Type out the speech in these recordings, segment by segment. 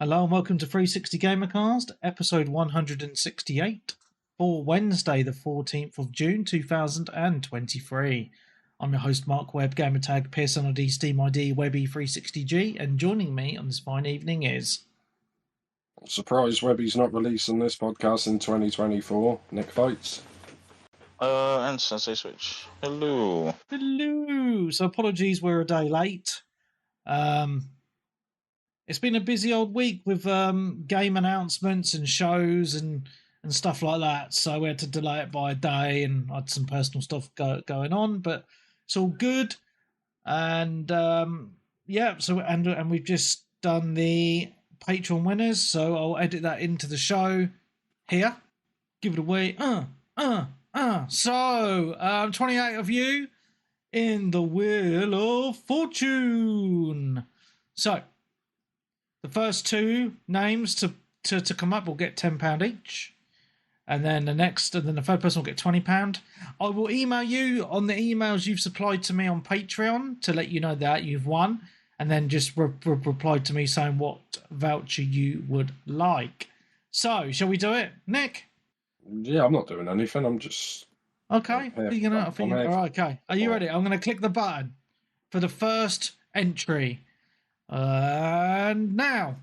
Hello and welcome to 360 Gamercast, episode 168 for Wednesday, the 14th of June 2023. I'm your host, Mark Webb, gamertag Pearson ID, Steam ID, Webby360G, and joining me on this fine evening is... Surprise, Webby's not releasing this podcast in 2024. Nick Fights. And Sensei Switch. Hello. Hello! So apologies, we're a day late. It's been a busy old week with game announcements and shows and stuff like that. So we had to delay it by a day, and I had some personal stuff going on, but it's all good. And and we've just done the Patreon winners, so I'll edit that into the show here. Give it away. So 28 of you in the Wheel of Fortune. So the first two names to come up will get £10 each. And then the third person will get £20. I will email you on the emails you've supplied to me on Patreon to let you know that you've won. And then just reply to me saying what voucher you would like. So, shall we do it, Nick? Yeah, I'm not doing anything. I'm just... Okay. All right, okay. Are you ready? I'm going to click the button for the first entry. And now.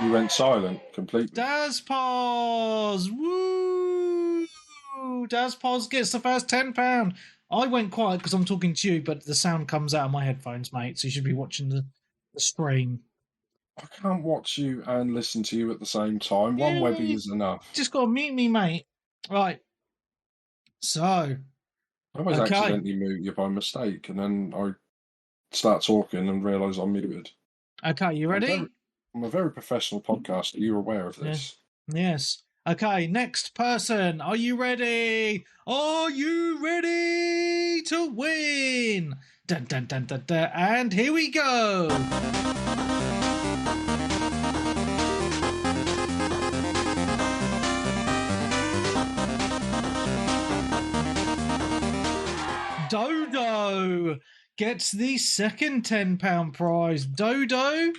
You went silent completely. Dazpaz! Woo! Dazpaz gets the first £10. I went quiet because I'm talking to you, but the sound comes out of my headphones, mate, so you should be watching the stream. I can't watch you and listen to you at the same time. One Webby is enough. Just got to mute me, mate. Right. So. I always accidentally mute you by mistake, and then I start talking and realise I'm muted. Okay, you ready? I'm a very professional podcaster. You're aware of this. Yes. Okay, next person. Are you ready? Are you ready to win? Dun, dun, dun, dun, dun. And here we go. Dodo gets the second £10 prize. Dodo,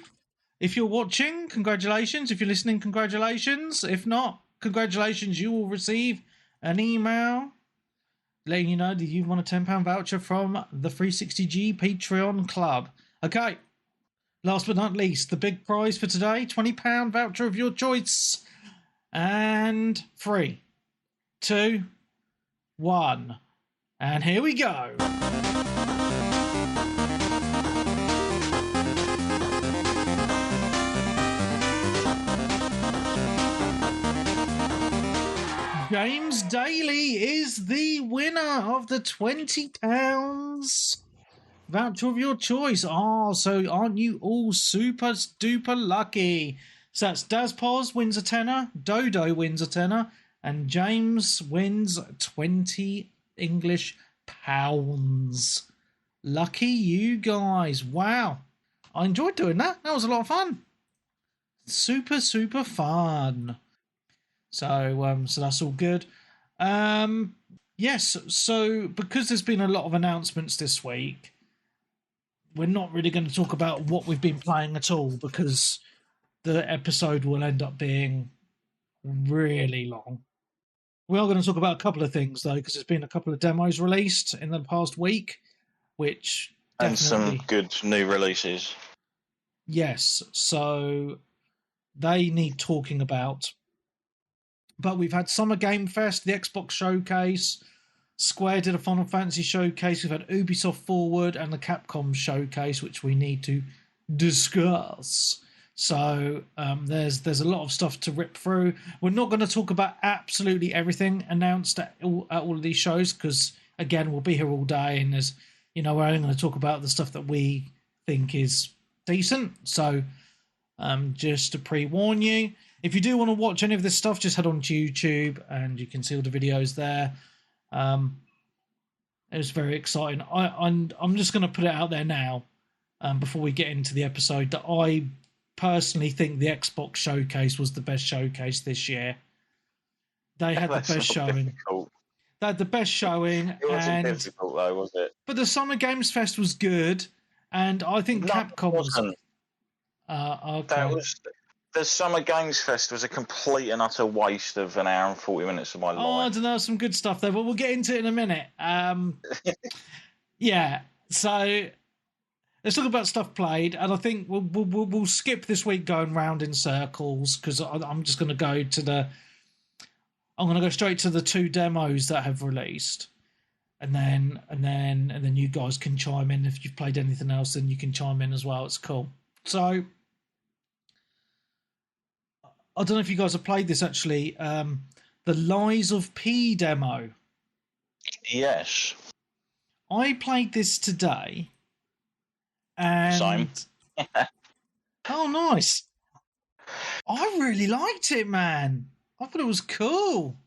if you're watching, congratulations. If you're listening, congratulations. If not, congratulations. You will receive an email letting you know that you've won a £10 voucher from the 360G Patreon Club. Okay, last but not least, the big prize for today, £20 voucher of your choice. And 3, 2, 1. And here we go. James Daly is the winner of the £20 voucher of your choice. Oh, so aren't you all super duper lucky? So that's Dazpaz wins a tenner, Dodo wins a tenner, and James wins 20 English pounds. Lucky you guys. Wow. I enjoyed doing that. That was a lot of fun. Super, super fun. So that's all good. Yes, so because there's been a lot of announcements this week, we're not really going to talk about what we've been playing at all because the episode will end up being really long. We are going to talk about a couple of things, though, because there's been a couple of demos released in the past week, which and some good new releases. Yes, so they need talking about. But we've had Summer Game Fest, the Xbox Showcase, Square did a Final Fantasy Showcase, we've had Ubisoft Forward and the Capcom Showcase, which we need to discuss. So there's a lot of stuff to rip through. We're not going to talk about absolutely everything announced at all of these shows because, again, we'll be here all day and we're only going to talk about the stuff that we think is decent. So just to pre-warn you, if you do want to watch any of this stuff, just head on to YouTube and you can see all the videos there. It was very exciting. I'm just going to put it out there now before we get into the episode that I personally think the Xbox Showcase was the best showcase this year. They had the best showing. Difficult. They had the best showing. It wasn't difficult though, was it? But the Summer Games Fest was good, and I think Capcom was. Okay. The Summer Games Fest was a complete and utter waste of an hour and 40 minutes of my life. I don't know, some good stuff there, but we'll get into it in a minute. Yeah, so let's talk about stuff played, and I think we'll skip this week going round in circles because I'm just going to go to I'm going to go straight to the 2 demos that have released, and then you guys can chime in if you've played anything else. Then you can chime in as well. It's cool. So. I don't know if you guys have played this actually. The Lies of P demo. Yes. I played this today. And Same. Oh, nice. I really liked it, man. I thought it was cool.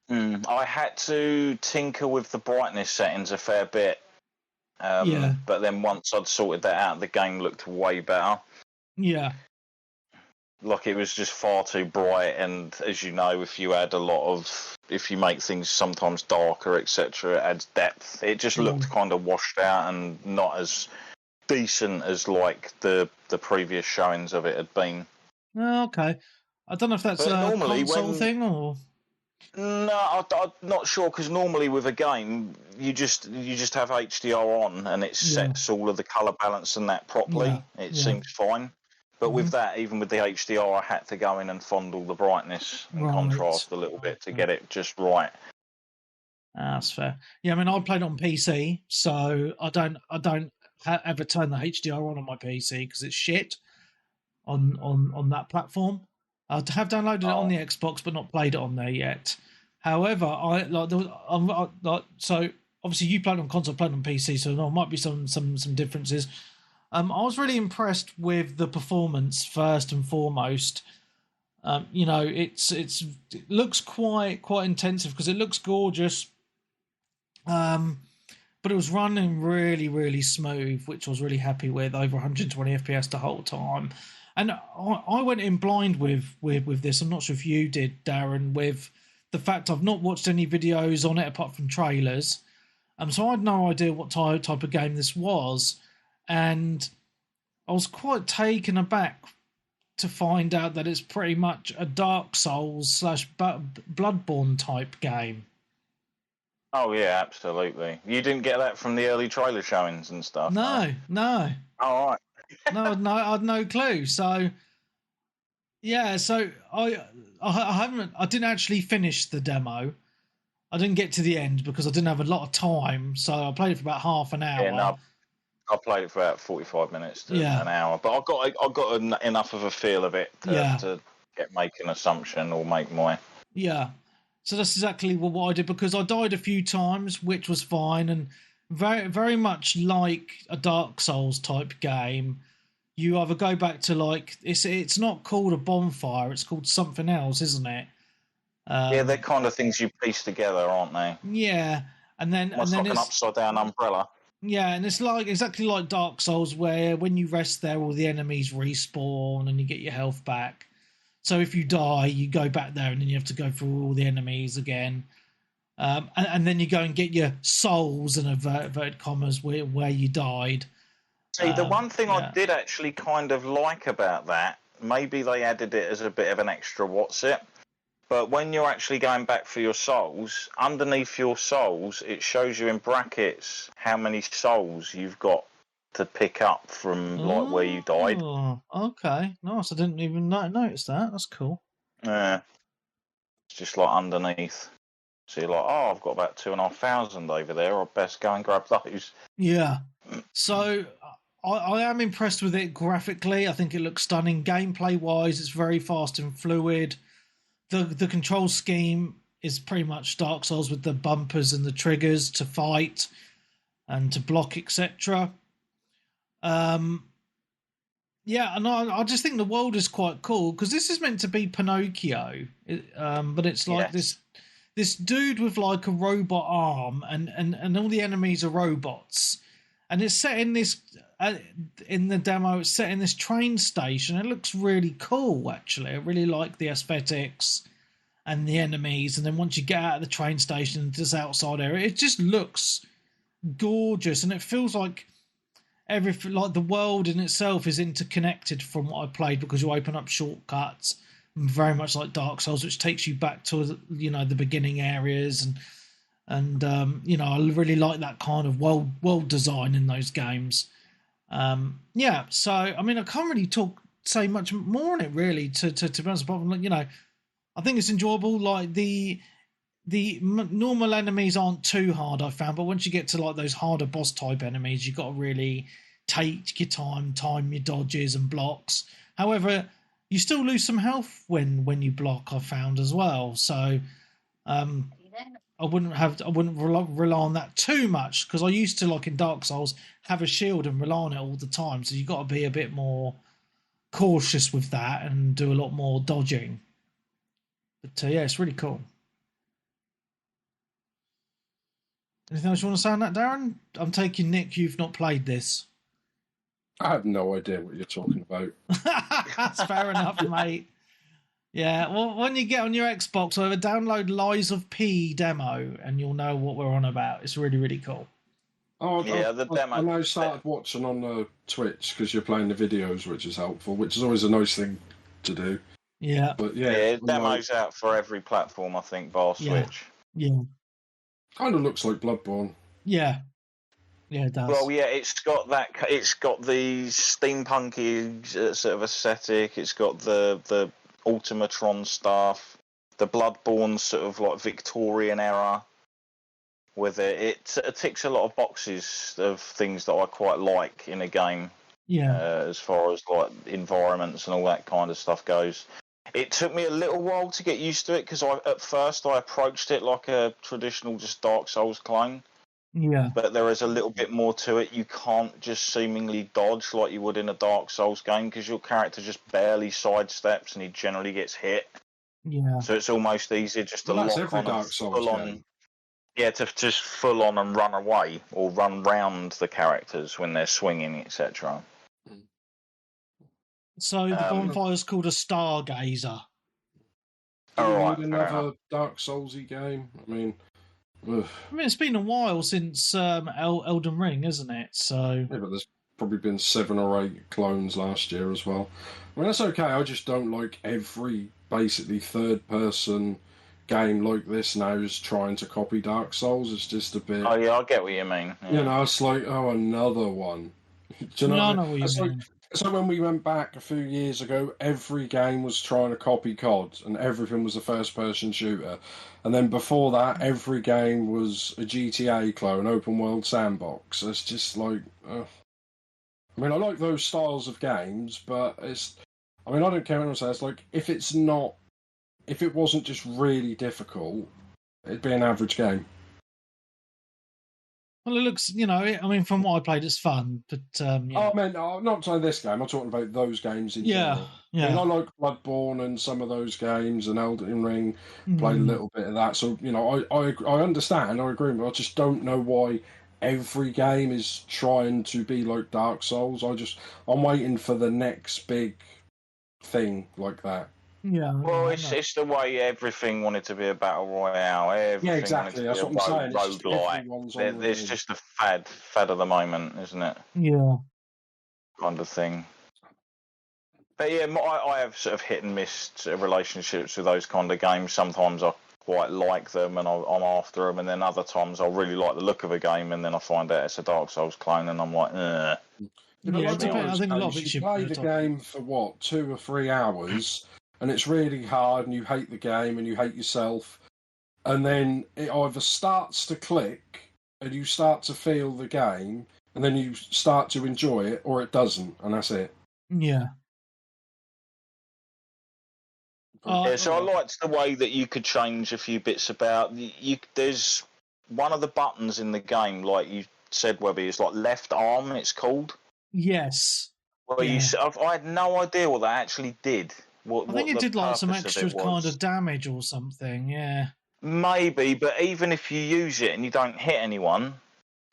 I had to tinker with the brightness settings a fair bit. But then once I'd sorted that out, the game looked way better. Yeah. Like, it was just far too bright, and as you know, if you make things sometimes darker, etc., it adds depth. It just looked kind of washed out and not as decent as like the previous showings of it had been. Oh, okay. I don't know if that's a console thing or. No, I'm not sure, because normally with a game you just have HDR on and it sets all of the colour balance and that properly. It seems fine. But with that, even with the HDR, I had to go in and fondle the brightness and contrast a little bit to get it just right. That's fair. Yeah, I mean, I played on PC, so I don't ever turn the HDR on my PC because it's shit on that platform. I have downloaded it on the Xbox, but not played it on there yet. However, so obviously you played on console, played on PC, so there might be some differences. I was really impressed with the performance first and foremost. It looks quite intensive because it looks gorgeous. But it was running really, really smooth, which I was really happy with, over 120 FPS the whole time. And I went in blind with this. I'm not sure if you did, Darren, with the fact I've not watched any videos on it apart from trailers. So I had no idea what type of game this was. And I was quite taken aback to find out that it's pretty much a Dark Souls / Bloodborne type game. Oh, yeah, absolutely. You didn't get that from the early trailer showings and stuff? No. Oh, all right. I had no clue. So, yeah, so I didn't actually finish the demo. I didn't get to the end because I didn't have a lot of time. So I played it for about half an hour. Yeah, no, I played it for about 45 minutes to an hour. But I got enough of a feel of it to make an assumption or make my... Yeah. So that's exactly what I did, because I died a few times, which was fine, and very, very much like a Dark Souls type game. You either go back to like it's not called a bonfire; it's called something else, isn't it? They're kind of things you piece together, aren't they? Yeah, and then it's like an upside down umbrella. Yeah, and it's like exactly like Dark Souls, where when you rest there, all the enemies respawn and you get your health back. So if you die, you go back there and then you have to go through all the enemies again. And then you go and get your souls in inverted commas where you died. See, the one thing I did actually kind of like about that, maybe they added it as a bit of an extra but when you're actually going back for your souls, underneath your souls, it shows you in brackets how many souls you've got to pick up from like where you died. Oh, okay. Nice. I didn't even notice that. That's cool. Yeah. It's just like underneath. So you're like, oh, I've got about 2,500 over there. I'd best go and grab those. Yeah. So I am impressed with it graphically. I think it looks stunning. Gameplay wise, it's very fast and fluid. The control scheme is pretty much Dark Souls with the bumpers and the triggers to fight and to block, etc. Yeah, and I just think the world is quite cool, because this is meant to be Pinocchio, but it's like this dude with like a robot arm, and all the enemies are robots, and it's set in this in the demo. It's set in this train station. It looks really cool, actually. I really like the aesthetics, and the enemies, and then once you get out of the train station into this outside area, it just looks gorgeous, and it feels like everything, like the world in itself, is interconnected from what I played, because you open up shortcuts, very much like Dark Souls, which takes you back to the beginning areas, and I really like that kind of world design in those games. So I mean, I can't really say much more on it really. To be honest, apart from I think it's enjoyable. Like the normal enemies aren't too hard, I found, but once you get to like those harder boss type enemies, you've got to really take your time your dodges and blocks. However, you still lose some health when you block, I found as well. So I wouldn't rely on that too much, because I used to, like in Dark Souls, have a shield and rely on it all the time. So you've got to be a bit more cautious with that and do a lot more dodging. But yeah, it's really cool. Anything else you want to say on that, Darren? I'm taking Nick, you've not played this. I have no idea what you're talking about. That's fair enough, mate. Yeah, well, when you get on your Xbox, over download Lies of P demo, and you'll know what we're on about. It's really, really cool. Oh, yeah, the demo. I now started watching on Twitch because you're playing the videos, which is helpful, which is always a nice thing to do. Yeah. But yeah, demo's out for every platform, I think, bar Switch. Yeah. Kind of looks like Bloodborne. Yeah. Yeah, it does. Well, yeah, it's got the steampunky sort of aesthetic. It's got the Automatron stuff, the Bloodborne sort of like Victorian era with it. It ticks a lot of boxes of things that I quite like in a game. Yeah. As far as like environments and all that kind of stuff goes. It took me a little while to get used to it, because at first I approached it like a traditional just Dark Souls clone. Yeah. But there is a little bit more to it. You can't just seemingly dodge like you would in a Dark Souls game, because your character just barely sidesteps and he generally gets hit. Yeah. So it's almost easier just to lock on Dark Souls game. Yeah, to just full on and run away or run round the characters when they're swinging, etc. So the bonfire's called a Stargazer. All right, another Dark Soulsy game. I mean, it's been a while since Elden Ring, isn't it? So yeah, but there's probably been 7 or 8 clones last year as well. I mean, that's okay. I just don't like every basically third-person game like this now is trying to copy Dark Souls. It's just a bit. Oh yeah, I get what you mean. Yeah. It's like, another one. Do you know? I know what you mean. So when we went back a few years ago, every game was trying to copy COD, and everything was a first-person shooter. And then before that, every game was a GTA clone, open-world sandbox. It's just like... I mean, I like those styles of games, but it's... I mean, I don't care what anyone says. Like, if it wasn't just really difficult, it'd be an average game. Well, it looks, I mean, from what I played, it's fun, but... Oh, man, I'm not saying this game. I'm talking about those games in general. Yeah. I mean, I like Bloodborne and some of those games, and Elden Ring, played a little bit of that. So, I understand, I agree, but I just don't know why every game is trying to be like Dark Souls. I'm waiting for the next big thing like that. Yeah. Well, it's the way everything wanted to be a battle royale. Everything exactly. That's what I'm saying. Roguelike. There's just a fad of the moment, isn't it? Yeah. Kind of thing. But yeah, I have sort of hit and miss sort of relationships with those kind of games. Sometimes I quite like them and I'm after them, and then other times I really like the look of a game, and then I find out it's a Dark Souls clone, and I'm like, I think a lot of it you play the game for 2 or 3 hours. And it's really hard, and you hate the game, and you hate yourself. And then it either starts to click, and you start to feel the game, and then you start to enjoy it, or it doesn't, and that's it. Yeah. So I liked the way that you could change a few bits about. There's one of the buttons in the game, like you said, Webby, is like left arm, it's called. Yes. Well, I had no idea what that actually did. I think it did like some extra kind of damage or something, yeah. Maybe, but even if you use it and you don't hit anyone,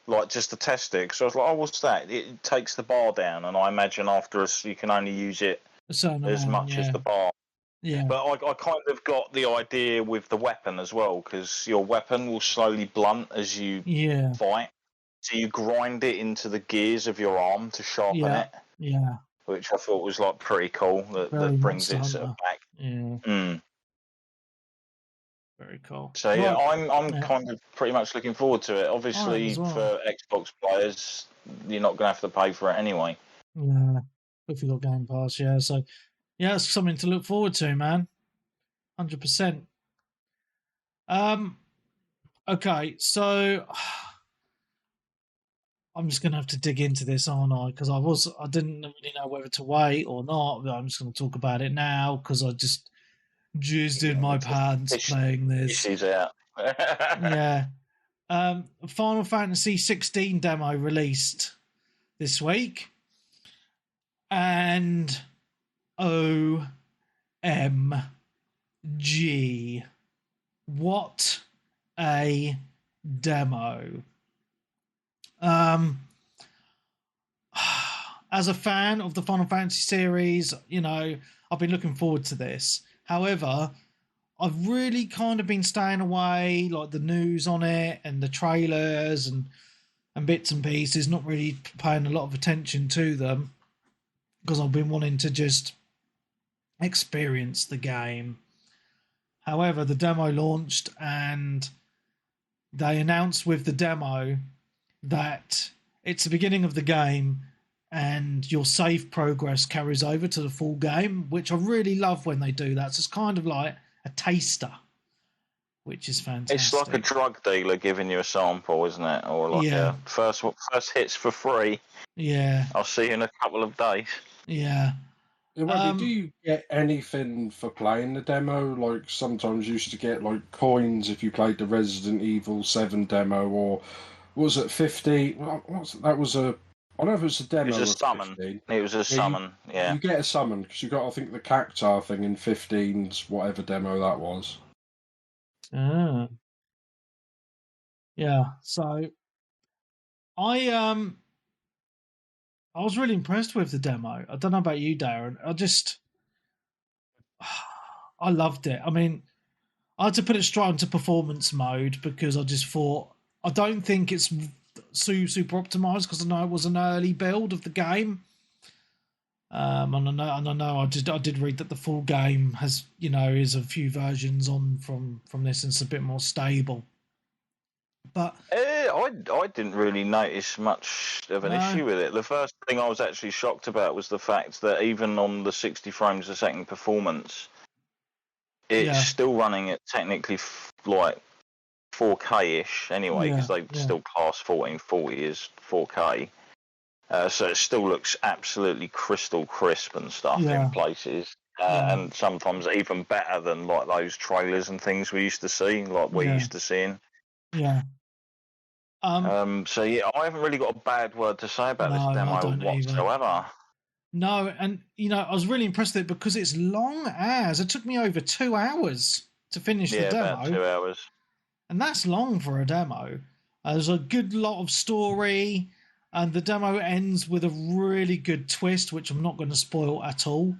like just to test it, because I was like, what's that? It takes the bar down, and I imagine after you can only use it as much as the bar. Yeah. But I kind of got the idea with the weapon as well, because your weapon will slowly blunt as you fight. So you grind it into the gears of your arm to sharpen it. Yeah. Which I thought was like pretty cool. That brings it sort of back. Yeah. Mm. Very cool. So yeah, I'm kind of pretty much looking forward to it. Obviously, for Xbox players, you're not going to have to pay for it anyway. Yeah, if you got Game Pass, yeah. So yeah, it's something to look forward to, man. 100%. Okay, so I'm just going to have to dig into this, aren't I? Because I didn't really know whether to wait or not. But I'm just going to talk about it now because I just jizzed in my pants playing this. She's out. Yeah. Final Fantasy 16 demo released this week. And OMG, what a demo. As a fan of the Final Fantasy series, I've been looking forward to this. However, I've really kind of been staying away, like the news on it and the trailers and bits and pieces, not really paying a lot of attention to them because I've been wanting to just experience the game. However, the demo launched and they announced with the demo that it's the beginning of the game and your save progress carries over to the full game, which I really love when they do that. So it's kind of like a taster, which is fantastic. It's like a drug dealer giving you a sample, isn't it? Or like a first hits for free. Yeah. I'll see you in a couple of days. Yeah. Do you get anything for playing the demo? Like sometimes you used to get like coins if you played the Resident Evil 7 demo, or was it 50? That was a. I don't know if it was a demo. It was a summon. 15. It was a summon. You get a summon because you got, I think, the cactar thing in 15's whatever demo that was. Yeah. So I was really impressed with the demo. I don't know about you, Darren. I loved it. I mean, I had to put it straight into performance mode because I just thought I don't think it's super optimized because I know it was an early build of the game. And I know I did read that the full game has is a few versions on from this and it's a bit more stable. But I didn't really notice much of an issue with it. The first thing I was actually shocked about was the fact that even on the 60 frames a second performance, it's still running at technically like 4K-ish anyway, because they still class 1440 as 4K. So it still looks absolutely crystal crisp and stuff in places. And sometimes even better than like those trailers and things we used to see, like we're used to seeing. Yeah. So yeah, I haven't really got a bad word to say about this demo whatsoever. Either. No, and I was really impressed with it because it's long as it took me over 2 hours to finish the demo. Yeah, about 2 hours. And that's long for a demo. There's a good lot of story, and the demo ends with a really good twist, which I'm not going to spoil at all.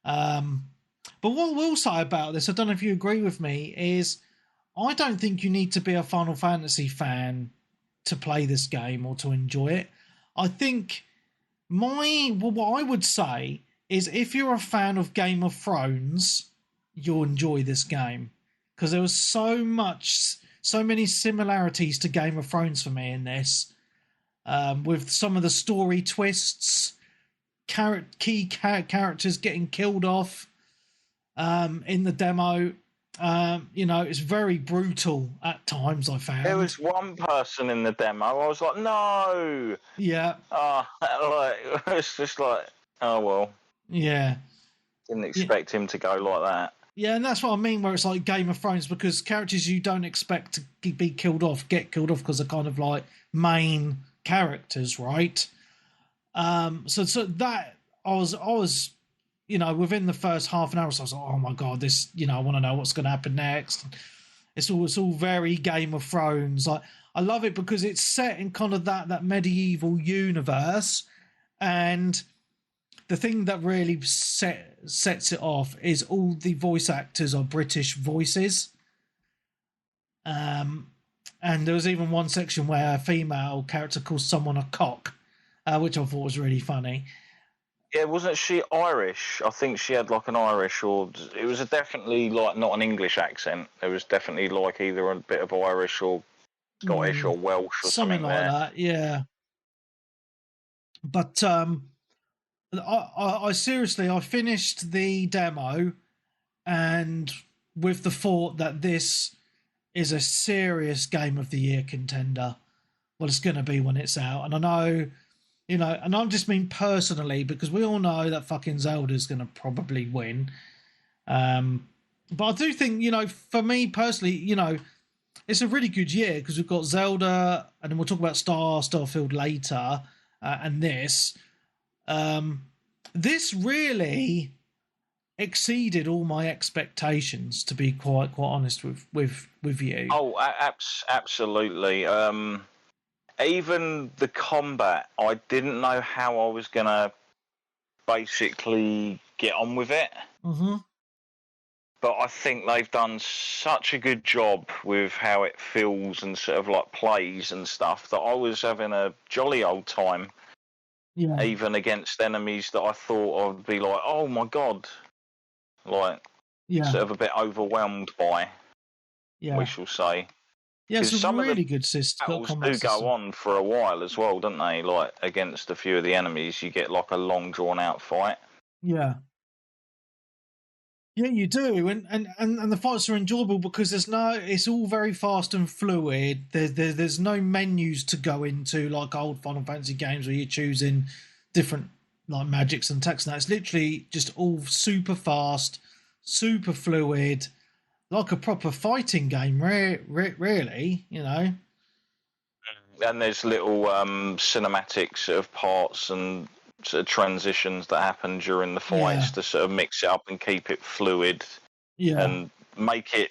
But what I will say about this, I don't know if you agree with me, is I don't think you need to be a Final Fantasy fan to play this game or to enjoy it. I think what I would say is if you're a fan of Game of Thrones, you'll enjoy this game because there was so many similarities to Game of Thrones for me in this, with some of the story twists, key characters getting killed off in the demo. It's very brutal at times, I found. There was one person in the demo, I was like, no! Yeah. It's just like, oh, well. Yeah. Didn't expect him to go like that. Yeah, and that's what I mean, where it's like Game of Thrones, because characters you don't expect to be killed off get killed off because they're kind of like main characters, right? So that I was within the first half an hour, so I was like, oh my god, this, I want to know what's going to happen next. It's all very Game of Thrones. I love it because it's set in kind of that medieval universe, and the thing that really sets it off is all the voice actors are British voices. And there was even one section where a female character calls someone a cock, which I thought was really funny. Yeah, wasn't she Irish? I think she had like an Irish, or it was definitely like not an English accent. It was definitely like either a bit of Irish or Scottish or Welsh or something like there. that. Yeah. But I seriously, I finished the demo, and with the thought that this is a serious Game of the Year contender. Well, it's going to be when it's out, and I know. And I just mean personally, because we all know that fucking Zelda's going to probably win. But I do think, for me personally, it's a really good year because we've got Zelda, and then we'll talk about Starfield later, and this. This really exceeded all my expectations, to be quite honest with you. Oh, absolutely. Even the combat, I didn't know how I was going to basically get on with it. Mm-hmm. But I think they've done such a good job with how it feels and sort of like plays and stuff that I was having a jolly old time. Yeah. Even against enemies that I thought I'd be like, oh my God. Like, sort of a bit overwhelmed by, we shall say. Yeah, it's a really good system. Battles do go on for a while as well, don't they? Like, against a few of the enemies, you get like a long drawn out fight. Yeah. Yeah, you do, and the fights are enjoyable because it's all very fast and fluid. There's no menus to go into like old Final Fantasy games where you're choosing different like magics and attacks. Now it's literally just all super fast, super fluid, like a proper fighting game, really, And there's little cinematic sort of parts and sort of transitions that happen during the fights to sort of mix it up and keep it fluid and make it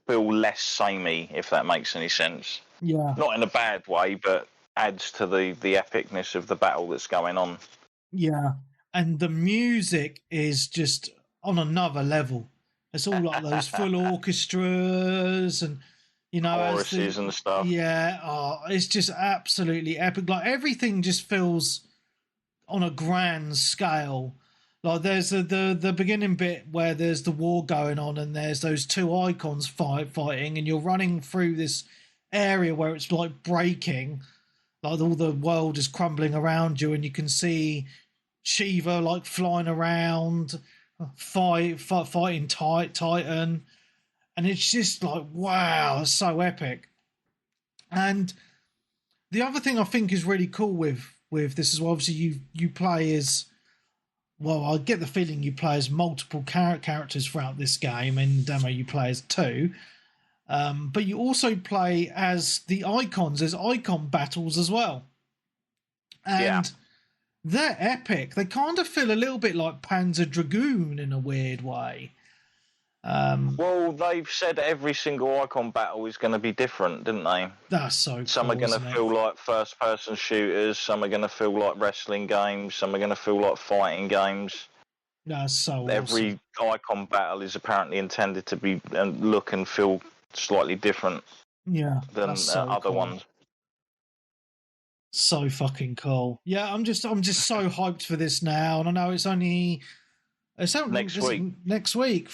feel less samey, if that makes any sense. Yeah. Not in a bad way, but adds to the epicness of the battle that's going on. Yeah. And the music is just on another level. It's all like those full orchestras and, choruses and stuff. Yeah. It's just absolutely epic. Like everything just feels on a grand scale. Like there's the beginning bit where there's the war going on and there's those two icons fighting and you're running through this area where it's like breaking, like all the world is crumbling around you and you can see Shiva like flying around, fighting Titan, and it's just like wow, it's so epic. And the other thing I think is really cool with this is obviously you play as well. I get the feeling you play as multiple characters throughout this game. In the demo, you play as two, but you also play as the icons. There's icon battles as well, and they're epic. They kind of feel a little bit like Panzer Dragoon in a weird way. Well, they've said every single icon battle is going to be different, didn't they? That's so cool. Some are going to feel like first-person shooters. Some are going to feel like wrestling games. Some are going to feel like fighting games. That's so Every icon battle is apparently intended to be look and feel slightly different. Than other ones. So fucking cool. Yeah, I'm just so hyped for this now, and I know it's out next week. Next week.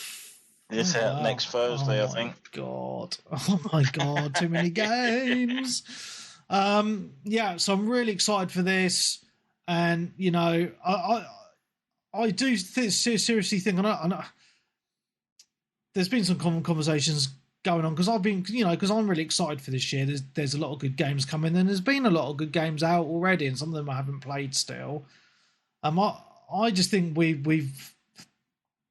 It's out next Thursday, I think. Oh my god, too many games. So I'm really excited for this, and I do seriously think, I know there's been some common conversations going on because because I'm really excited for this year. There's a lot of good games coming, and there's been a lot of good games out already, and some of them I haven't played still. I just think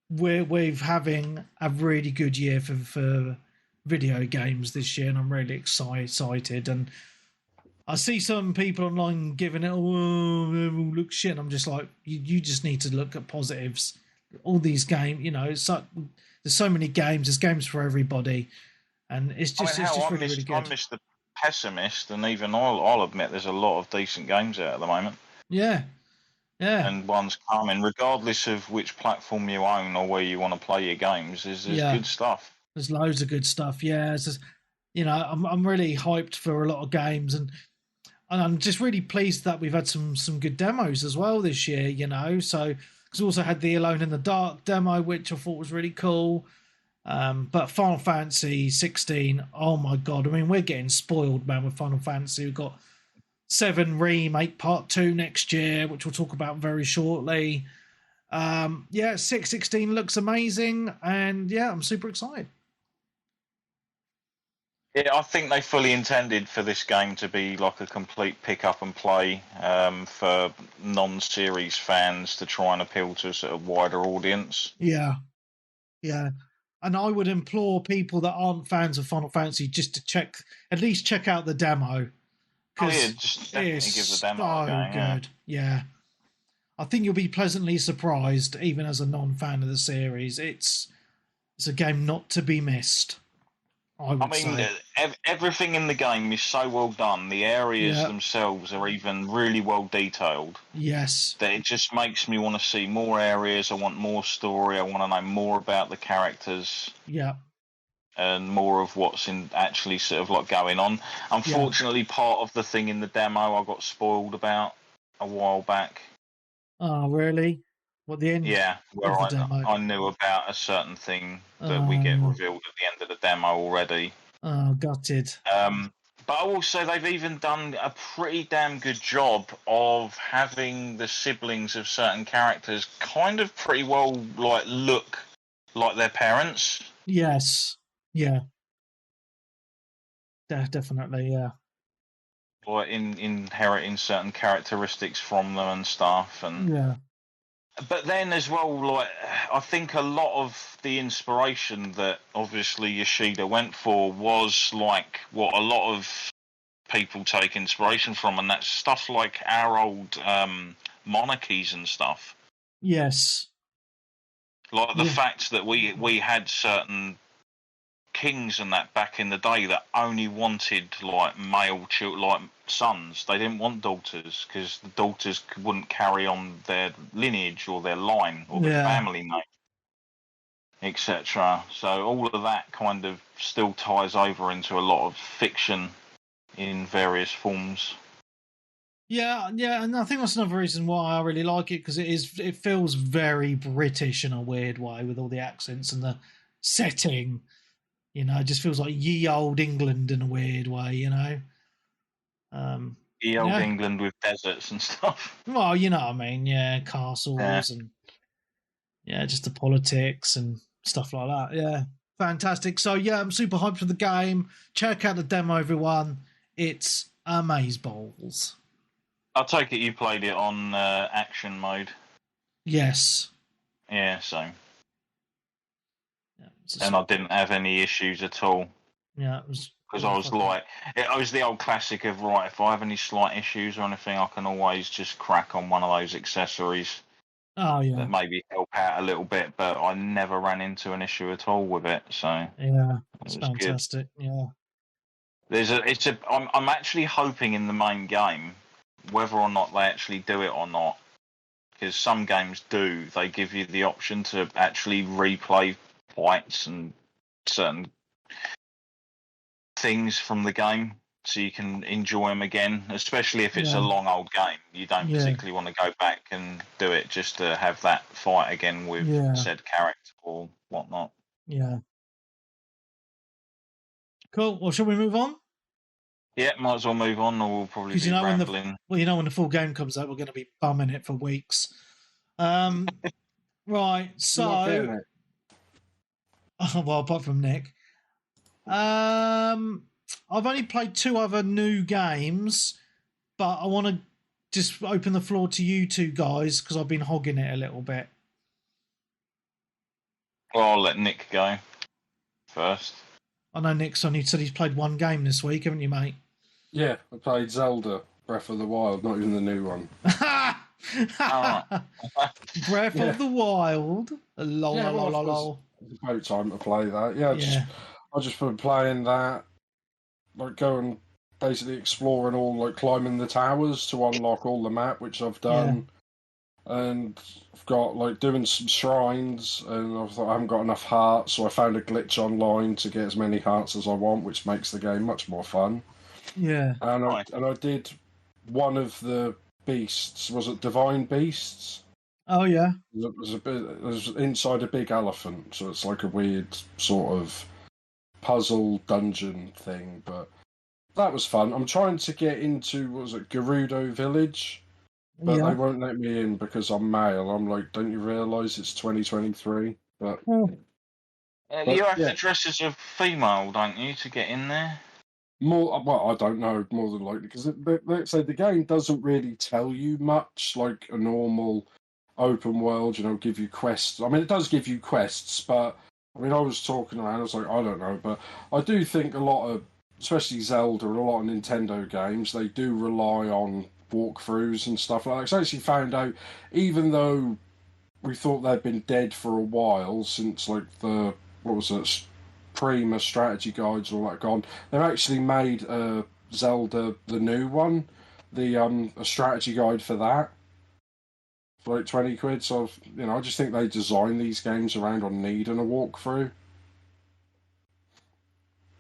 we're having a really good year for video games this year, and I'm really excited. And I see some people online giving it, look shit. And I'm just like, you just need to look at positives. All these games, there's so many games. There's games for everybody, and it's just really good. I'm Mr. Pessimist, and even I'll admit there's a lot of decent games out at the moment. Yeah, Yeah. and one's coming, regardless of which platform you own or where you want to play your games. There's Yeah. good stuff. There's loads of good stuff. Yeah. It's just, I'm really hyped for a lot of games, and I'm just really pleased that we've had some good demos as well this year. So because we also had the Alone in the Dark demo, which I thought was really cool. But Final Fantasy 16, oh my god! I mean, we're getting spoiled, man, with Final Fantasy. We've got 7 Remake Part 2 next year, which we'll talk about very shortly. 616 looks amazing, and yeah, I'm super excited. Yeah, I think they fully intended for this game to be like a complete pick up and play for non-series fans to try and appeal to a sort of wider audience. Yeah. And I would implore people that aren't fans of Final Fantasy just to at least check out the demo. Oh yeah, just definitely give the demo a go. Good. Yeah. I think you'll be pleasantly surprised, even as a non-fan of the series. It's a game not to be missed. I mean, say. Everything in the game is so well done. The areas themselves are even really well detailed. Yes. That it just makes me want to see more areas. I want more story. I want to know more about the characters. Yeah. And more of what's actually sort of like going on. Unfortunately, part of the thing in the demo I got spoiled about a while back. Oh, really? What, the end? Yeah, where I knew about a certain thing that we get revealed at the end of the demo already. Oh, gutted. But also, they've even done a pretty damn good job of having the siblings of certain characters kind of pretty well look like their parents. Yes. Yeah. Definitely, yeah. Or inheriting certain characteristics from them and stuff, and yeah. But then as well, I think a lot of the inspiration that obviously Yoshida went for was like what a lot of people take inspiration from, and that's stuff like our old monarchies and stuff. Yes. Like the fact that we had certain kings and that back in the day that only wanted male children, sons. They didn't want daughters because the daughters wouldn't carry on their lineage or their line or their family name, etc. So all of that kind of still ties over into a lot of fiction in various forms. Yeah, and I think that's another reason why I really like it, because it feels very British in a weird way with all the accents and the setting. It just feels like ye old England in a weird way, Ye old England with deserts and stuff. Well, you know what I mean, castles and just the politics and stuff like that. Yeah, fantastic. So I'm super hyped for the game. Check out the demo, everyone. It's amazeballs. I take it you played it on action mode. Yes. Yeah, same. And I didn't have any issues at all. Yeah, it was because I was the old classic of if I have any slight issues or anything, I can always just crack on one of those accessories. Oh yeah, that maybe help out a little bit, but I never ran into an issue at all with it. So it's fantastic. Good. I'm actually hoping in the main game, whether or not they actually do it or not, because some games do. They give you the option to actually replay fights and certain things from the game, so you can enjoy them again. Especially if it's a long old game, you don't particularly want to go back and do it just to have that fight again with said character or whatnot. Yeah. Cool. Well, shall we move on? Yeah, might as well move on, or we'll probably be rambling. When the full game comes out, we're going to be bumming it for weeks. Right, so... well, apart from Nick. I've only played 2 other new games, but I want to just open the floor to you two guys, because I've been hogging it a little bit. Well, I'll let Nick go first. I know Nick's on. You said he's played 1 game this week, haven't you, mate? Yeah, I played Zelda Breath of the Wild, not even the new one. Breath of the Wild. Lol. It's about time to play that. I just been playing that, going basically exploring all, climbing the towers to unlock all the map, which I've done. and I've got like doing some shrines, and I thought I haven't got enough hearts, so I found a glitch online to get as many hearts as I want, which makes the game much more fun. Yeah. And I did one of the beasts. Was it divine beasts? Oh yeah. It was inside a big elephant, so it's like a weird sort of puzzle dungeon thing. But that was fun. I'm trying to get into, what was it, Gerudo Village, but they won't let me in because I'm male. I'm like, don't you realise it's 2023? But you have to dress as a female, don't you, to get in there? More, well, I don't know, more than likely, because let's say the game doesn't really tell you much like a normal open world, give you quests. I mean, it does give you quests, but I mean, I was talking around, I was like, I don't know, but I do think a lot of, especially Zelda and a lot of Nintendo games, they do rely on walkthroughs and stuff like that. 'Cause I actually found out, even though we thought they'd been dead for a while since like the, what was it, Prima strategy guides and all that gone, they've actually made Zelda, the new one, the a strategy guide for that for like 20 quid. So I just think they design these games around on needing a walkthrough.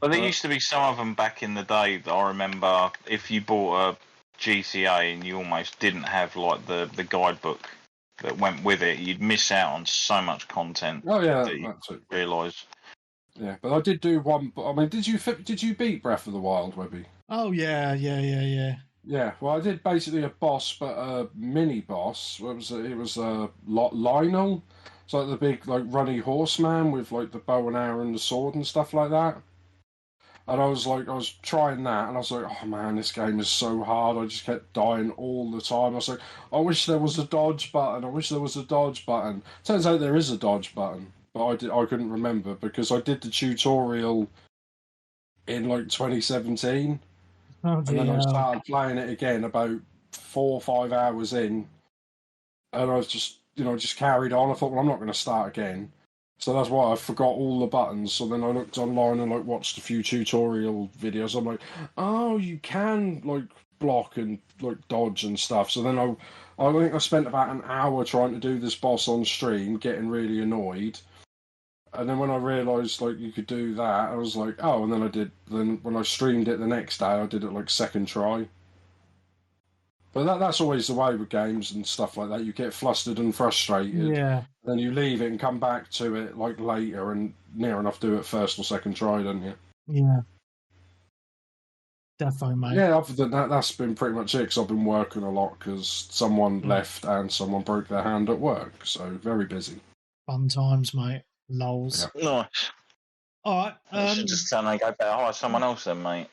Well, there used to be some of them back in the day that I remember. If you bought a GTA and you almost didn't have like the guidebook that went with it, you'd miss out on so much content. Oh yeah, that you that's it. Realise. Yeah, but I did do one. I mean, did you beat Breath of the Wild, Webby? Oh yeah. Yeah, well, I did basically a boss, but a mini boss. What was it? It was Lionel. It's like the big, like, runny horseman with like the bow and arrow and the sword and stuff like that. And I was trying that, and I was like, oh man, this game is so hard. I just kept dying all the time. I was like, I wish there was a dodge button. I wish there was a dodge button. Turns out there is a dodge button, but I couldn't remember because I did the tutorial in like 2017. Oh And dear. then I started playing it again about 4 or 5 hours in, and I was just carried on. I thought, well, I'm not going to start again, so that's why I forgot all the buttons. So then I looked online and like watched a few tutorial videos. I'm like, oh, you can like block and like dodge and stuff. So then I think I spent about an hour trying to do this boss on stream, getting really annoyed. And then when I realised like you could do that, I was like, oh. And then Then when I streamed it the next day, I did it like second try. But that's always the way with games and stuff like that. You get flustered and frustrated. Yeah. Then you leave it and come back to it like later and near enough do it first or second try, don't you? Yeah. Definitely, mate. Yeah, other than that, that's been pretty much it because I've been working a lot because someone left and someone broke their hand at work. So very busy. Fun times, mate. Lols. Yeah. Nice. All right. You should just tell them they go better hire someone else then, mate.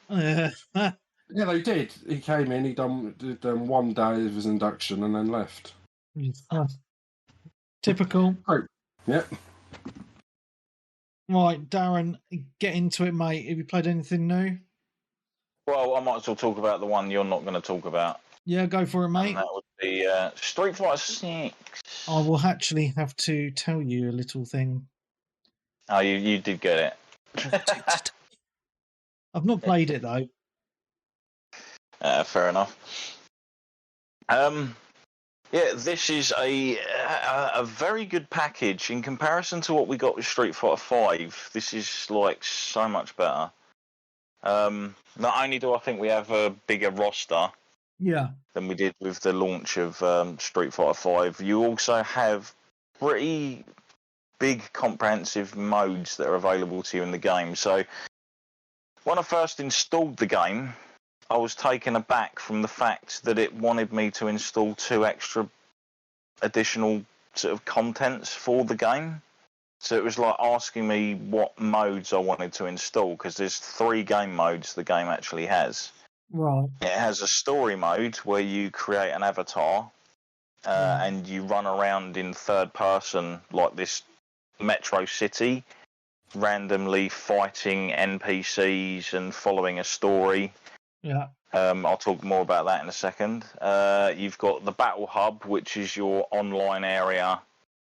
Yeah, they did. He came in, did 1 day of his induction and then left. Typical. Right. Yep. Right, Darren, get into it, mate. Have you played anything new? Well, I might as well talk about the one you're not going to talk about. Yeah, go for it, mate. And that would be Street Fighter 6. I will actually have to tell you a little thing. Oh, you did get it. I've not played it, though. Fair enough. Yeah, this is a very good package in comparison to what we got with Street Fighter 5. This is like so much better. Not only do I think we have a bigger roster, than we did with the launch of Street Fighter 5, you also have pretty big comprehensive modes that are available to you in the game. So when I first installed the game, I was taken aback from the fact that it wanted me to install 2 extra additional sort of contents for the game. So it was like asking me what modes I wanted to install, because there's 3 game modes the game actually has. Right. It has a story mode where you create an avatar and you run around in third person like this metro city, randomly fighting NPCs and following a story. Yeah. I'll talk more about that in a second. You've got the Battle Hub, which is your online area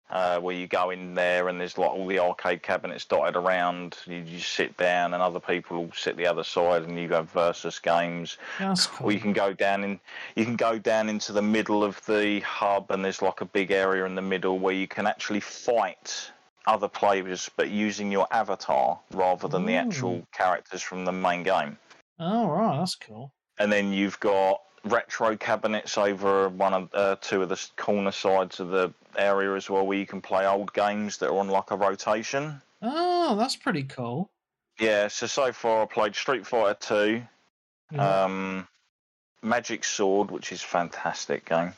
where you go in there and there's like all the arcade cabinets dotted around. You sit down and other people will sit the other side, and you have versus games. That's cool. Or you can go down into the middle of the hub, and there's like a big area in the middle where you can actually fight other players, but using your avatar rather than the actual characters from the main game. Oh, right, that's cool. And then you've got retro cabinets over two of the corner sides of the area as well, where you can play old games that are on like a rotation. Oh, that's pretty cool. Yeah, so far I played Street Fighter 2, Magic Sword, which is a fantastic game.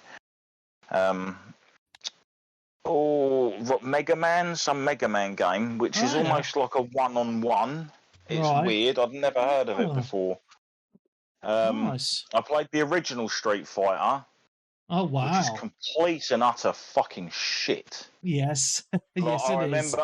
Mega Man, some Mega Man game, which is almost like a one-on-one. It's weird. I've never heard of it before. Nice. I played the original Street Fighter. Oh, wow. Which is complete and utter fucking shit. Yes. Yes, it is.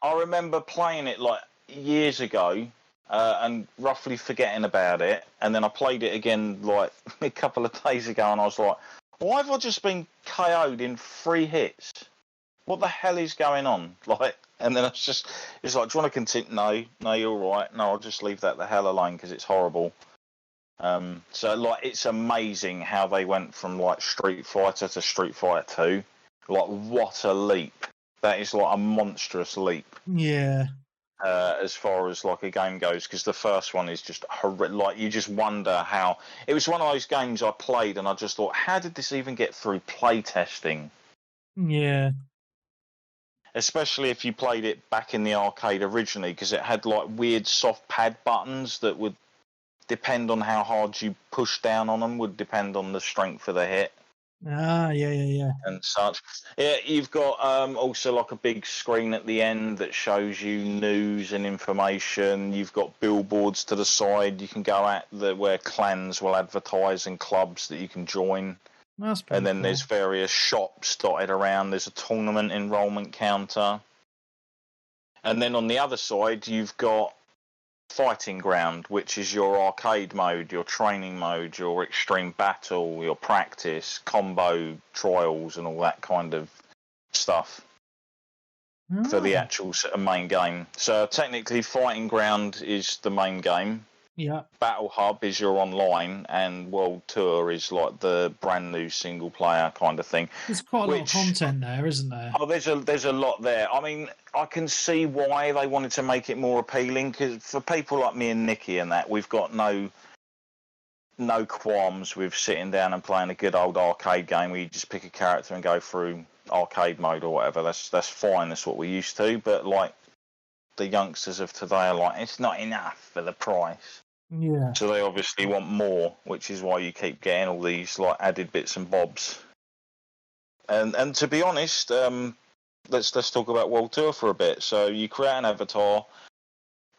I remember playing it like years ago and roughly forgetting about it. And then I played it again like a couple of days ago, and I was like, why have I just been KO'd in 3 hits? What the hell is going on? Like, and then it's like, do you want to continue? No, you're all right. No, I'll just leave that the hell alone because it's horrible. So like, it's amazing how they went from like Street Fighter to Street Fighter 2. Like, what a leap! That is like a monstrous leap. Yeah. As far as like a game goes, because the first one is just horrific. Like, you just wonder how. It was one of those games I played, and I just thought, how did this even get through play testing? Yeah. Especially if you played it back in the arcade originally, because it had like weird soft pad buttons that would depend on how hard you push down on them, would depend on the strength of the hit. Yeah. And such. Yeah, you've got also like a big screen at the end that shows you news and information. You've got billboards to the side you can go at where clans will advertise and clubs that you can join. That's pretty and then cool. There's various shops dotted around. There's a tournament enrollment counter. And then on the other side, you've got Fighting Ground, which is your arcade mode, your training mode, your extreme battle, your practice, combo trials, and all that kind of stuff for the actual main game. So technically, Fighting Ground is the main game. Yeah. Battle Hub is your online, and World Tour is like the brand new single player kind of thing. There's quite a lot of content there, isn't there? Oh, there's a lot there. I mean, I can see why they wanted to make it more appealing, because for people like me and Nikki and that, we've got no qualms with sitting down and playing a good old arcade game where you just pick a character and go through arcade mode or whatever. That's fine. That's what we're used to. But like, the youngsters of today are like, it's not enough for the price. Yeah. So they obviously want more, which is why you keep getting all these like added bits and bobs. And to be honest, let's talk about World Tour for a bit. So you create an avatar,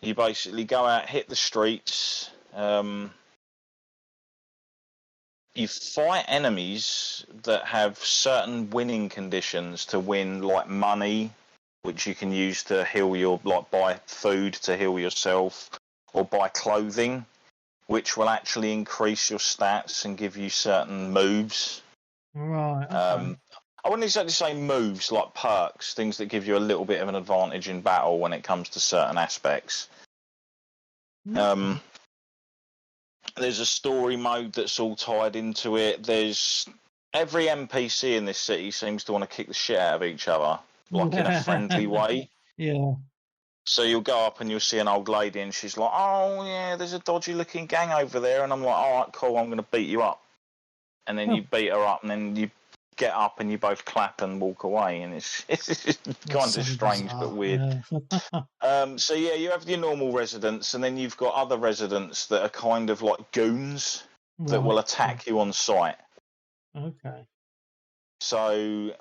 you basically go out, hit the streets, you fight enemies that have certain winning conditions to win, like money, which you can use to heal buy food to heal yourself, or buy clothing, which will actually increase your stats and give you certain moves. Right. Okay. I wouldn't exactly say moves, like perks, things that give you a little bit of an advantage in battle when it comes to certain aspects. There's a story mode that's all tied into it. There's every NPC in this city seems to want to kick the shit out of each other, like in a friendly way. Yeah. So you'll go up and you'll see an old lady, and she's like, "Oh yeah, there's a dodgy-looking gang over there," and I'm like, "All right, cool, I'm going to beat you up." And then you beat her up, and then you get up and you both clap and walk away, and it's kind of strange bizarre, but weird. Yeah. So yeah, you have your normal residents, and then you've got other residents that are kind of like goons that will attack you on sight. Okay. So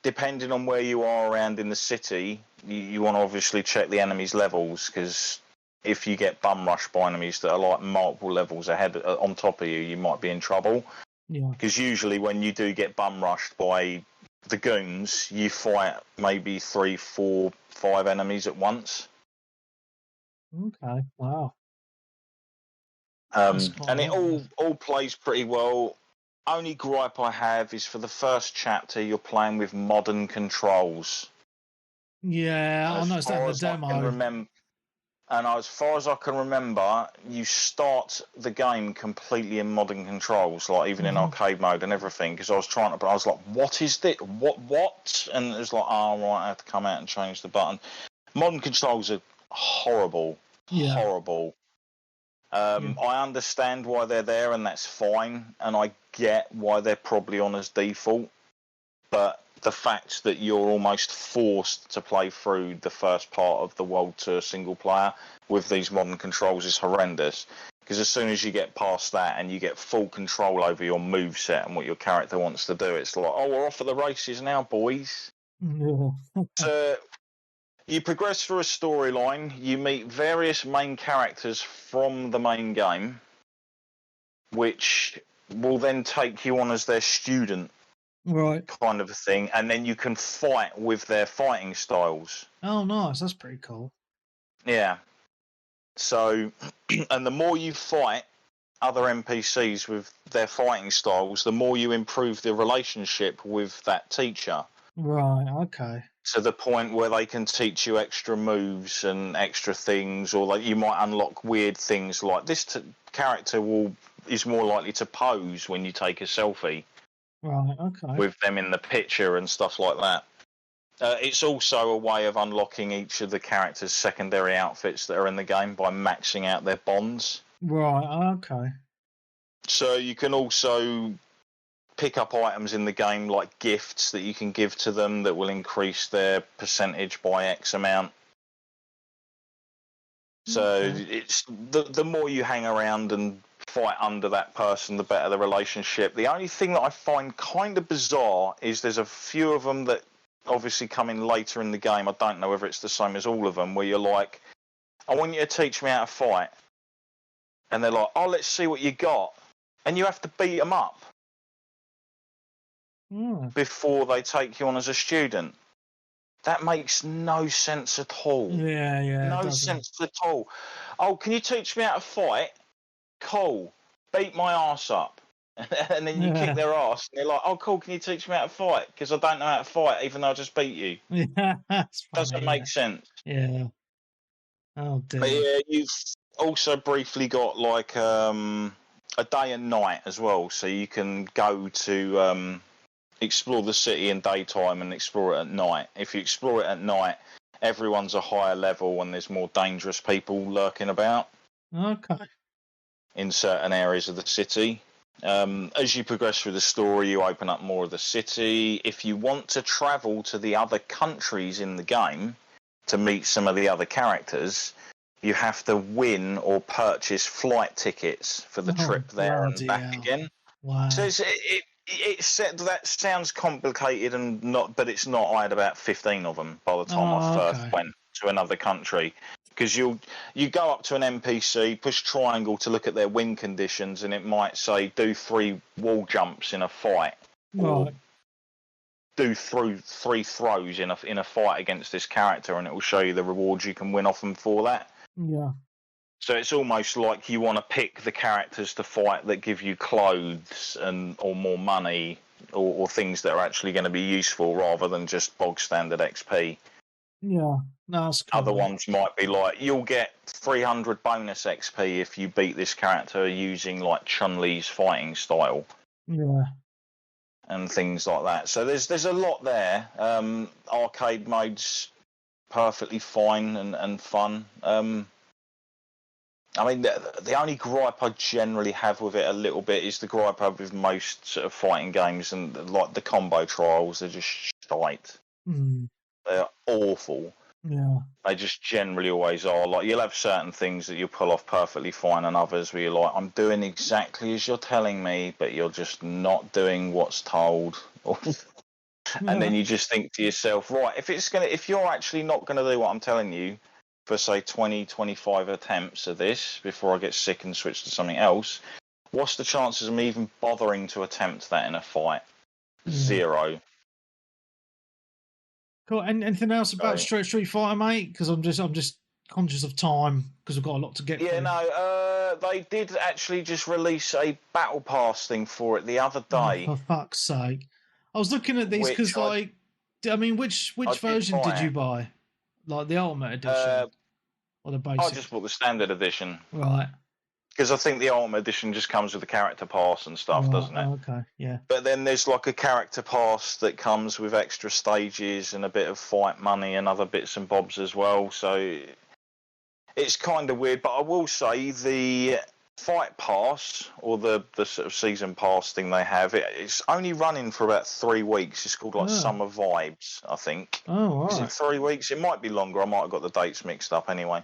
depending on where you are around in the city, you want to obviously check the enemy's levels, because if you get bum rushed by enemies that are like multiple levels ahead on top of you, you might be in trouble. Yeah. Because usually when you do get bum rushed by the goons, you fight maybe 3, 4, 5 enemies at once. Okay. Wow. And it all plays pretty well. Only gripe I have is for the first chapter, you're playing with modern controls. Yeah, I noticed that in the demo. As far as I can remember, you start the game completely in modern controls, like even in arcade mode and everything. Because I was like, "What is this? What?" And it was like, "Oh right, I have to come out and change the button." Modern controls are horrible, horrible. I understand why they're there, and that's fine, and I get why they're probably on as default. But the fact that you're almost forced to play through the first part of the World Tour single player with these modern controls is horrendous. Because as soon as you get past that and you get full control over your moveset and what your character wants to do, it's like, oh, we're off at the races now, boys. So you progress through a storyline, you meet various main characters from the main game, which will then take you on as their student. Right. Kind of a thing, and then you can fight with their fighting styles. Oh, nice. That's pretty cool. Yeah. So, and the more you fight other NPCs with their fighting styles, the more you improve the relationship with that teacher. Right, okay. To the point where they can teach you extra moves and extra things, or like you might unlock weird things like this character is more likely to pose when you take a selfie. Right, okay. With them in the picture and stuff like that. It's also a way of unlocking each of the characters' secondary outfits that are in the game by maxing out their bonds. Right, okay. So you can also pick up items in the game like gifts that you can give to them that will increase their percentage by X amount. So it's the more you hang around and fight under that person, the better the relationship. The only thing that I find kind of bizarre is there's a few of them that obviously come in later in the game. I don't know whether it's the same as all of them, where you're like, I want you to teach me how to fight. And they're like, oh, let's see what you got. And you have to beat them up before they take you on as a student. That makes no sense at all. Yeah. No sense at all. Oh, can you teach me how to fight? Cool. Beat my arse up. And then you kick their ass. And they're like, oh, cool, can you teach me how to fight? Because I don't know how to fight, even though I just beat you. Yeah, that's funny, Doesn't make sense. Yeah. Oh, dear. But yeah, you've also briefly got like a day and night as well. So you can go to explore the city in daytime and explore it at night. If you explore it at night, everyone's a higher level and there's more dangerous people lurking about. Okay. In certain areas of the city. As you progress through the story, you open up more of the city. If you want to travel to the other countries in the game to meet some of the other characters, you have to win or purchase flight tickets for the trip there and back again. Wow. So that sounds complicated and not, but it's not. I had about 15 of them by the time I first went to another country. Because you go up to an NPC, push triangle to look at their win conditions, and it might say do 3 wall jumps in a fight, or do through 3 throws in a fight against this character, and it will show you the rewards you can win off them for that. Yeah. So it's almost like you want to pick the characters to fight that give you clothes or more money or things that are actually going to be useful rather than just bog standard XP. Yeah, that's cool. Other ones might be like, you'll get 300 bonus XP if you beat this character using like Chun-Li's fighting style. Yeah. And things like that. So there's a lot there. Arcade mode's perfectly fine and fun. I mean, the only gripe I generally have with it a little bit is the gripe I have with most sort of fighting games, and like the combo trials, they're just shite. They're awful. Yeah. They just generally always are. Like, you'll have certain things that you'll pull off perfectly fine, and others where you're like, I'm doing exactly as you're telling me, but you're just not doing what's told. And then you just think to yourself, right, if you're actually not gonna do what I'm telling you for say 20, 25 attempts of this before I get sick and switch to something else, what's the chances of me even bothering to attempt that in a fight? 0. Cool. And anything else about Street Fighter, mate? Because I'm just conscious of time because we've got a lot to get through. Yeah, no, they did actually just release a battle pass thing for it the other day. Oh, for fuck's sake! I was looking at these because, like, I mean, which version did you buy? Like the Ultimate Edition or the basic? I just bought the Standard Edition. Right. Because I think the Ultimate Edition just comes with the character pass and stuff, doesn't it? Okay, yeah. But then there's like a character pass that comes with extra stages and a bit of fight money and other bits and bobs as well. So it's kind of weird. But I will say the fight pass or the sort of season pass thing they have, it's only running for about 3 weeks. It's called like Summer Vibes, I think. Oh, right. Is it 3 weeks? It might be longer. I might have got the dates mixed up anyway.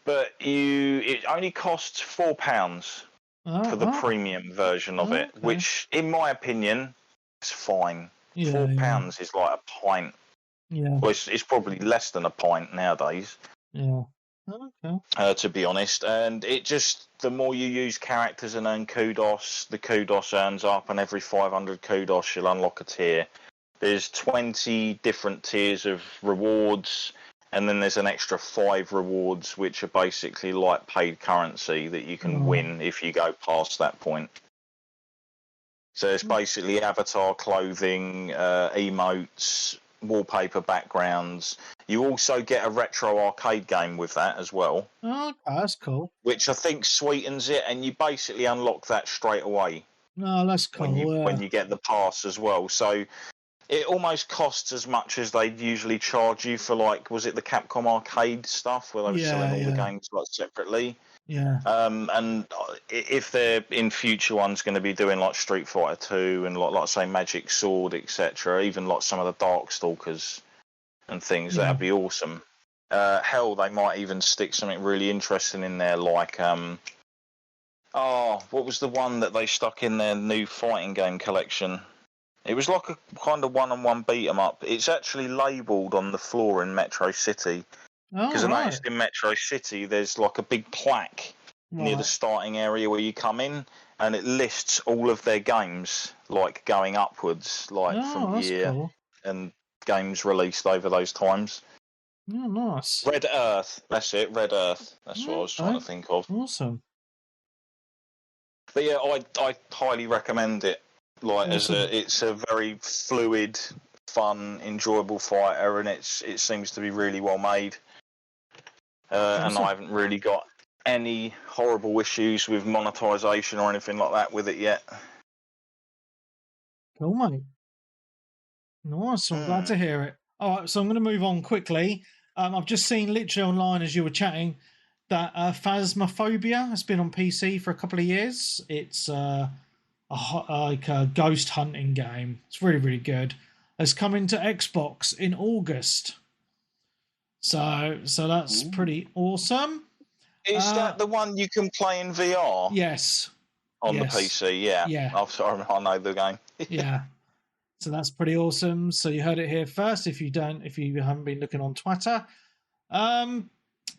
But it only costs £4 for the premium version of it, which, in my opinion, is fine. Yeah, £4 is like a pint. Yeah. Well, it's probably less than a pint nowadays. Yeah. Okay. To be honest, and it just, the more you use characters and earn kudos, the kudos earns up, and every 500 kudos you'll unlock a tier. There's 20 different tiers of rewards. And then there's an extra 5 rewards, which are basically like paid currency that you can win if you go past that point. So it's basically avatar clothing, emotes, wallpaper backgrounds. You also get a retro arcade game with that as well. Oh, that's cool. Which I think sweetens it, and you basically unlock that straight away. No, that's cool. When you get the pass as well. So it almost costs as much as they'd usually charge you for, like, was it the Capcom arcade stuff where they were selling all the games like separately? Yeah. And if they're in future ones going to be doing like Street Fighter 2 and like say Magic Sword, etc., even like some of the Darkstalkers and things, that'd be awesome. Hell, they might even stick something really interesting in there, like what was the one that they stuck in their new fighting game collection? It was like a kind of one-on-one beat-em-up. It's actually labelled on the floor in Metro City. Because I noticed in Metro City there's like a big plaque near the starting area where you come in, and it lists all of their games, like going upwards, like from year and games released over those times. Oh, nice. Red Earth, that's it, Red Earth. That's what I was trying to think of. Awesome. But yeah, I highly recommend it. Like it's a very fluid, fun, enjoyable fighter, and it seems to be really well made. And I haven't really got any horrible issues with monetization or anything like that with it yet. Cool, mate. Nice. I'm glad to hear it. All right, so I'm going to move on quickly. I've just seen literally online as you were chatting that Phasmophobia has been on PC for a couple of years. It's like a ghost hunting game. It's really, really good. It's coming to Xbox in August. So that's pretty awesome. Is that the one you can play in VR? Yes. On the PC, yeah. Yeah. I'm sorry, I know the game. Yeah. So that's pretty awesome. So you heard it here first. If you haven't been looking on Twitter, a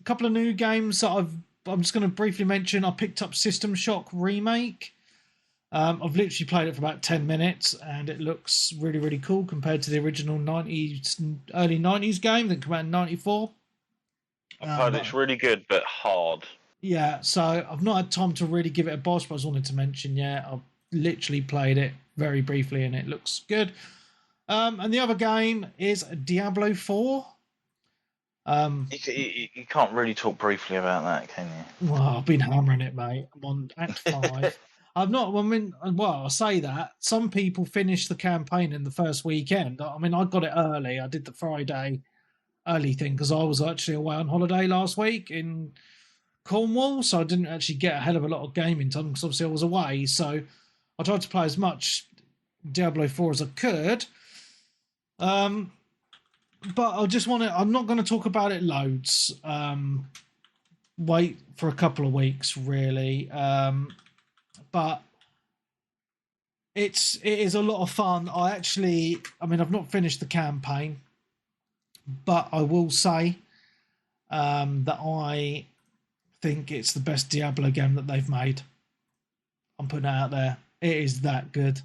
couple of new games that I'm just going to briefly mention. I picked up System Shock Remake. I've literally played it for about 10 minutes, and it looks really, really cool compared to the original early 90s game that came out in 94. I've heard it's really good, but hard. Yeah, so I've not had time to really give it a boss, but I just wanted to mention, I've literally played it very briefly, and it looks good. And the other game is Diablo 4. You can't really talk briefly about that, can you? Well, I've been hammering it, mate. I'm on Act 5. I say that. Some people finish the campaign in the first weekend. I mean, I got it early. I did the Friday early thing because I was actually away on holiday last week in Cornwall, so I didn't actually get a hell of a lot of gaming time because obviously I was away. So I tried to play as much Diablo 4 as I could. But I'm not going to talk about it loads. Wait for a couple of weeks, really. But it is a lot of fun. I've not finished the campaign, but I will say that I think it's the best Diablo game that they've made. I'm putting it out there. It is that good.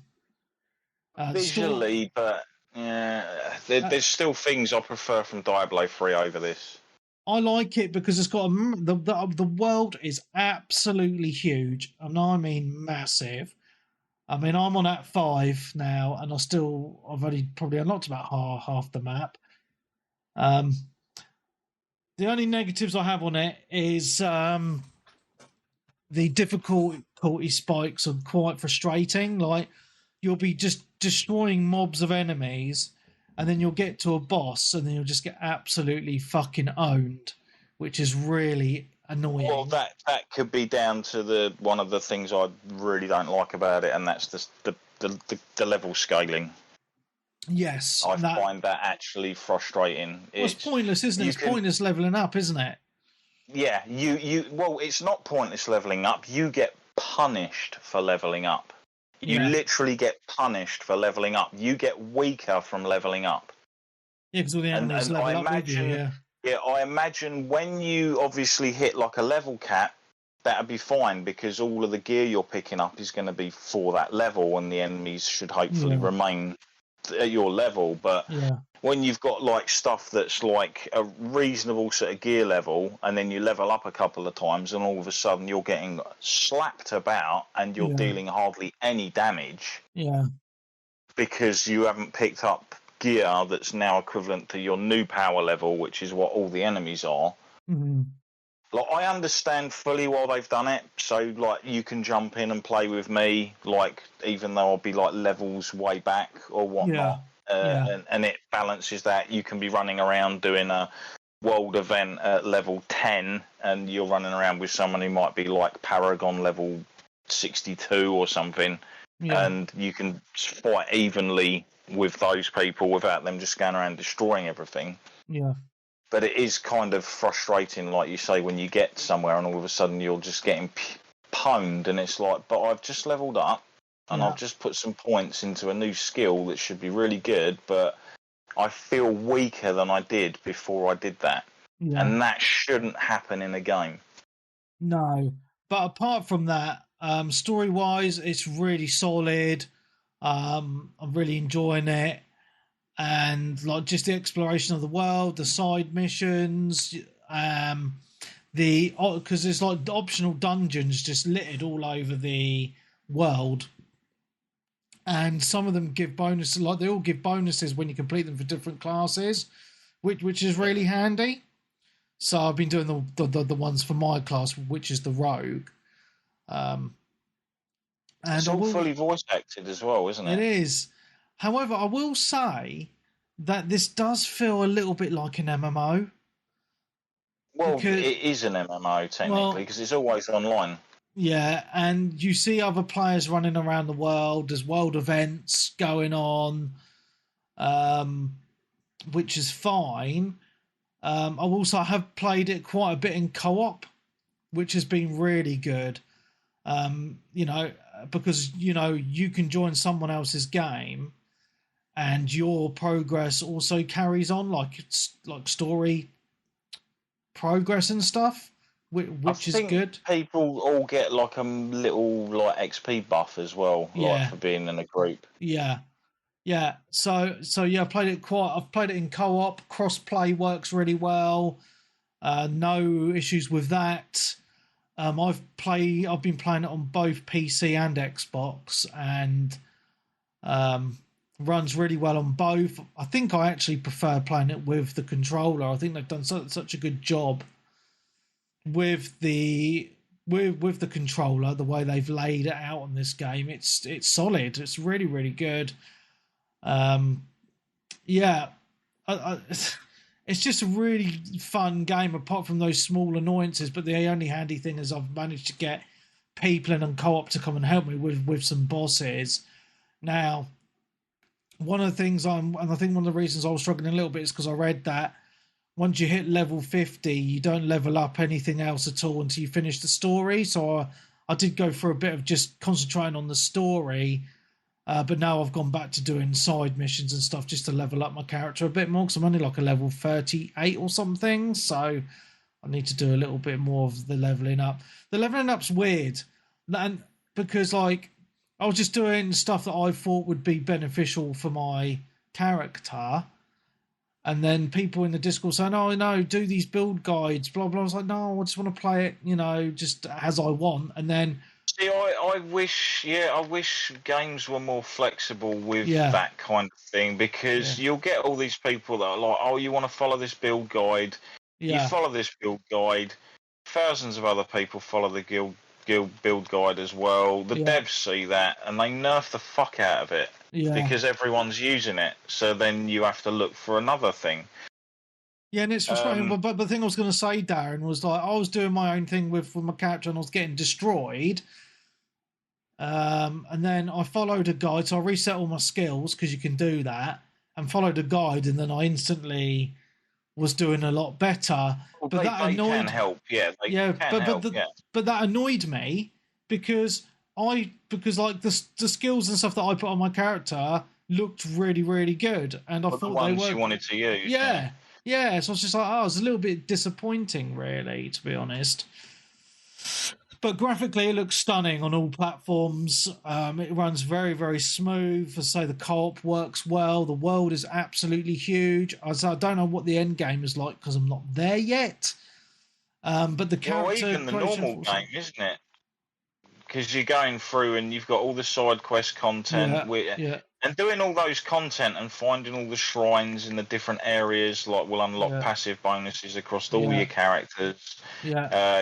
Visually, but yeah, there's still things I prefer from Diablo 3 over this. I like it because it's got the world is absolutely huge, and I mean massive. I mean, I'm on Act 5 now, and I've only probably unlocked about half the map. The only negatives I have on it is the difficulty spikes are quite frustrating. Like, you'll be just destroying mobs of enemies, and then you'll get to a boss, and then you'll just get absolutely fucking owned, which is really annoying. Well, that could be down to one of the things I really don't like about it, and that's the level scaling. Yes, I find that actually frustrating. Well, it's pointless, isn't it? It's pointless leveling up, isn't it? Yeah, well, it's not pointless leveling up. You get punished for leveling up. You literally get punished for leveling up. You get weaker from leveling up. Yeah, because all the enemies level up with you, Yeah, I imagine when you obviously hit like a level cap, that'd be fine because all of the gear you're picking up is going to be for that level, and the enemies should hopefully remain at your level. But when you've got like stuff that's like a reasonable sort of gear level, and then you level up a couple of times, and all of a sudden you're getting slapped about, and you're dealing hardly any damage. Yeah. Because you haven't picked up gear that's now equivalent to your new power level, which is what all the enemies are. Mm-hmm. Like, I understand fully why they've done it, so like you can jump in and play with me, like even though I'll be like levels way back or whatnot, and it balances that. You can be running around doing a world event at level 10, and you're running around with someone who might be like Paragon level 62 or something, and you can fight evenly with those people without them just going around destroying everything. Yeah. But it is kind of frustrating, like you say, when you get somewhere and all of a sudden you're just getting pwned, and it's like, but I've just leveled up and I've just put some points into a new skill that should be really good, but I feel weaker than I did before I did that. Yeah. And that shouldn't happen in a game. No. But apart from that, story-wise, it's really solid. I'm really enjoying it. And like just the exploration of the world, the side missions, because there's like optional dungeons just littered all over the world, and some of them give bonuses. Like they all give bonuses when you complete them for different classes, which is really handy. So I've been doing the ones for my class, which is the rogue. And it's all fully voice acted as well, isn't it? It is. However, I will say that this does feel a little bit like an MMO. Well, it is an MMO technically because it's always online. Yeah, and you see other players running around the world. There's world events going on, which is fine. I also have played it quite a bit in co-op, which has been really good. Because you can join someone else's game, and your progress also carries on, like story progress and stuff, which is good. People all get like a little like XP buff as well, like for being in a group. Yeah. So I've played it in co-op. Cross-play works really well. No issues with that. I've been playing it on both PC and Xbox, and runs really well on both. I think I actually prefer playing it with the controller. I think they've done such a good job with the controller, the way they've laid it out on this game. It's solid. It's really, really good. It's just a really fun game, apart from those small annoyances. But the only handy thing is I've managed to get people in on co-op to come and help me with some bosses. Now, one of the things and I think one of the reasons I was struggling a little bit is because I read that once you hit level 50, you don't level up anything else at all until you finish the story. So I did go for a bit of just concentrating on the story, but now I've gone back to doing side missions and stuff just to level up my character a bit more, because I'm only like a level 38 or something. So I need to do a little bit more of the leveling up. The leveling up's weird, and because like I was just doing stuff that I thought would be beneficial for my character, And then people in the Discord saying, "Oh no, do these build guides, blah blah." I was like, "No, I just want to play it, just as I want." And then, see, I wish games were more flexible with yeah, that kind of thing, because you'll get all these people that are like, "Oh, you want to follow this build guide? You yeah, follow this build guide." Thousands of other people follow the guild build guide as well. The yeah, devs see that and they nerf the fuck out of it yeah. because everyone's using it. So then you have to look for another thing. Yeah, and it's frustrating. But the thing I was going to say, Darren, was like I was doing my own thing with my character and I was getting destroyed. And then I followed a guide, so I reset all my skills because you can do that, and followed a guide, and then I instantly was doing a lot better. Well, But that they can annoyed, help. Yeah, they can help. but that annoyed me because like the skills and stuff that I put on my character looked really really good, and I But thought the ones they were you wanted to use. yeah. Yeah, so I was just like, oh, it's a little bit disappointing, really, to be honest. But graphically, it looks stunning on all platforms. It runs very, very smooth. As I say, the co-op works well. The world is absolutely huge. I don't know what the end game is like because I'm not there yet. But the character, even the normal game, isn't it? Because you're going through and you've got all the side quest content, and doing all those content and finding all the shrines in the different areas, like will unlock passive bonuses across all your characters,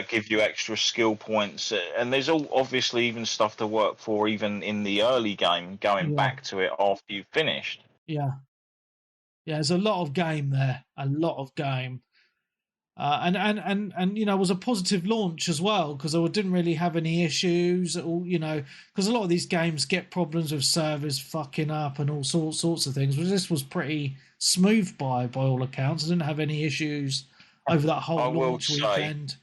give you extra skill points, and there's all obviously even stuff to work for even in the early game, going back to it after you've finished. Yeah, there's a lot of game there, a lot of game. And it was a positive launch as well because I didn't really have any issues at all, because a lot of these games get problems with servers fucking up and all sorts of things. But this was pretty smooth by all accounts. I didn't have any issues over that whole launch weekend.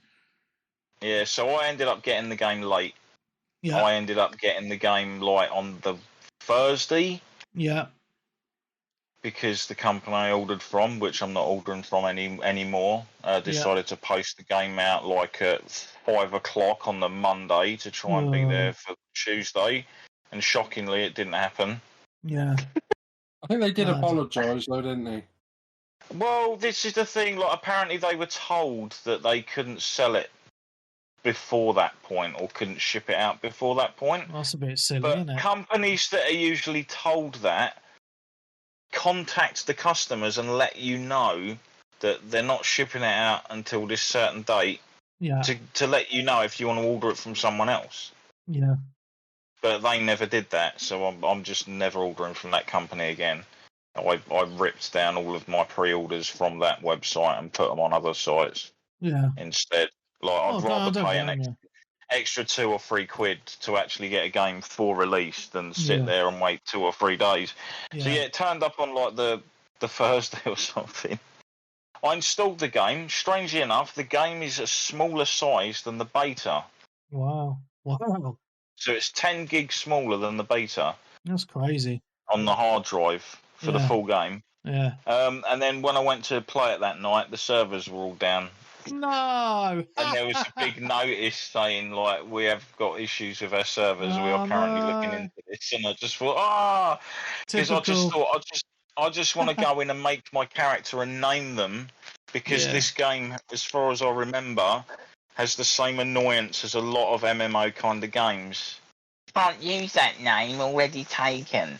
Yeah, so I ended up getting the game late. Yeah. I ended up getting the game like on the Thursday. Yeah. Because the company I ordered from, which I'm not ordering from anymore, decided to post the game out like at 5 o'clock on the Monday to try and be there for Tuesday, and shockingly, it didn't happen. Yeah, I think they did apologise though, didn't they? Well, this is the thing. Like, apparently, they were told that they couldn't sell it before that point, or couldn't ship it out before that point. That's a bit silly, but isn't it? Companies that are usually told that contact the customers and let you know that they're not shipping it out until this certain date. Yeah. To let you know if you want to order it from someone else. Yeah. But they never did that, so I'm just never ordering from that company again. I ripped down all of my pre-orders from that website and put them on other sites. Yeah. Instead, I'd rather pay an extra £2 or £3 to actually get a game for release than sit there and wait 2 or 3 days. So it turned up on like the Thursday or something. I installed the game. Strangely enough, the game is a smaller size than the beta. Wow. So it's 10 gigs smaller than the beta. That's crazy. On the hard drive for the full game. Yeah. And then when I went to play it that night, the servers were all down. No. And there was a big notice saying, like, we have got issues with our servers. We are currently looking into this. And I just thought, because I just thought, I just want to go in and make my character and name them, because this game, as far as I remember, has the same annoyance as a lot of MMO kind of games. Can't use that name, already taken.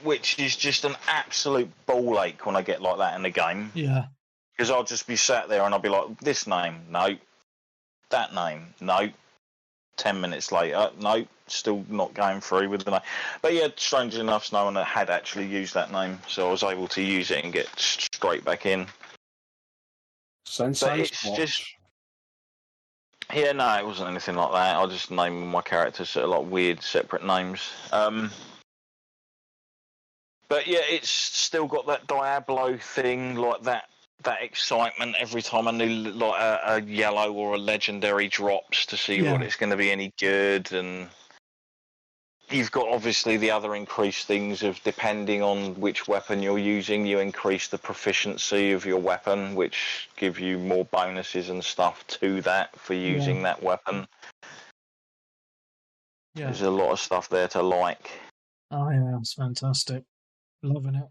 Which is just an absolute ball ache when I get like that in the game. Yeah. Because I'll just be sat there and I'll be like, this name, no. That name, no. 10 minutes later, no. Still not going through with the name. But yeah, strangely enough, no one had actually used that name, so I was able to use it and get straight back in. But it's just... Yeah, no, it wasn't anything like that. I just named my characters sort of like weird separate names. But yeah, it's still got that Diablo thing, like that excitement every time a new a yellow or a legendary drops to see what it's going to be any good. And you've got obviously the other increased things of depending on which weapon you're using, you increase the proficiency of your weapon, which give you more bonuses and stuff to that for using that weapon. There's a lot of stuff there to like. Oh yeah, it's fantastic. Loving it.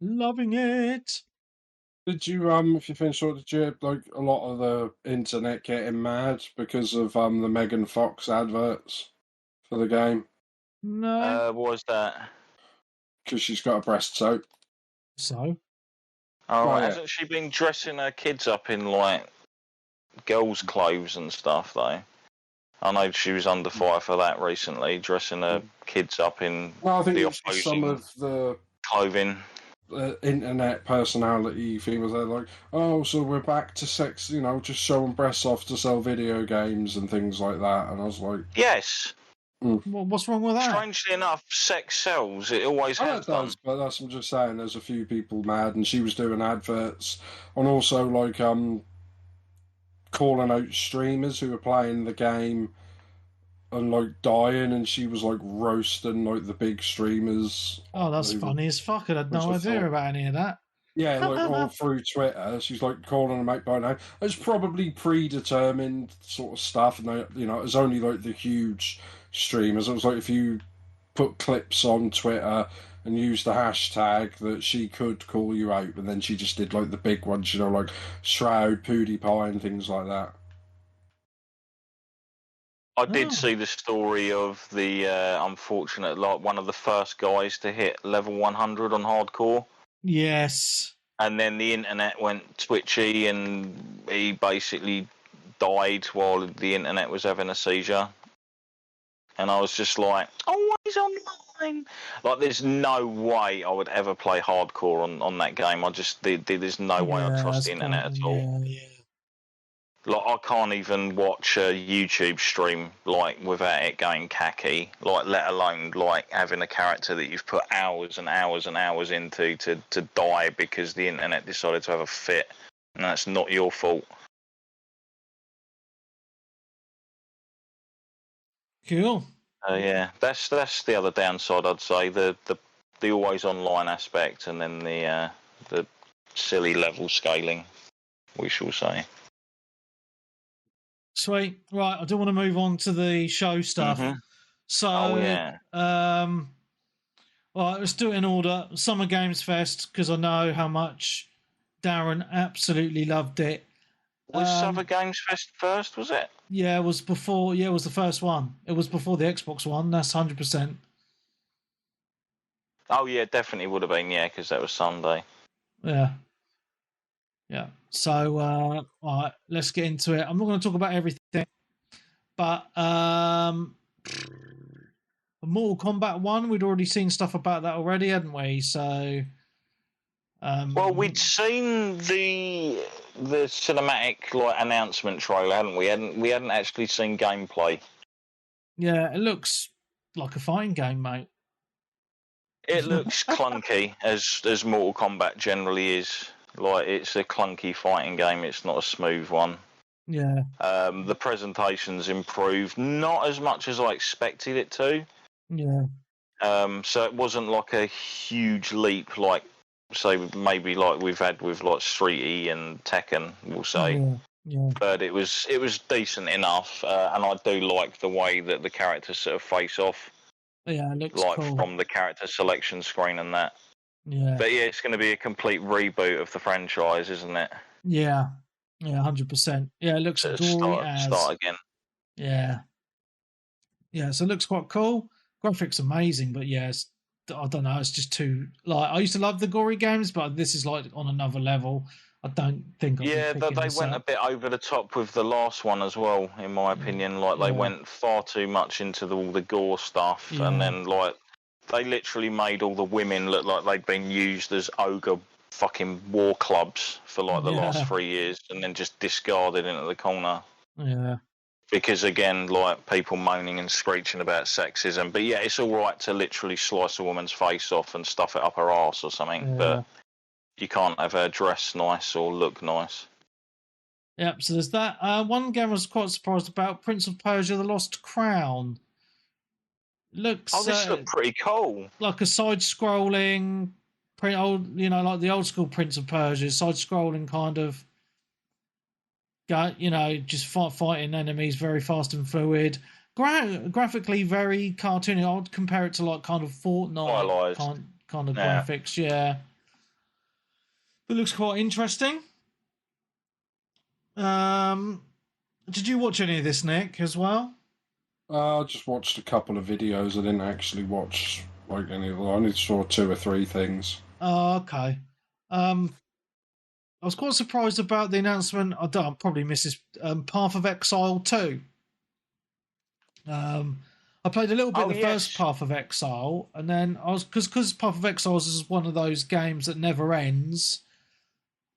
Loving it. Did you if you finished all, did you like a lot of the internet getting mad because of the Megan Fox adverts for the game? No. What was that? Because she's got a breast soap. So? Oh, yeah. hasn't she been dressing her kids up in like girls' clothes and stuff though? I know she was under fire for that recently, dressing her kids up in Well, I think the it's just some opposing of the clothing. internet personality things. They're like, oh, so we're back to sex, just showing breasts off to sell video games and things like that. And I was like, Yes. What's wrong with that? Strangely enough, sex sells. It always has done. Does, but I'm just saying, there's a few people mad, and she was doing adverts, and also like calling out streamers who were playing the game and like dying, and she was like roasting like the big streamers. Oh, that's funny as fuck. I had no idea about any of that. Yeah, like all through Twitter, she's like calling them out by name. It's probably predetermined sort of stuff, and it's only like the huge streamers. It was like if you put clips on Twitter and used the hashtag that she could call you out, and then she just did like the big ones, like Shroud, PewDiePie, and things like that. I did see the story of the unfortunate, like one of the first guys to hit level 100 on hardcore. Yes. And then the internet went twitchy, and he basically died while the internet was having a seizure. And I was just like, always online. Like, there's no way I would ever play hardcore on that game. There's no way I trust the internet at all. Yeah. Like, I can't even watch a YouTube stream, like, without it going khaki. Like, let alone, like, having a character that you've put hours and hours and hours into to die because the internet decided to have a fit. And that's not your fault. Cool. Yeah, that's the other downside, I'd say. The always online aspect, and then the silly level scaling, we shall say. Sweet. Right, I do want to move on to the show stuff. Mm-hmm. So, all right, let's do it in order. Summer Games Fest, because I know how much Darren absolutely loved it. Was Summer Games Fest first, was it? Yeah, it was before. Yeah, it was the first one. It was before the Xbox One. That's 100%. Oh yeah, definitely would have been. Yeah, because that was Sunday. Yeah. So, all right, let's get into it. I'm not going to talk about everything, but Mortal Kombat 1, we'd already seen stuff about that already, hadn't we? So, well, we'd seen the cinematic like announcement trailer, hadn't we? We hadn't actually seen gameplay. Yeah, it looks like a fighting game, mate. It looks clunky, as Mortal Kombat generally is. Like, it's a clunky fighting game. It's not a smooth one. Yeah. The presentation's improved, not as much as I expected it to. Yeah. So it wasn't like a huge leap, like, say, maybe like we've had with like Street E and Tekken, we'll say. Yeah. But it was decent enough, and I do like the way that the characters sort of face off. Yeah, it looks like cool. From the character selection screen and that. Yeah. But yeah, it's going to be a complete reboot of the franchise, isn't it? Yeah. Yeah, 100%. Yeah, it looks gory as... Start again. Yeah. Yeah, so it looks quite cool. Graphics amazing, but yeah, I don't know, it's just too... Like, I used to love the gory games, but this is like on another level. I don't think... Yeah, they went a bit over the top with the last one as well, in my opinion. Like, they went far too much into all the gore stuff, and then, like, they literally made all the women look like they'd been used as ogre fucking war clubs for, like, the last 3 years, and then just discarded into the corner. Yeah. Because, again, like, people moaning and screeching about sexism. But, yeah, it's all right to literally slice a woman's face off and stuff it up her arse or something, but you can't have her dress nice or look nice. Yep, so there's that. One game I was quite surprised about, Prince of Persia: The Lost Crown. Looks... Oh, this looked pretty cool. Like a side-scrolling, like the old-school Prince of Persia, side-scrolling kind of... just fighting enemies very fast and fluid. Graphically very cartoony. I would compare it to like kind of Fortnite kind of graphics. Yeah. It looks quite interesting. Did you watch any of this, Nick, as well? I just watched a couple of videos. I didn't actually watch like any of them. I only saw 2 or 3 things. Oh, okay. I was quite surprised about the announcement. I probably missed this. Path of Exile 2. I played a little bit of the first Path of Exile, and then I was because Path of Exile is one of those games that never ends.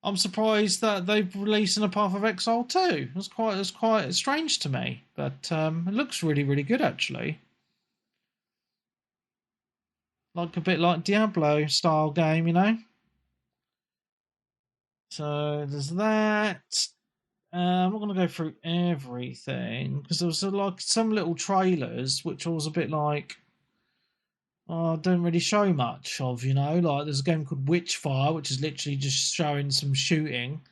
I'm surprised that they've released a Path of Exile 2. It's quite strange to me, but it looks really, really good actually. Like a bit like Diablo style game, you know. So there's that. I'm not going to go through everything because there was like some little trailers which I was a bit like, don't really show much of, you know. Like there's a game called Witchfire, which is literally just showing some shooting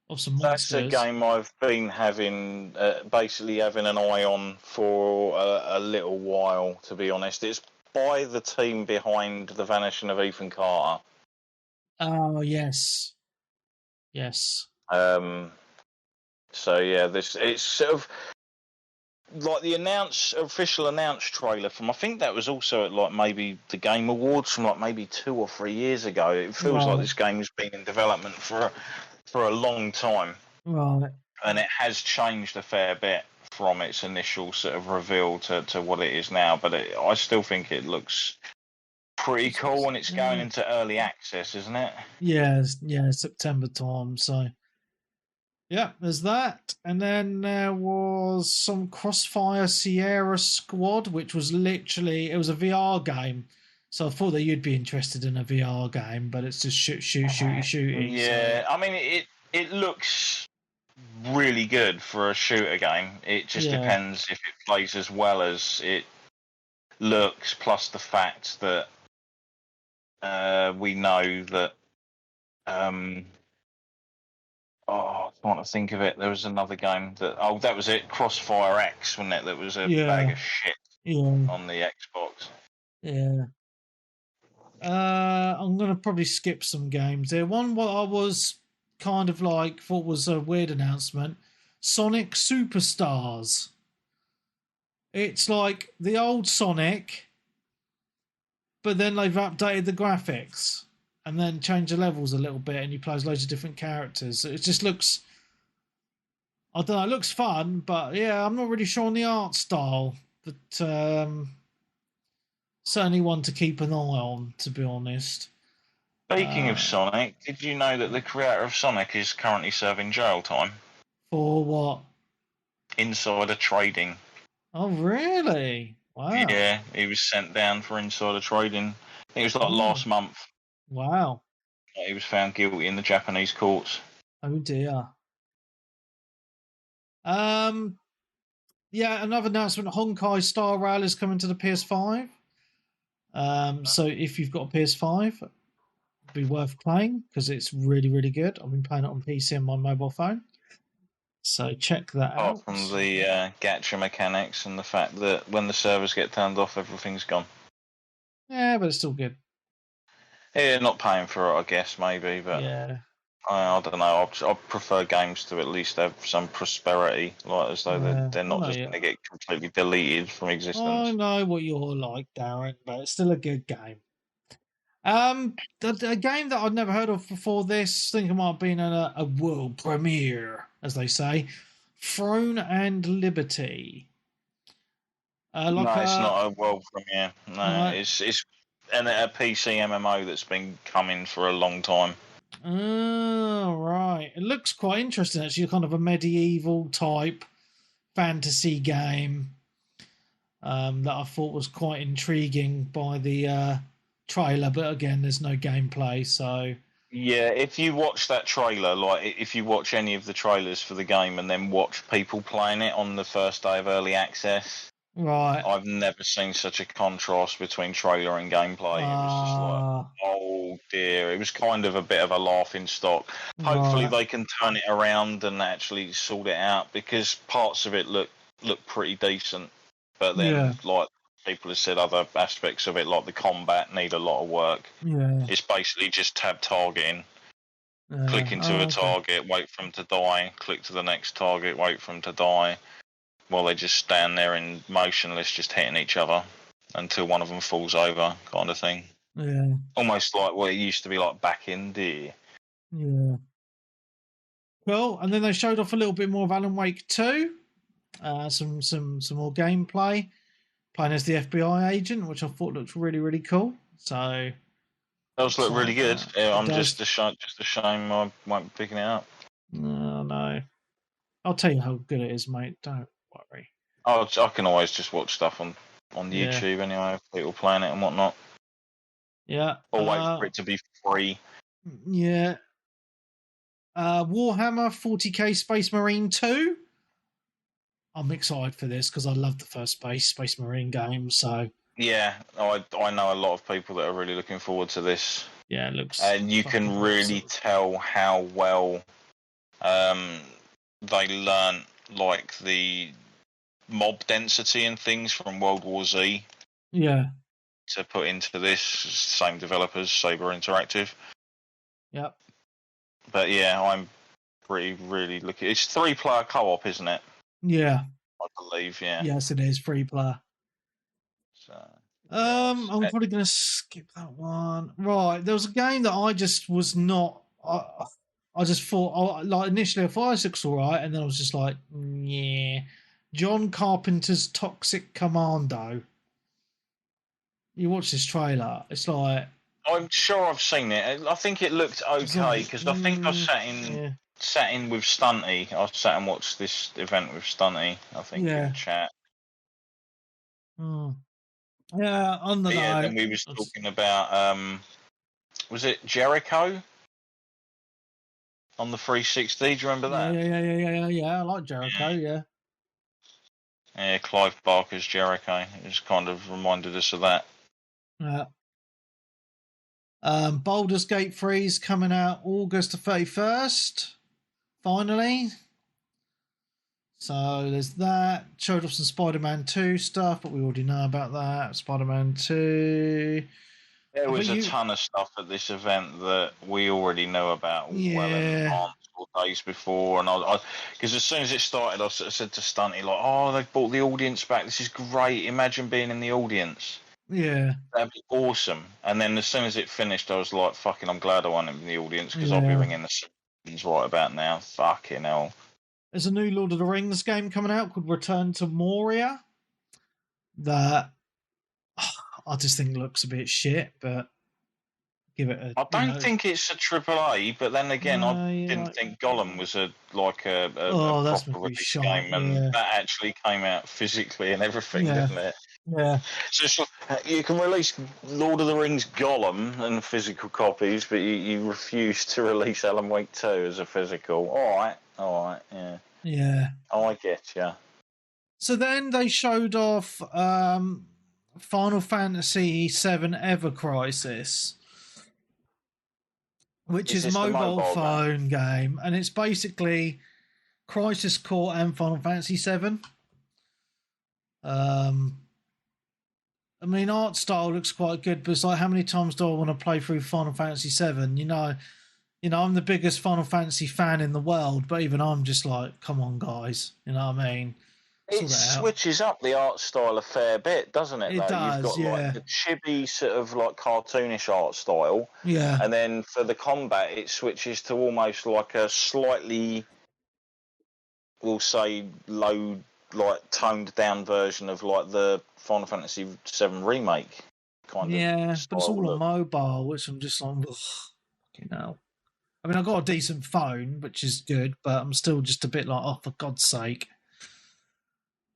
of some monsters. That's a game I've been having, basically having an eye on for a little while, to be honest. It's by the team behind The Vanishing of Ethan Carter. Oh, yes. Yes. So yeah, it's sort of like the official announced trailer from. I think that was also at like maybe the Game Awards from like maybe 2 or 3 years ago. It feels like this game has been in development for a long time, right? And it has changed a fair bit from its initial sort of reveal to what it is now. But I still think it looks pretty cool, and it's going into early access, isn't it? Yeah, September time. So. Yeah, there's that. And then there was some Crossfire Sierra Squad, which was literally, it was a VR game. So I thought that you'd be interested in a VR game, but it's just shooty. Yeah, so. I mean, it looks really good for a shooter game. It just depends if it plays as well as it looks, plus the fact that we know that I can't think of it. There was another game that was it, Crossfire X, wasn't it? That was a bag of shit on the Xbox. Yeah. I'm gonna probably skip some games there. One what I was kind of like thought was a weird announcement: Sonic Superstars. It's like the old Sonic, but then they've updated the graphics and then changed the levels a little bit, and you play as loads of different characters. So it just looks, I don't know, it looks fun, but yeah, I'm not really sure on the art style. But certainly one to keep an eye on, to be honest. Speaking of Sonic, did you know that the creator of Sonic is currently serving jail time? For what? Insider trading. Oh, really? Wow. Yeah, he was sent down for insider trading. I think it was like last month. Wow. He was found guilty in the Japanese courts. Oh dear. Yeah, another announcement: Honkai Star Rail is coming to the PS5. So if you've got a PS5, it'd be worth playing because it's really, really good. I've been playing it on PC and my mobile phone. So check that out. Apart from the gacha mechanics and the fact that when the servers get turned off, everything's gone. Yeah, but it's still good. Yeah, not paying for it, I guess, maybe, but yeah. I don't know. I prefer games to at least have some prosperity, like as though they're not just going to get completely deleted from existence. I know what you're like, Darren, but it's still a good game. A game that I'd never heard of before this, I think it might have been a world premiere, as they say, Throne and Liberty. No, it's not a world premiere. No, it's a PC MMO that's been coming for a long time. Oh, right. It looks quite interesting, actually, kind of a medieval type fantasy game that I thought was quite intriguing by the trailer, but again, there's no gameplay, so... Yeah, if you watch that trailer, like if you watch any of the trailers for the game and then watch people playing it on the first day of early access, right, I've never seen such a contrast between trailer and gameplay. It was just like, oh dear, it was kind of a bit of a laughing stock. Hopefully they can turn it around and actually sort it out, because parts of it look pretty decent, but then like people have said, other aspects of it, like the combat, need a lot of work. Yeah, it's basically just tab targeting. Click into a target, wait for them to die. Click to the next target, wait for them to die. While they just stand there in motionless, just hitting each other until one of them falls over, kind of thing. Yeah. Almost like what it used to be like back in the. Yeah. Well, and then they showed off a little bit more of Alan Wake 2. Some more gameplay, playing as the FBI agent, which I thought looked really, really cool. So those look really good. I'm just a shame I won't be picking it up. No. I'll tell you how good it is, mate. Don't worry. I can always just watch stuff on YouTube anyway, people playing it and whatnot. Yeah. Or wait for it to be free. Yeah. Warhammer 40k Space Marine 2. I'm excited for this because I love the first Space Marine game. So yeah, I know a lot of people that are really looking forward to this. Yeah, it looks. And you can really tell how well they learnt like the mob density and things from World War Z. Yeah. To put into this, same developers, Saber Interactive. Yep. But yeah, I'm really looking. It's 3-player co-op, isn't it? Yeah. I believe, yeah. Yes, it is 3-player. So, I'm probably going to skip that one. Right, there was a game that I just was not. I just thought, like initially, I thought it looks all right, and then I was just like, yeah. John Carpenter's Toxic Commando. You watch this trailer, it's like. I'm sure I've seen it. I think it looked okay because I think I sat in with Stunty. I sat and watched this event with Stunty. I think in chat. Yeah, on the then we was talking about was it Jericho on the 360? Do you remember that? Yeah. I like Jericho. Yeah. Yeah, Clive Barker's Jericho. It just kind of reminded us of that. Yeah. Baldur's Gate 3 is coming out August the 31st. Finally. So there's that. Showed off some Spider-Man 2 stuff, but we already know about that. Spider-Man 2. There was a ton of stuff at this event that we already know about well in advance or days before. And I because as soon as it started, I sort of said to Stunty, like, oh, they've brought the audience back. This is great. Imagine being in the audience. Yeah. That'd be awesome. And then as soon as it finished, I was like, fucking, I'm glad I wasn't in the audience because I'll be ringing the Simpsons right about now. Fucking hell. There's a new Lord of the Rings game coming out called Return to Moria that I just think looks a bit shit, but give it a. I don't think it's a AAA, but then again, I didn't think Gollum was a proper release game, and that actually came out physically and everything, didn't it? Yeah. So you can release Lord of the Rings Gollum and physical copies, but you refuse to release Alan Wake 2 as a physical. All right, yeah. Yeah. Oh, I get you. So then they showed off Final Fantasy VII Ever Crisis, which is a mobile phone game, and it's basically Crisis Core and Final Fantasy VII. I mean, art style looks quite good, but it's like, how many times do I want to play through Final Fantasy VII? You know, I'm the biggest Final Fantasy fan in the world, but even I'm just like, come on, guys. You know what I mean? It switches up the art style a fair bit, doesn't it? It does, You've got like the chibi sort of like cartoonish art style. Yeah. And then for the combat, it switches to almost like a slightly, we'll say, low, like toned down version of like the Final Fantasy VII remake kind of. Yeah, but it's all on mobile, which I'm just like, you know. I mean, I've got a decent phone, which is good, but I'm still just a bit like, oh, for God's sake.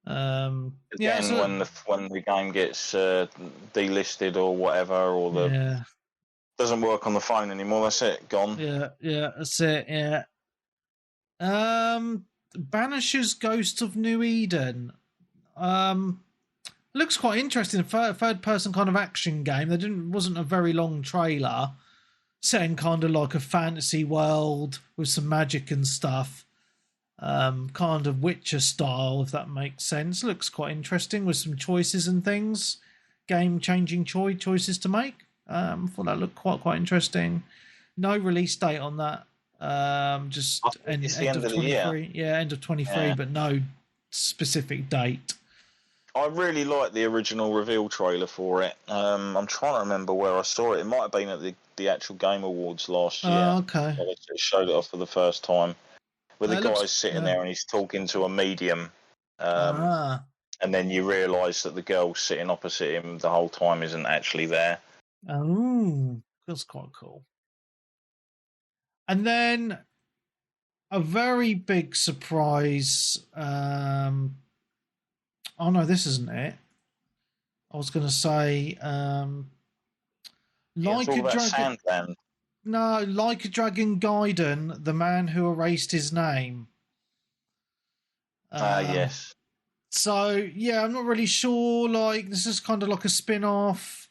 When the game gets delisted or whatever, or doesn't work on the phone anymore, that's it, gone. Yeah, that's it. Yeah. Banisher's Ghost of New Eden. Looks quite interesting. Third person kind of action game. There wasn't a very long trailer. Set in kind of like a fantasy world with some magic and stuff. Kind of Witcher style, if that makes sense. Looks quite interesting with some choices and things. Game-changing choices to make. Thought that looked quite interesting. No release date on that Just It's the end end of of the year. 23. Yeah, end of 23, Yeah. but no specific date. I really liked the original reveal trailer for it. I'm trying to remember where I saw it. It might have been at the actual Game Awards last year. Okay. They showed it off for the first time. Where the guy's Looks, sitting there and he's talking to a medium. Ah. And then you realise that the girl sitting opposite him the whole time isn't actually there. Oh, that's quite cool. And then a very big surprise. Oh no, this isn't it. I was going to say, Like a Dragon. Sandland. No, Like a Dragon Gaiden, the man who erased his name. Yes. So yeah, I'm not really sure. Like, this is kind of like a spin-off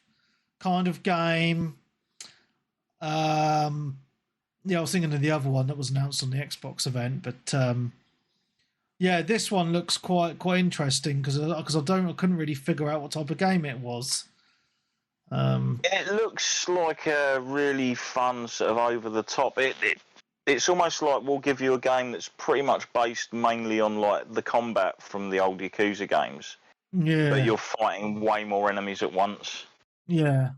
kind of game. Yeah, I was thinking of the other one that was announced on the Xbox event, but yeah, this one looks quite interesting because I couldn't really figure out what type of game it was. It looks like a really fun sort of over the top. It's almost like we'll give you a game that's pretty much based mainly on like the combat from the old Yakuza games. Yeah, but you're fighting way more enemies at once. Yeah,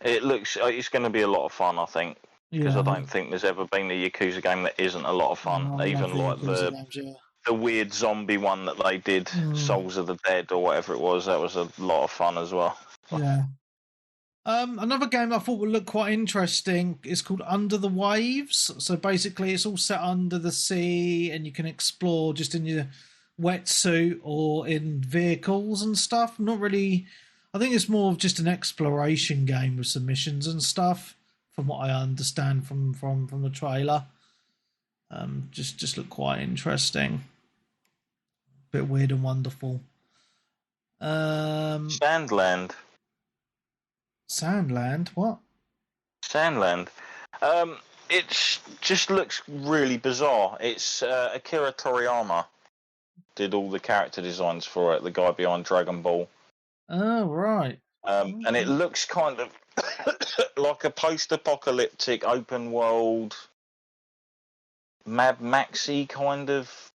it's going to be a lot of fun, I think. Because yeah. I don't think there's ever been a Yakuza game that isn't a lot of fun. I Even like the weird zombie one that they did, Souls of the Dead or whatever it was, that was a lot of fun as well. Yeah. Another game I thought would look quite interesting is called Under the Waves. So basically it's all set under the sea and you can explore just in your wetsuit or in vehicles and stuff. Not really. I think it's more of just an exploration game with some missions and stuff, from what I understand from the trailer. Just look quite interesting. Bit weird and wonderful. Sandland. Sandland? What? Sandland. It just looks really bizarre. It's Akira Toriyama did all the character designs for it, the guy behind Dragon Ball. Oh, right. And it looks kind of like a post-apocalyptic open world Mad Maxy kind of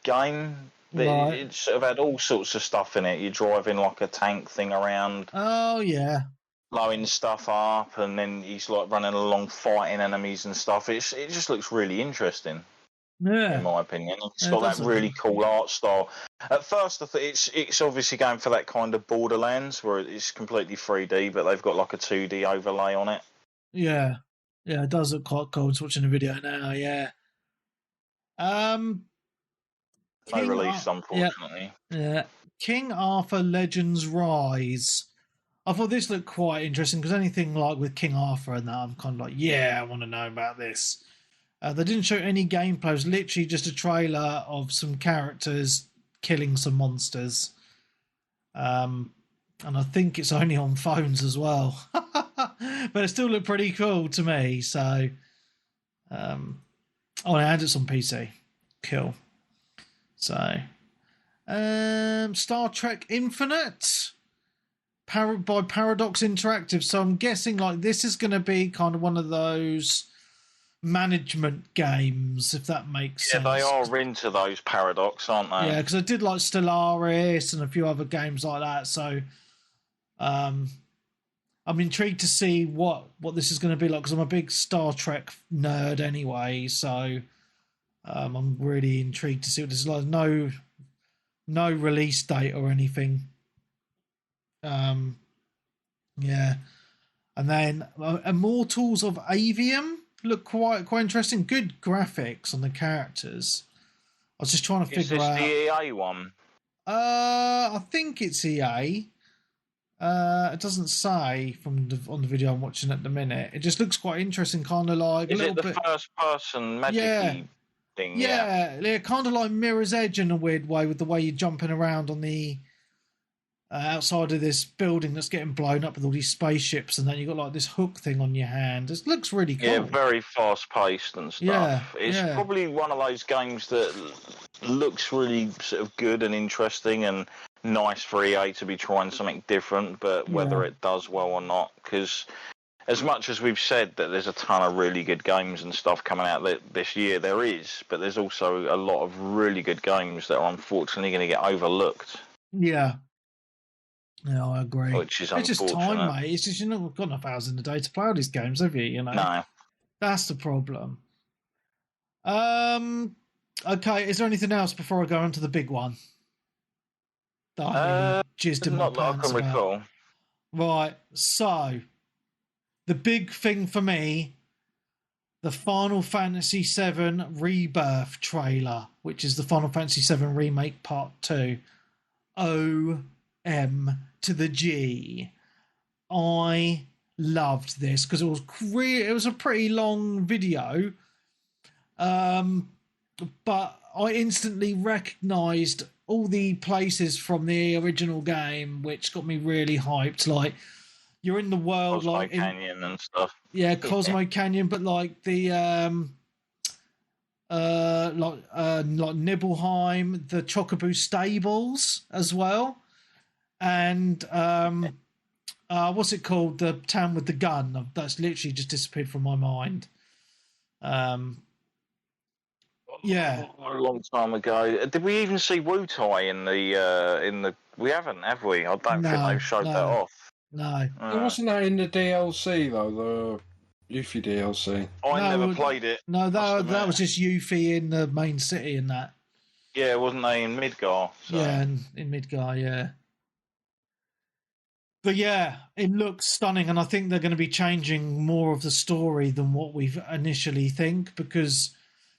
game. Right. It sort of had all sorts of stuff in it. You're driving like a tank thing around. Oh, yeah. Blowing stuff up, and then he's like running along fighting enemies and stuff. It just looks really interesting. Yeah. In my opinion, it's got that really cool art style. At first, I thought it's obviously going for that kind of Borderlands where it's completely 3D, but they've got like a 2D overlay on it. Yeah, yeah, it does look quite cool. Just watching the video now. Yeah. No release, unfortunately. Yeah. King Arthur Legends Rise. I thought this looked quite interesting because anything like with King Arthur and that, I'm kind of like, yeah, I want to know about this. They didn't show any gameplay. It was literally just a trailer of some characters killing some monsters. And I think it's only on phones as well. But it still looked pretty cool to me. So, and it's on PC. Cool. So, Star Trek Infinite by Paradox Interactive. So I'm guessing like this is going to be kind of one of those management games, if that makes sense. Yeah, they are into those Paradox, aren't they? Yeah, because I did like Stellaris and a few other games like that. So, I'm intrigued to see what this is going to be like because I'm a big Star Trek nerd anyway. So, I'm really intrigued to see what this is like. No release date or anything. Yeah, and then Immortals of Avium look quite interesting. Good graphics on the characters. I was just trying to figure out. Is this the EA one? I think it's EA. It doesn't say on the video I'm watching at the minute. It just looks quite interesting, kind of like Is a little it the bit first-person magic-y thing? Yeah, kind of like Mirror's Edge in a weird way with the way you're jumping around on the outside of this building that's getting blown up with all these spaceships, and then you got like this hook thing on your hand. It looks really cool. Yeah, very fast-paced and stuff. Yeah, it's probably one of those games that looks really sort of good and interesting and nice for EA to be trying something different, but whether it does well or not, because as much as we've said that there's a ton of really good games and stuff coming out this year, there is, but there's also a lot of really good games that are unfortunately going to get overlooked. Yeah. Yeah, I agree. Which is it's just unfortunate. time, mate. It's just you've not got enough hours in the day to play all these games, have you? You know, No. That's the problem. Okay, is there anything else before I go on to the big one that I nearly jizzed in my Not that I pants can about? recall. Right, so the big thing for me, the Final Fantasy VII Rebirth trailer, which is the Final Fantasy VII Remake Part 2. OM to the G. I loved this because it was a pretty long video. But I instantly recognised all the places from the original game, which got me really hyped. Like, you're in the world, Cosmo like Canyon and stuff. Yeah, Cosmo Canyon, but like the like Nibelheim, the Chocobo stables as well, and what's it called? The town with the gun. That's literally just disappeared from my mind. Yeah, A long time ago. Did we even see Wutai in the? We haven't, have we? I don't think they've showed that off. No. Wasn't that in the DLC though? The Yuffie DLC. I never played it. No, that was just Yuffie in the main city and that. Yeah, wasn't they in Midgar? So. Yeah, in Midgar, yeah. But yeah, it looks stunning, and I think they're going to be changing more of the story than what we initially think, because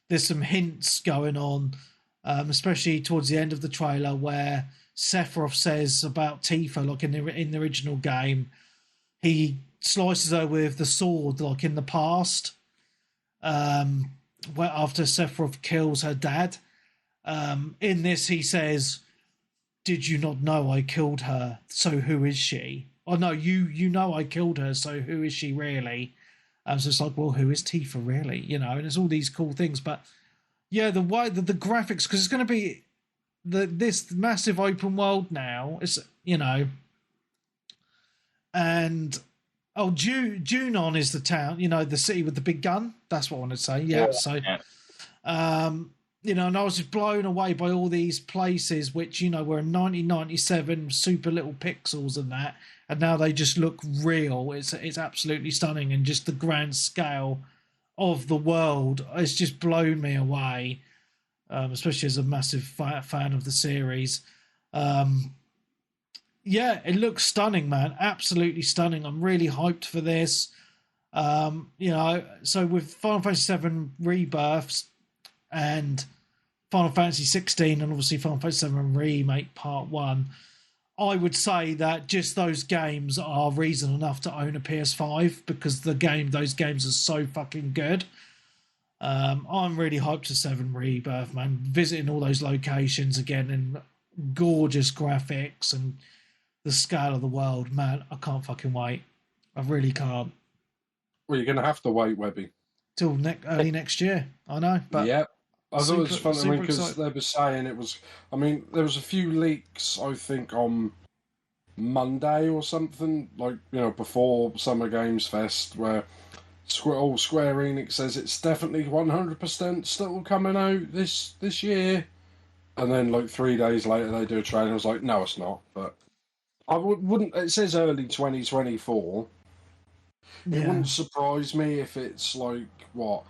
there's some hints going on, especially towards the end of the trailer, where Sephiroth says about Tifa, like in the original game, he slices her with the sword, like in the past, where after Sephiroth kills her dad. In this, he says, "Did you not know I killed her? So who is she?" Oh no, you know I killed her. So who is she really? So it's like, well, who is Tifa really? You know, and there's all these cool things. But yeah, the graphics, because it's going to be this massive open world now. It's, you know, and Junon is the town. You know, the city with the big gun. That's what I want to say. Yeah. So, you know, and I was just blown away by all these places, which, you know, were in 1997, super little pixels and that, and now they just look real. It's absolutely stunning, and just the grand scale of the world, it's just blown me away, especially as a massive fan of the series. Yeah, it looks stunning, man. Absolutely stunning. I'm really hyped for this. You know, so with Final Fantasy VII Rebirths and Final Fantasy 16 and obviously Final Fantasy 7 Remake Part 1, I would say that just those games are reason enough to own a PS5, because those games are so fucking good. I'm really hyped for 7 Rebirth, man. Visiting all those locations again and gorgeous graphics and the scale of the world, man. I can't fucking wait. I really can't. Well, you're going to have to wait, Webby. Till early next year, I know. But yeah. I thought it was funny because they were saying it was. I mean, there was a few leaks, I think, on Monday or something, like, you know, before Summer Games Fest, where Square Enix says it's definitely 100% still coming out this year, and then like 3 days later they do a trailer. I was like, no, it's not. But I wouldn't. It says early 2024. Yeah. It wouldn't surprise me if it's like what,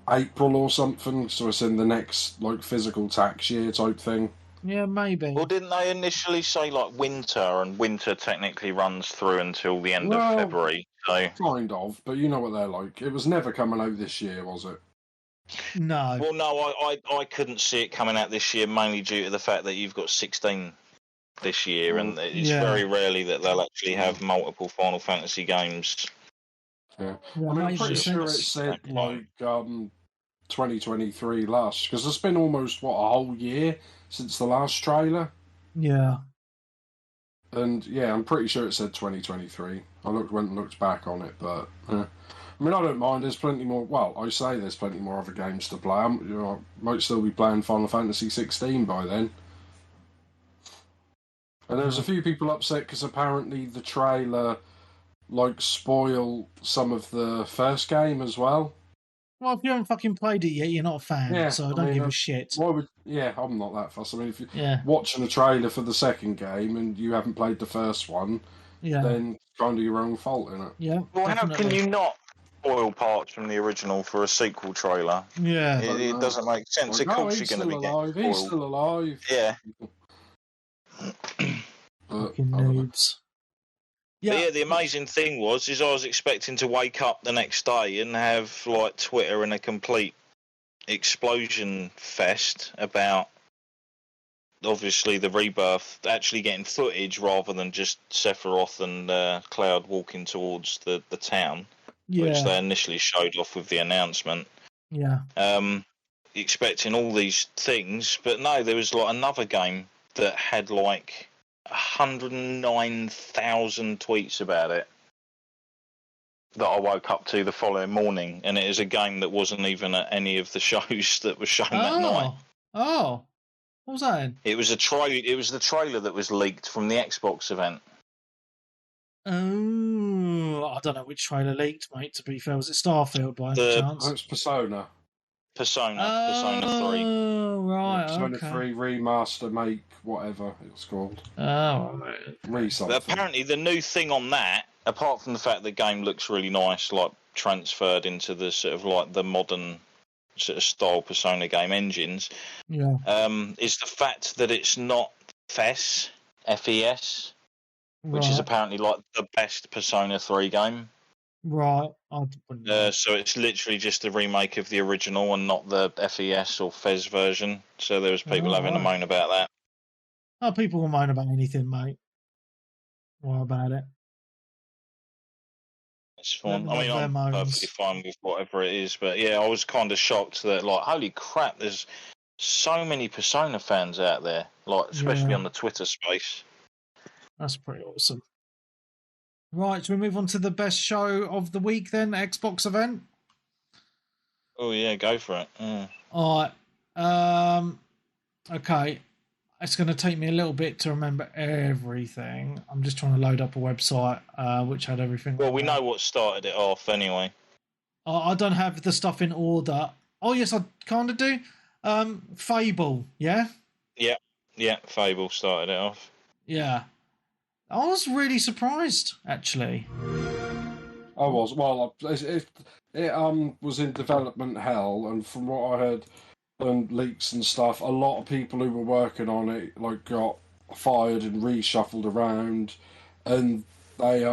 April or something, so it's in the next like physical tax year type thing. Yeah, maybe. Well, didn't they initially say like winter, and winter technically runs through until the end of February? So kind of, but you know what they're like. It was never coming out this year, was it? No. Well, no, I couldn't see it coming out this year, mainly due to the fact that you've got 16 this year, and it's very rarely that they'll actually have multiple Final Fantasy games. Yeah, I mean, I'm pretty sure it said like 2023 last, because it's been almost a whole year since the last trailer. Yeah. And yeah, I'm pretty sure it said 2023. I went and looked back on it, but I mean, I don't mind. There's plenty more. Well, I say there's plenty more other games to play. I might still be playing Final Fantasy 16 by then. And there's a few people upset because apparently the trailer like spoil some of the first game as well. Well, if you haven't fucking played it yet, you're not a fan, Yeah, so I don't mean, give a shit. why would? Yeah, I'm not that fussed. I mean, if you're Yeah, watching a trailer for the second game and you haven't played the first one, yeah, then it's kind of your own fault, isn't it? yeah. Well, how can Definitely. you not spoil parts from the original for a sequel trailer? Yeah. It doesn't make sense. Like, Of course, you're he's going to still be getting alive. He's spoiled. still alive. Yeah. Fucking I don't know. noobs. But Yeah. yeah, the amazing thing was I was expecting to wake up the next day and have like Twitter in a complete explosion fest about obviously the rebirth, actually getting footage rather than just Sephiroth and Cloud walking towards the town, which they Yeah. initially showed off with the announcement. Yeah. Expecting all these things, but no, there was like another game that had like 109,000 tweets about it that I woke up to the following morning, and it is a game that wasn't even at any of the shows that were shown that night. Oh. What was that in? It was a trailer. It was the trailer that was leaked from the Xbox event. Oh, I don't know which trailer leaked, mate. To be fair, was it Starfield by any chance? It's Persona. Persona 3. Oh, right. Persona Okay. 3 remaster, make whatever it's called. Oh, right. Re-something. But apparently, the new thing on that, apart from the fact the game looks really nice, like transferred into the sort of like the modern sort of style Persona game engines, Yeah. is the fact that it's not FES, FES, which is apparently like the best Persona 3 game. Right. So it's literally just a remake of the original and not the FES or FES version. So there was people having a moan about that. Oh, people will moan about anything, mate. What about it? It's fine. I mean, I'm perfectly fine with whatever it is, but yeah, I was kind of shocked that, like, holy crap, there's so many Persona fans out there, like, especially on the Twitter space. That's pretty awesome. Right, shall we move on to the best show of the week then, Xbox event? Oh yeah, go for it. Yeah. All right. Okay. It's going to take me a little bit to remember everything. I'm just trying to load up a website which had everything. Well, we know what started it off anyway. I don't have the stuff in order. Oh, yes, I kind of do. Fable, yeah? Yeah, Fable started it off. Yeah. I was really surprised, actually. I was. Well, it was in development hell, and from what I heard and leaks and stuff, a lot of people who were working on it like got fired and reshuffled around, and they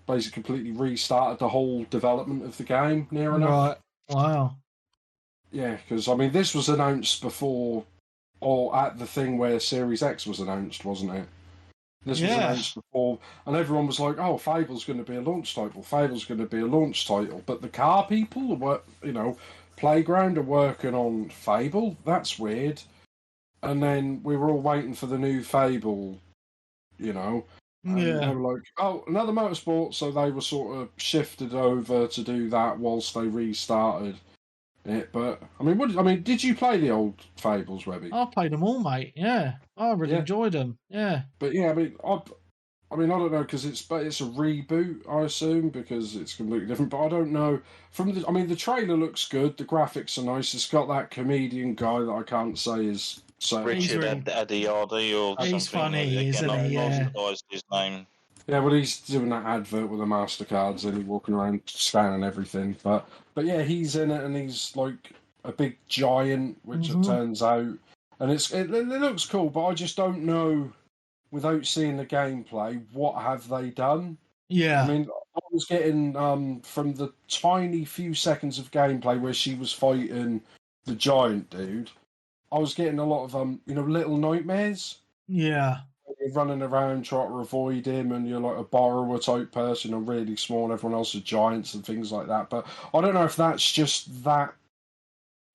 basically completely restarted the whole development of the game. Near enough. Right. Wow. Yeah, because I mean, this was announced before, or at the thing where Series X was announced, wasn't it? This was announced before, and everyone was like, "Oh, Fable's going to be a launch title. Fable's going to be a launch title." But the car people, Playground are working on Fable. That's weird. And then we were all waiting for the new Fable, And they were like, "Oh, another motorsport." So they were sort of shifted over to do that whilst they restarted it. But I mean, did you play the old Fables, Webby? I played them all, mate. Yeah, I really enjoyed them. Yeah. But yeah, I mean, I don't know because it's a reboot, I assume, because it's completely different. But I don't know. The trailer looks good. The graphics are nice. It's got that comedian guy that I can't say is Richard Adiardi or something. He's funny, isn't he? Yeah. His name. Yeah, well, he's doing that advert with the MasterCards and he's walking around scanning everything. But yeah, he's in it and he's like a big giant, which it turns out, and it looks cool. But I just don't know, without seeing the gameplay, what have they done? Yeah. I mean, I was getting from the tiny few seconds of gameplay where she was fighting the giant dude, I was getting a lot of Little Nightmares. Yeah. You're running around trying to avoid him, and you're like a borrower type person, and really small, and everyone else is giants and things like that. But I don't know if that's just that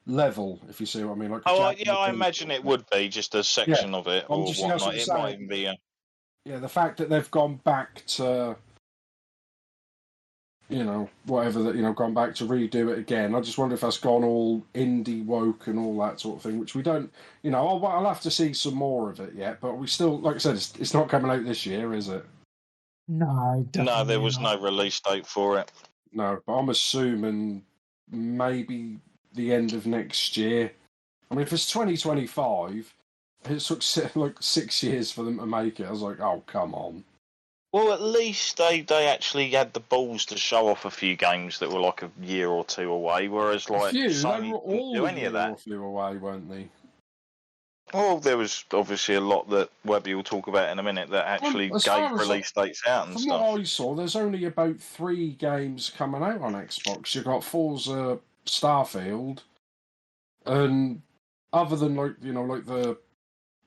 level, if you see what I mean. Like, I imagine it would be just a section of it, or whatnot. It might even be the fact that they've gone back to, whatever that, gone back to redo it again. I just wonder if that's gone all indie woke and all that sort of thing, which we don't, I'll have to see some more of it yet. But we still, like I said, it's not coming out this year, is it? No, definitely No, there was not. no release date for it. No, but I'm assuming maybe the end of next year. I mean, if it's 2025, it took like 6 years for them to make it. I was like, oh, come on. Well, at least they actually had the balls to show off a few games that were like a year or two away, whereas like They Sony were didn't all do a any of year or that. two away, weren't they? Well, there was obviously a lot that Webby will talk about in a minute that actually As gave far as release dates out and from stuff. what I saw, there's only about 3 games coming out on Xbox. You've got Forza, Starfield, and other than like the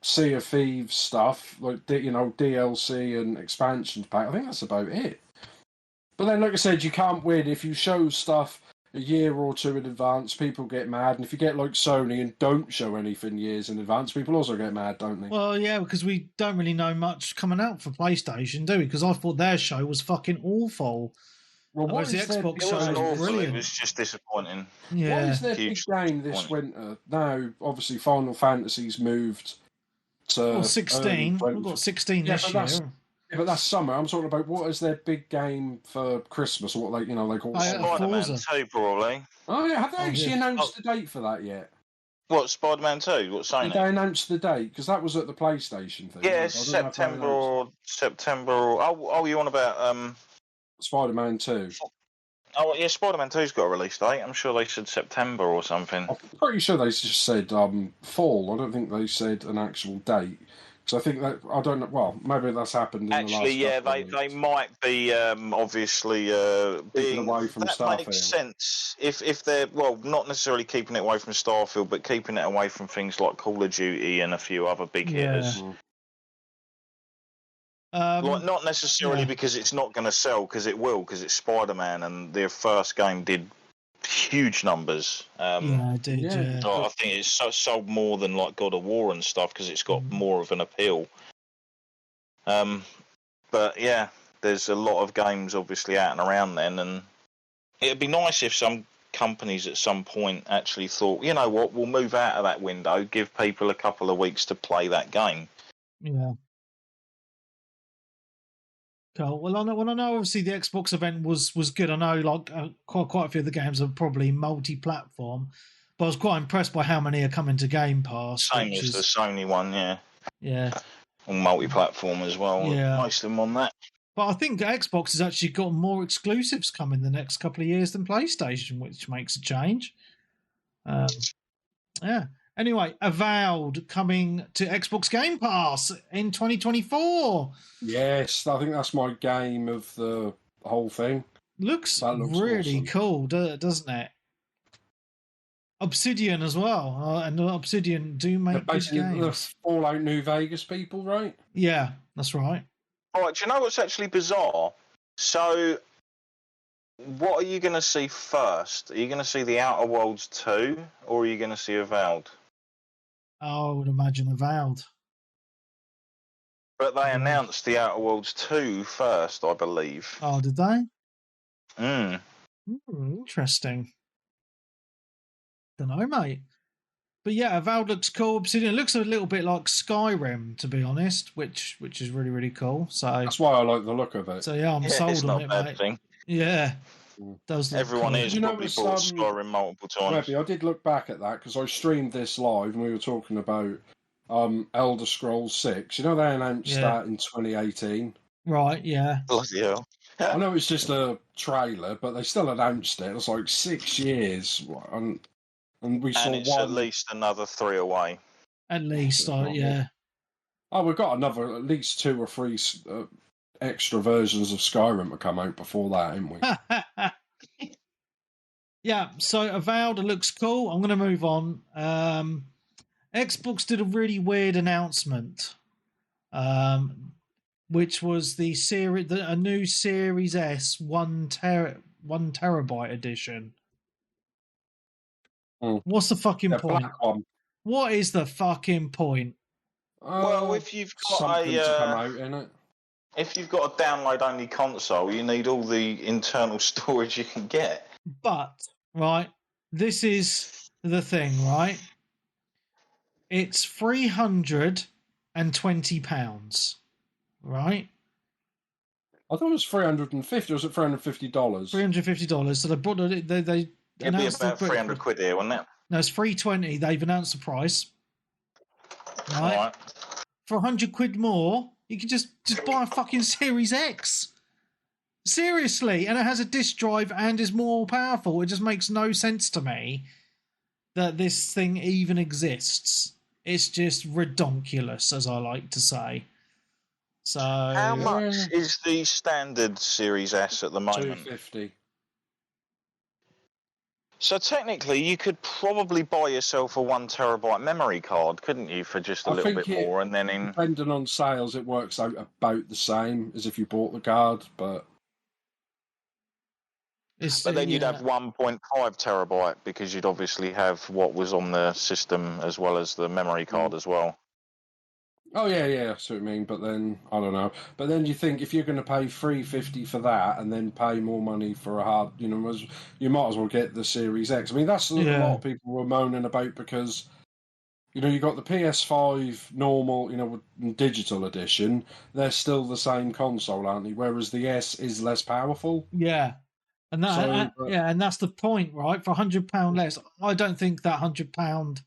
Sea of Thieves stuff, like DLC and expansion pack, I think that's about it. But then, like I said, you can't win if you show stuff a year or two in advance. People get mad, and if you get like Sony and don't show anything years in advance, people also get mad, don't they? Well, yeah, because we don't really know much coming out for PlayStation, do we? Because I thought their show was fucking awful. Well, what Whereas the is their Xbox big show It wasn't was game awful, brilliant. it was just disappointing. Yeah. What is their Huge big game this disappointing. winter? Now, obviously, Final Fantasy's moved to Well, 16. early We've got 16 Yeah, this but year. but that's summer. I'm talking about what is their big game for Christmas, or what they call Spider-Man Forza. 2, probably. Oh yeah, have they Oh, actually yeah. announced the date for that yet? What, Spider-Man 2? What, Did Sony? they announce the date? Because that was at the PlayStation thing. Yeah, I don't know if they announced September or... Oh, you on about... Spider-Man 2. Oh, yeah, Spider-Man 2's got a release date. I'm sure they said September or something. I'm pretty sure they just said fall. I don't think they said an actual date. So I think that I don't know. Well, maybe that's happened in the last. Actually, yeah, couple of they weeks. might be obviously being away from that Starfield. makes sense if they're not necessarily keeping it away from Starfield, but keeping it away from things like Call of Duty and a few other big hitters. Like not necessarily because it's not going to sell, because it will, because it's Spider-Man and their first game did huge numbers. Yeah, it did. Yeah. I think it's sold more than like God of War and stuff because it's got more of an appeal. But yeah, there's a lot of games obviously out and around then, and it'd be nice if some companies at some point actually thought, you know what, we'll move out of that window, give people a couple of weeks to play that game. Yeah. Cool. Well, I know obviously the Xbox event was good. I know like quite a few of the games are probably multi-platform, but I was quite impressed by how many are coming to Game Pass. Same as the Sony one, yeah. Yeah. On multi-platform as well. Yeah. Most of them on that. But I think Xbox has actually got more exclusives coming the next couple of years than PlayStation, which makes a change. Yeah. Anyway, Avowed coming to Xbox Game Pass in 2024. Yes, I think that's my game of the whole thing. Looks really awesome. cool, doesn't it? Obsidian as well, and Obsidian do make good games. The Fallout New Vegas people, right? Yeah, that's right. All right, do you know what's actually bizarre? So, what are you going to see first? Are you going to see The Outer Worlds 2, or are you going to see Avowed? I would imagine Avowed. But they announced The Outer Worlds 2 first, I believe. Oh, did they? Interesting. Don't know, mate. But yeah, Avowed looks cool. Obsidian looks a little bit like Skyrim, to be honest, which is really, really cool. So that's why I like the look of it. So yeah, I'm sold on it, mate. Thing. Yeah. Everyone is probably bought Skyrim multiple times. Maybe I did look back at that because I streamed this live and we were talking about Elder Scrolls 6. You know they announced that in 2018. Right, yeah. Bloody hell. I know it's just a trailer, but they still announced it. It was like 6 years, and we saw it's at least another 3 away. At least, yeah. Oh, we've got another at least 2 or 3 extra versions of Skyrim to come out before that, haven't we? Yeah, so Avowed looks cool. I'm going to move on. Xbox did a really weird announcement, which was a new Series S 1 terabyte edition. What's the fucking point? What is the fucking point? Well, if you've got something to come out in it. If you've got a download-only console, you need all the internal storage you can get. But, right, this is the thing, right? It's £320, right? I thought it was $350. Was it $350? $350. So they brought it. They It'd be announced about 300 quid here, wouldn't it? No, it's $320. They've announced the price. Right. Right. For 100 quid more, you can just buy a fucking Series X. Seriously, and it has a disk drive and is more powerful. It just makes no sense to me that this thing even exists. It's just redonkulous, as I like to say. So, how much is the standard Series S at the moment? $250. So technically, you could probably buy yourself a 1 terabyte memory card, couldn't you, for just a little bit more? And then depending on sales, it works out about the same as if you bought the card, but then you'd have 1.5 terabyte because you'd obviously have what was on the system as well as the memory card as well. Oh yeah, that's what I mean. But then I don't know. But then you think if you're going to pay $350 for that and then pay more money for a hard, you might as well get the Series X. I mean, that's a lot of people were moaning about because you got the PS5 normal, digital edition. They're still the same console, aren't they? Whereas the S is less powerful. Yeah. And and that's the point, right? For £100 less, I don't think that £100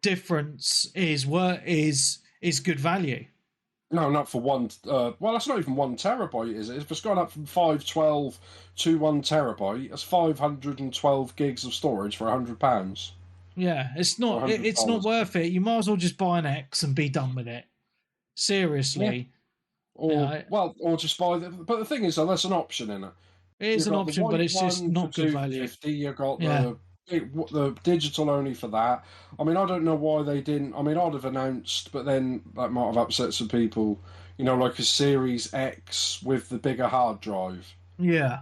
difference is good value. No, not for one. Well, that's not even 1 terabyte, is it? If it's gone up from 512 to 1 terabyte, that's 512 gigs of storage for £100. Yeah, it's not. It's not worth it. You might as well just buy an X and be done with it. Seriously. Yeah. Or just buy the. But the thing is, though, that's an option in it. It is an option, but it's just not good value. You got the digital only for that. I mean, I don't know why they didn't. I mean, I'd have announced, but then that might have upset some people. Like a Series X with the bigger hard drive. Yeah.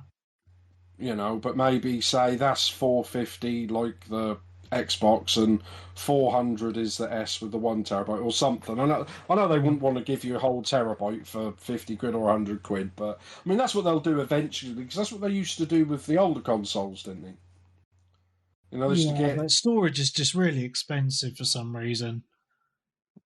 But maybe say that's $450 like the Xbox and $400 is the S with the 1 terabyte or something. I know they wouldn't want to give you a whole terabyte for 50 quid or 100 quid, but I mean that's what they'll do eventually because that's what they used to do with the older consoles, didn't they? But storage is just really expensive for some reason.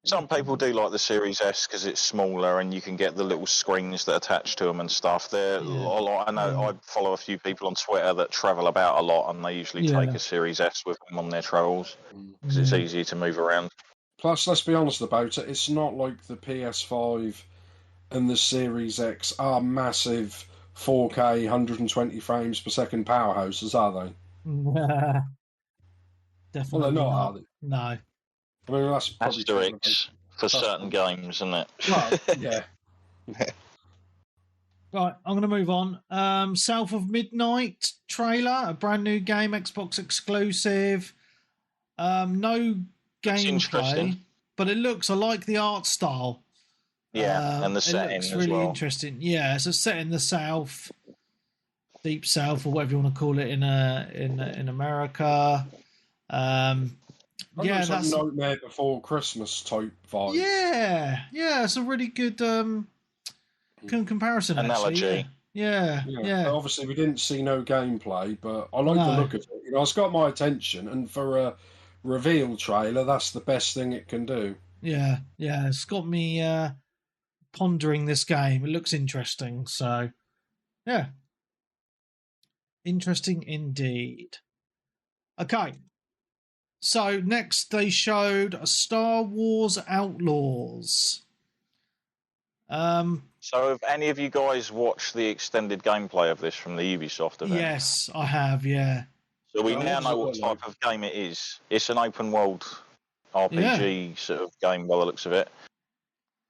Some people do like the Series S because it's smaller and you can get the little screens that attach to them and stuff. I know I follow a few people on Twitter that travel about a lot and they usually take a Series S with them on their travels because it's easier to move around. Plus, let's be honest about it, it's not like the PS5 and the Series X are massive 4K 120 frames per second powerhouses, are they? Definitely well, they're not, are they? No. I mean, that's probably Asterix for certain games, isn't it? Well, yeah. Right, I'm going to move on. South of Midnight trailer, a brand new game, Xbox exclusive. No gameplay, but it looks. I like the art style. Yeah, and the setting looks really as well. Interesting. Yeah, it's a set in the South, Deep South, or whatever you want to call it in America. That's a Nightmare Before Christmas type vibe. Yeah, it's a really good comparison. Analogy. Actually. Yeah. Obviously, we didn't see no gameplay, but I like the look of it. It's got my attention, and for a reveal trailer, that's the best thing it can do. Yeah, it's got me pondering this game. It looks interesting, so yeah, interesting indeed. Okay. So next they showed Star Wars Outlaws. So have any of you guys watched the extended gameplay of this from the Ubisoft event? Yes, I have, yeah. So we now know what type of game it is. It's an open world RPG sort of game by the looks of it.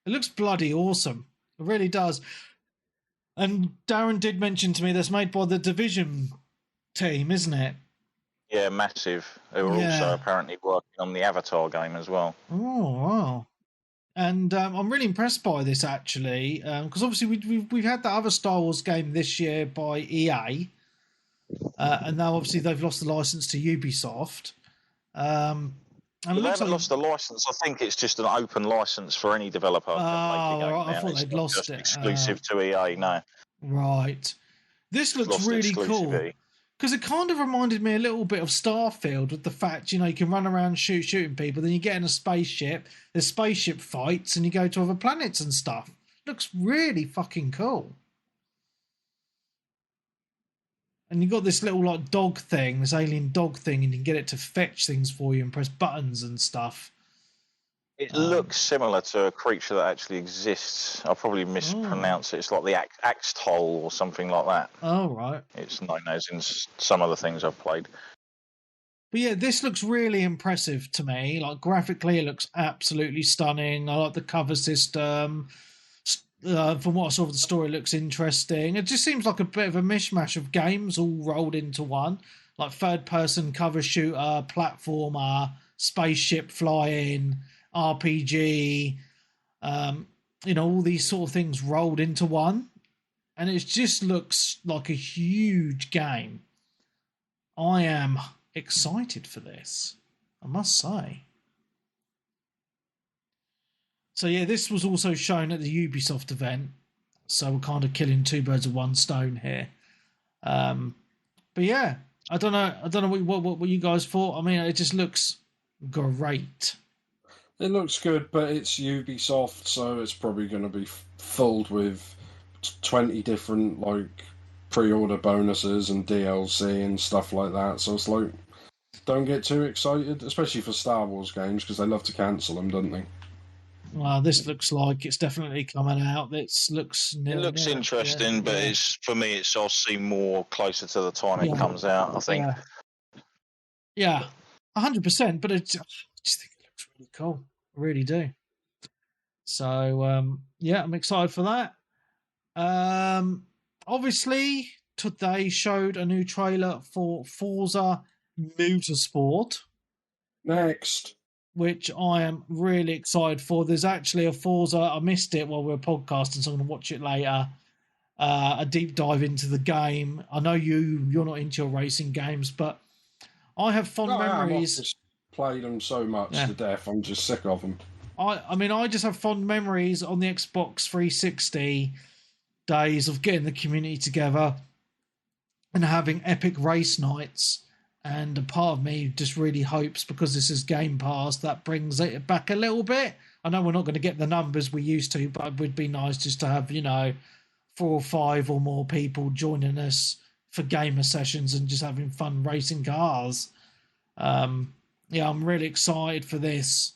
It looks bloody awesome. It really does. And Darren did mention to me that's made by the Division team, isn't it? Yeah, massive. They were also apparently working on the Avatar game as well. Oh, wow. And I'm really impressed by this, actually, because obviously we've had that other Star Wars game this year by EA, and now obviously they've lost the license to Ubisoft. And they haven't lost the license. I think it's just an open license for any developer. I thought they'd lost it. Exclusive to EA, no. Right. This looks really cool. Because it kind of reminded me a little bit of Starfield with the fact, you can run around shooting people, then you get in a spaceship, there's spaceship fights, and you go to other planets and stuff. Looks really fucking cool. and you've got this little like dog thing, this alien dog thing, and you can get it to fetch things for you and press buttons and stuff. It looks similar to a creature that actually exists. I'll probably mispronounce it. It's like the Axtol or something like that. Oh, right. It's known as in some of the things I've played. But yeah, this looks really impressive to me. Like graphically, it looks absolutely stunning. I like the cover system. From what I saw of the story, it looks interesting. It just seems like a bit of a mishmash of games all rolled into one. Like third-person cover shooter, platformer, spaceship flying, RPG, all these sort of things rolled into one. And it just looks like a huge game. I am excited for this, I must say. So yeah, this was also shown at the Ubisoft event. So we're kind of killing two birds with one stone here. But yeah, I don't know what you guys thought. I mean, it just looks great. It looks good, but it's Ubisoft, so it's probably going to be filled with 20 different like pre-order bonuses and DLC and stuff like that. So it's like, don't get too excited, especially for Star Wars games, because they love to cancel them, don't they? Well, this looks like it's definitely coming out. It looks interesting, but it's for me. I'll see more closer to the time it comes out. I think. Yeah, 100%. But I just think it looks really cool. I really do. So I'm excited for that. Obviously, today showed a new trailer for Forza Motorsport. Next. Which I am really excited for. There's actually a Forza. I missed it while we were podcasting, so I'm going to watch it later. A deep dive into the game. I know you're not into your racing games, but I have fond memories. I've just played them so much to death. I'm just sick of them. I just have fond memories on the Xbox 360 days of getting the community together and having epic race nights. And a part of me just really hopes, because this is Game Pass, that brings it back a little bit. I know we're not going to get the numbers we used to, but it would be nice just to have, 4 or 5 or more people joining us for gamer sessions and just having fun racing cars. I'm really excited for this,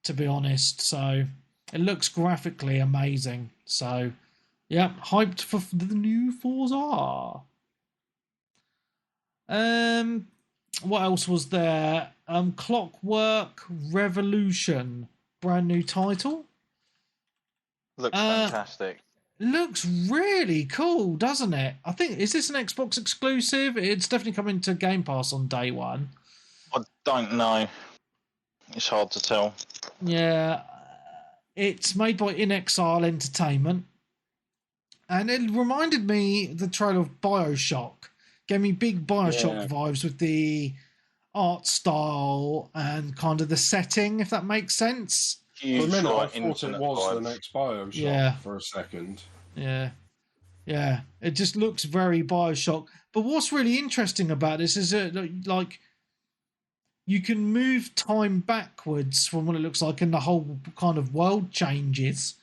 to be honest. So it looks graphically amazing. So, yeah, hyped for the new Forza. What else was there? Clockwork Revolution, brand new title. Looks fantastic. Looks really cool, doesn't it? I think, is this an Xbox exclusive? It's definitely coming to Game Pass on day one. I don't know. It's hard to tell. Yeah. It's made by In Exile Entertainment. And it reminded me the trailer of BioShock. Gave me big BioShock vibes with the art style and kind of the setting, if that makes sense. For a minute, I thought it was the next BioShock for a second. Yeah. It just looks very BioShock. But what's really interesting about this is that, like, you can move time backwards from what it looks like, and the whole kind of world changes.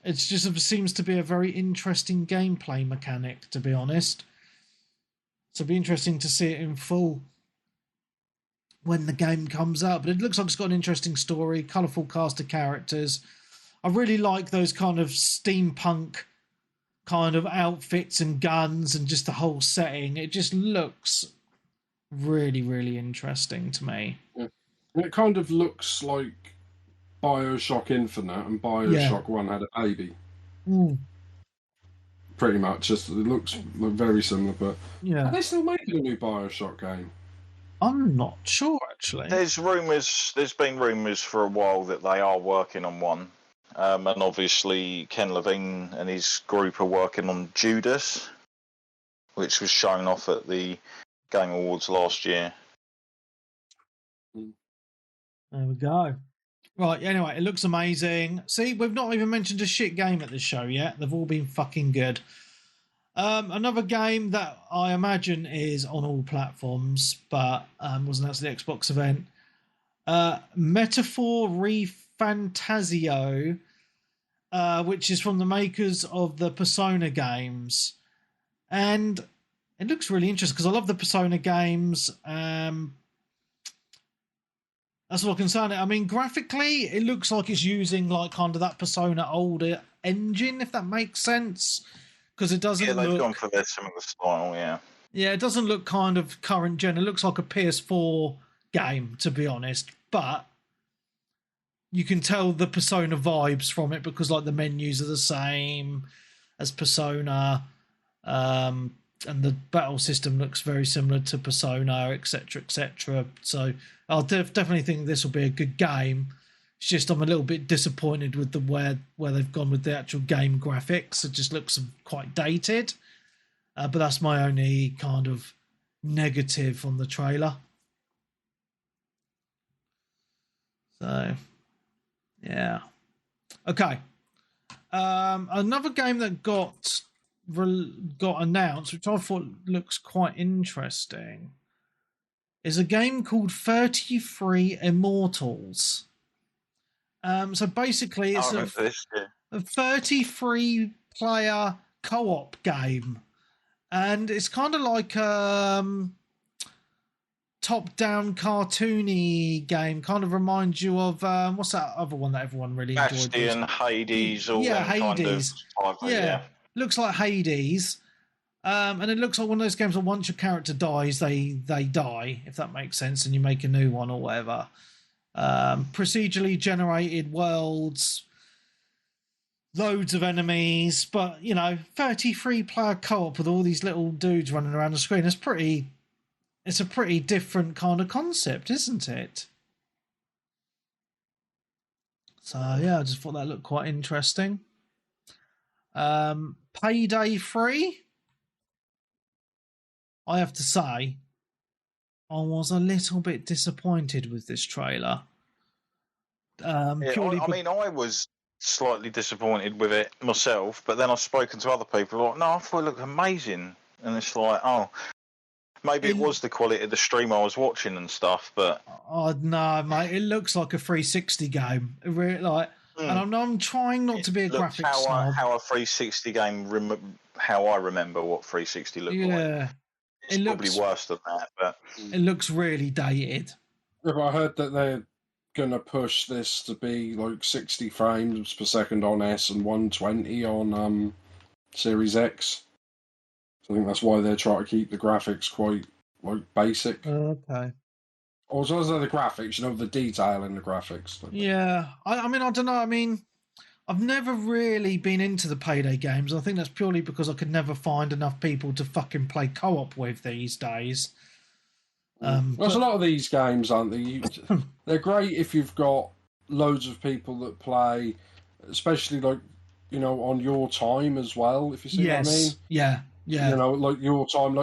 It just seems to be a very interesting gameplay mechanic, to be honest. So it'll be interesting to see it in full when the game comes out. But it looks like it's got an interesting story, colourful cast of characters. I really like those kind of steampunk kind of outfits and guns and just the whole setting. It just looks really, really interesting to me. Yeah. It kind of looks like BioShock Infinite, and BioShock 1 had a baby. Pretty much. It looks very similar, but are they still making a new BioShock game? I'm not sure, actually. There's been rumours for a while that they are working on one. And obviously Ken Levine and his group are working on Judas, which was shown off at the Game Awards last year. There we go. Right, anyway, it looks amazing. See, we've not even mentioned a shit game at this show yet. They've all been fucking good. Another game that I imagine is on all platforms, but was announced at the Xbox event. Metaphor ReFantazio, which is from the makers of the Persona games. And it looks really interesting because I love the Persona games. That's what I can say. I mean, graphically, it looks like it's using like kind of that Persona older engine, if that makes sense. Because it doesn't look... Yeah, they've gone for their similar style, yeah. Yeah, it doesn't look kind of current gen. It looks like a PS4 game, to be honest. But you can tell the Persona vibes from it because like the menus are the same as Persona. And the battle system looks very similar to Persona, etc., etc. So I definitely think this will be a good game. It's just I'm a little bit disappointed with the where they've gone with the actual game graphics. It just looks quite dated. But that's my only kind of negative on the trailer. So, yeah. Okay. Another game that got announced, which I thought looks quite interesting, is a game called 33 Immortals. So basically, it's a 33 player co-op game, and it's kind of like top-down cartoony game. Kind of reminds you of what's that other one that everyone really enjoyed? Bastion, Hades, all yeah, them Hades. Kind of, yeah. Looks like Hades, and it looks like one of those games where once your character dies, they die, if that makes sense, and you make a new one or whatever. Procedurally generated worlds, loads of enemies, but 33 player co-op with all these little dudes running around the screen. It's a pretty different kind of concept, isn't it? So yeah, I just thought that looked quite interesting. Payday 3, I have to say, I was a little bit disappointed with this trailer. I was slightly disappointed with it myself, but then I've spoken to other people like, no, I thought it looked amazing. And it's like, oh, maybe it was the quality of the stream I was watching and stuff, but... Oh, no, mate, it looks like a 360 game. It really, like... And I'm trying not to be a graphics snob. How a 360 game, how I remember what 360 looked like. It's probably worse than that, but it looks really dated. Yeah, but I heard that they're going to push this to be like 60 frames per second on S and 120 on Series X. So I think that's why they're trying to keep the graphics quite like basic. Okay. Also, as the graphics, the detail in the graphics. Yeah, I mean, I don't know. I mean, I've never really been into the Payday games. I think that's purely because I could never find enough people to fucking play co-op with these days. There's a lot of these games, aren't they? They're great if you've got loads of people that play, especially on your time as well, if you see what I mean. Yeah. Like your time.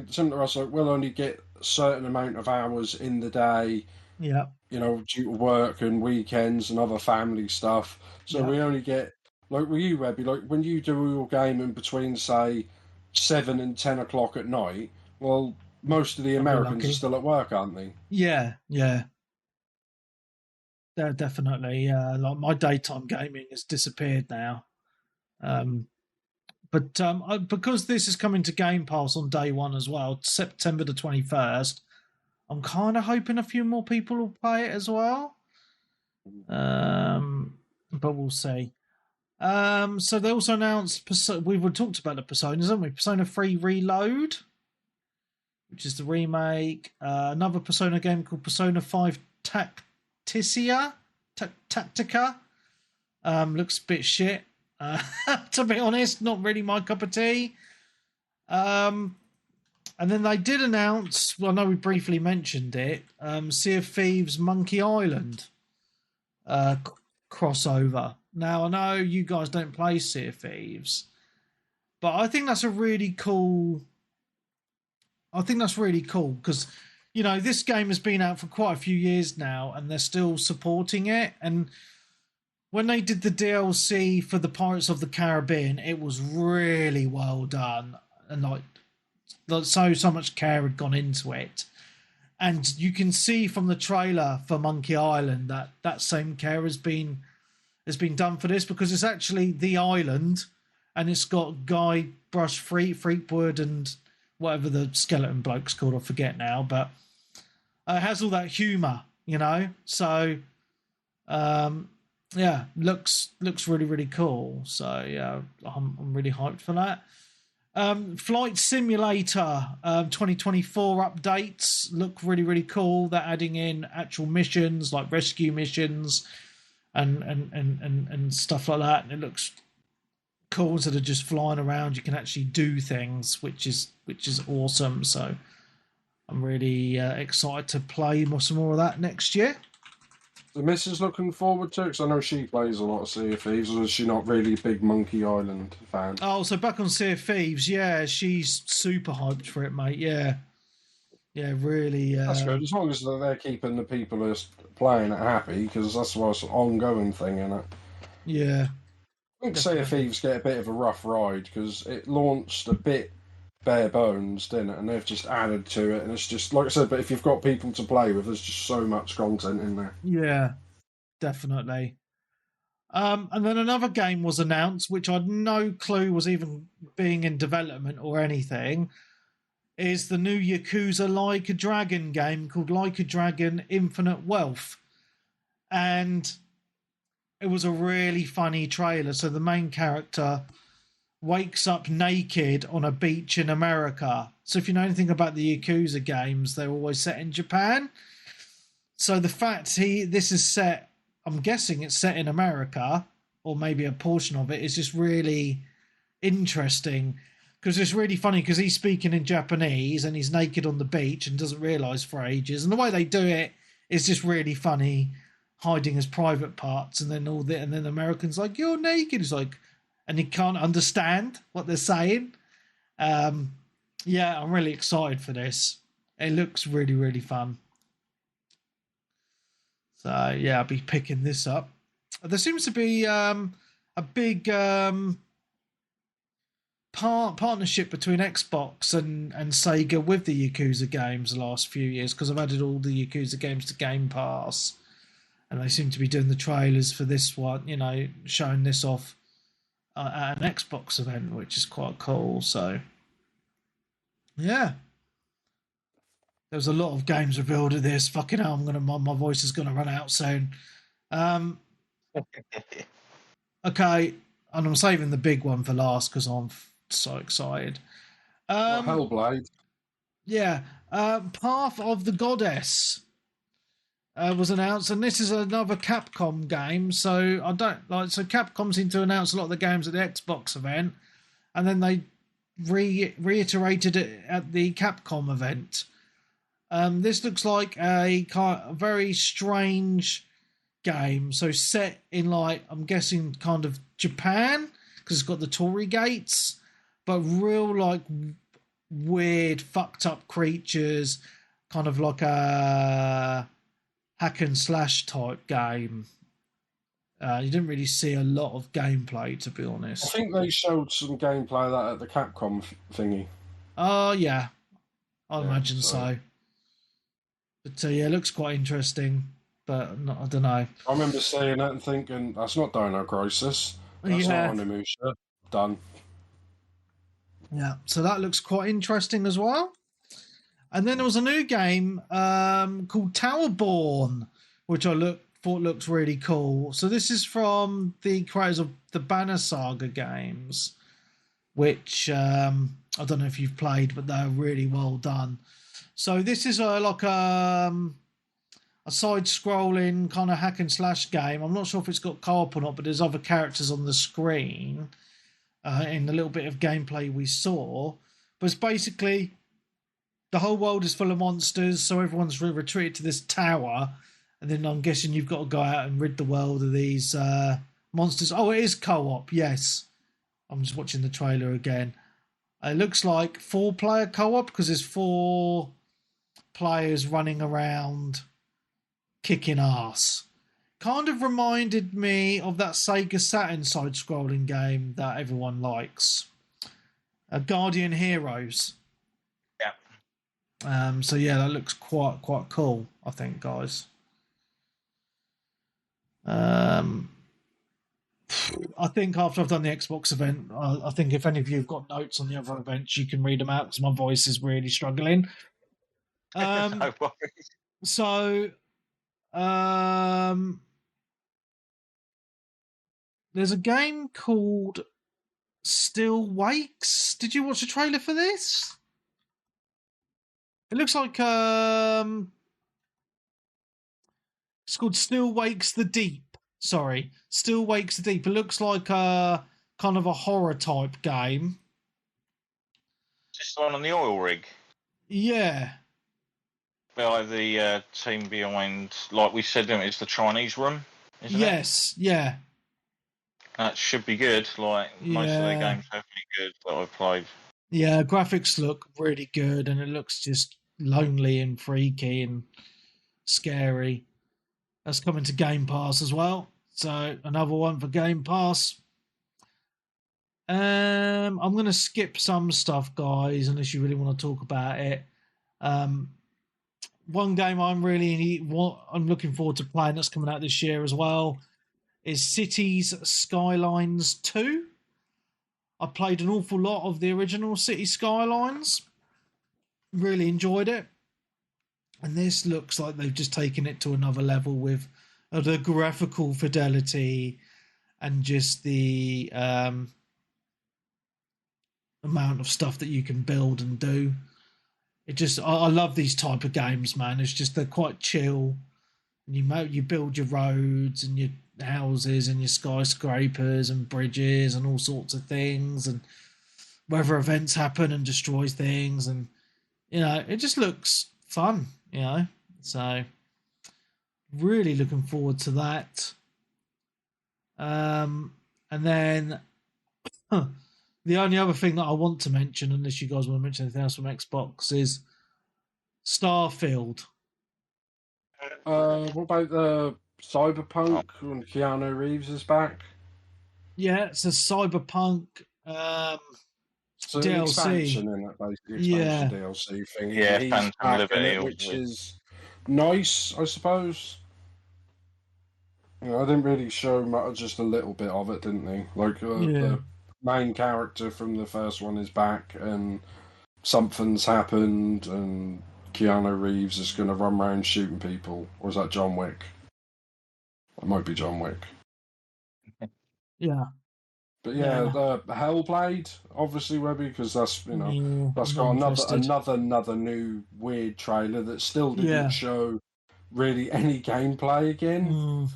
Similar to us, we'll only get a certain amount of hours in the day. Yeah. Due to work and weekends and other family stuff. So we only get, like with you, Webby, like when you do your game in between, say, 7 and 10 o'clock at night, well, most of the Americans are still at work, aren't they? Yeah. They're definitely. Like my daytime gaming has disappeared now. But because this is coming to Game Pass on day one as well, September the 21st, I'm kind of hoping a few more people will play it as well. But we'll see. So they also announced, we talked about the Personas, haven't we? Persona 3 Reload, which is the remake. Another Persona game called Persona 5 Tactica. Looks a bit shit. To be honest, not really my cup of tea. And then they did announce, well, I know we briefly mentioned it, Sea of Thieves Monkey Island crossover. Now, I know you guys don't play Sea of Thieves, but I think that's really cool because, this game has been out for quite a few years now and they're still supporting it. And when they did the DLC for the Pirates of the Caribbean, it was really well done. And so much care had gone into it. And you can see from the trailer for Monkey Island that same care has been done for this, because it's actually the island and it's got Guybrush Threepwood and whatever the skeleton bloke's called, I forget now, but it has all that humour, you know. So, yeah, looks really really cool. So yeah, I'm really hyped for that. Flight Simulator 2024 updates look really really cool. They're adding in actual missions like rescue missions and stuff like that, and it looks cool. Instead of just flying around, you can actually do things, which is awesome. So I'm really excited to play some more of that next year. The missus looking forward to it, because I know she plays a lot of Sea of Thieves, or is she not really a big Monkey Island fan? Oh, so back on Sea of Thieves, yeah, she's super hyped for it, mate. Yeah, really. That's good, as long as they're keeping the people who are playing it happy, because that's what's an ongoing thing, isn't it? Yeah. I think Sea of Thieves get a bit of a rough ride, because it launched a bit bare bones, didn't it? And they've just added to it, and it's just, like I said, but if you've got people to play with, there's just so much content in there. Yeah, definitely. And then another game was announced, which I had no clue was even being in development or anything, is the new Yakuza Like a Dragon game called Like a Dragon Infinite Wealth. And it was a really funny trailer. So the main character wakes up naked on a beach in America. So if you know anything about the Yakuza games, they're always set in Japan. So the fact this is set, I'm guessing it's set in America, or maybe a portion of it, is just really interesting, because it's really funny because he's speaking in Japanese and he's naked on the beach and doesn't realise for ages. And the way they do it is just really funny, hiding his private parts, and then the American's like, "You're naked." He's like, and he can't understand what they're saying. Yeah, I'm really excited for this. It looks really, really fun. So yeah, I'll be picking this up. There seems to be a big partnership between Xbox and Sega with the Yakuza games the last few years, because I've added all the Yakuza games to Game Pass, and they seem to be doing the trailers for this one, you know, showing this off at an Xbox event, which is quite cool. So yeah, there's a lot of games revealed at this. Fucking hell, my voice is gonna run out soon. Okay, and I'm saving the big one for last because I'm so excited. Hellblade. Yeah, Path of the Goddess was announced, and this is another Capcom game. So I don't like. So Capcom seem to announce a lot of the games at the Xbox event, and then they reiterated it at the Capcom event. This looks like a very strange game. So set in, like, I'm guessing kind of Japan, because it's got the Torii gates, but real like weird fucked up creatures, kind of like a hack and slash type game. You didn't really see a lot of gameplay, to be honest. I think they showed some gameplay of that at the Capcom thingy. Oh yeah, I imagine so. But yeah, it looks quite interesting, but I don't know. I remember seeing that and thinking, that's not Dino Crisis. That's not Onimusha. Done. Yeah, so that looks quite interesting as well. And then there was a new game called Towerborn, which I thought looked really cool. So this is from the creators of the Banner Saga games, which I don't know if you've played, but they're really well done. So this is like a side-scrolling kind of hack and slash game. I'm not sure if it's got co-op or not, but there's other characters on the screen in the little bit of gameplay we saw. But it's basically the whole world is full of monsters, so everyone's retreated to this tower, and then I'm guessing you've got to go out and rid the world of these monsters. Oh, it is co-op, yes. I'm just watching the trailer again. It looks like 4-player co-op, because there's 4 players running around kicking ass. Kind of reminded me of that Sega Saturn side-scrolling game that everyone likes, Guardian Heroes. Yeah. So yeah, that looks quite cool, I think, guys. I think after I've done the Xbox event, I think if any of you have got notes on the other events, you can read them out because my voice is really struggling. No worries. So, there's a game called Still Wakes. Did you watch the trailer for this? It looks like it's called Still Wakes the Deep. Sorry, Still Wakes the Deep. It looks like a kind of a horror type game. Just one on the oil rig. Yeah. By the team behind, like we said, it's the Chinese room, isn't it? Yes, yeah. That should be good. Like most of their games have been good that I've played. Yeah, graphics look really good, and it looks just lonely and freaky and scary. That's coming to Game Pass as well. So another one for Game Pass. I'm going to skip some stuff, guys, unless you really want to talk about it. One game I'm looking forward to playing that's coming out this year as well is Cities Skylines 2. I played an awful lot of the original City Skylines. Really enjoyed it. And this looks like they've just taken it to another level with the graphical fidelity and just the amount of stuff that you can build and do. I love these type of games, man. It's just they're quite chill. You build your roads and your houses and your skyscrapers and bridges and all sorts of things, and weather events happen and destroys things, and it just looks fun. So really looking forward to that. And then the only other thing that I want to mention, unless you guys want to mention anything else from Xbox, is Starfield. What about the Cyberpunk when Keanu Reeves is back? Yeah, it's a Cyberpunk so DLC. An expansion in that, basically. DLC thing. Yeah, he's Phantom back in Liberty, it, which is nice, I suppose. I didn't really show much, just a little bit of it, didn't he? Like the main character from the first one is back, and something's happened, and Keanu Reeves is going to run around shooting people. Or is that John Wick? It might be John Wick. Yeah. But the Hellblade, obviously, Webby, because that's that's got another new weird trailer that still didn't show really any gameplay again.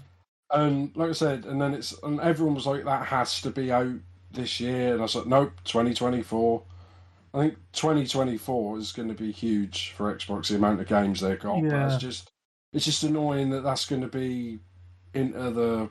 And like I said, and everyone was like, that has to be out this year, and I was like, nope, 2024. I think 2024 is going to be huge for Xbox, the amount of games they've got. Yeah. But it's just annoying that that's going to be into the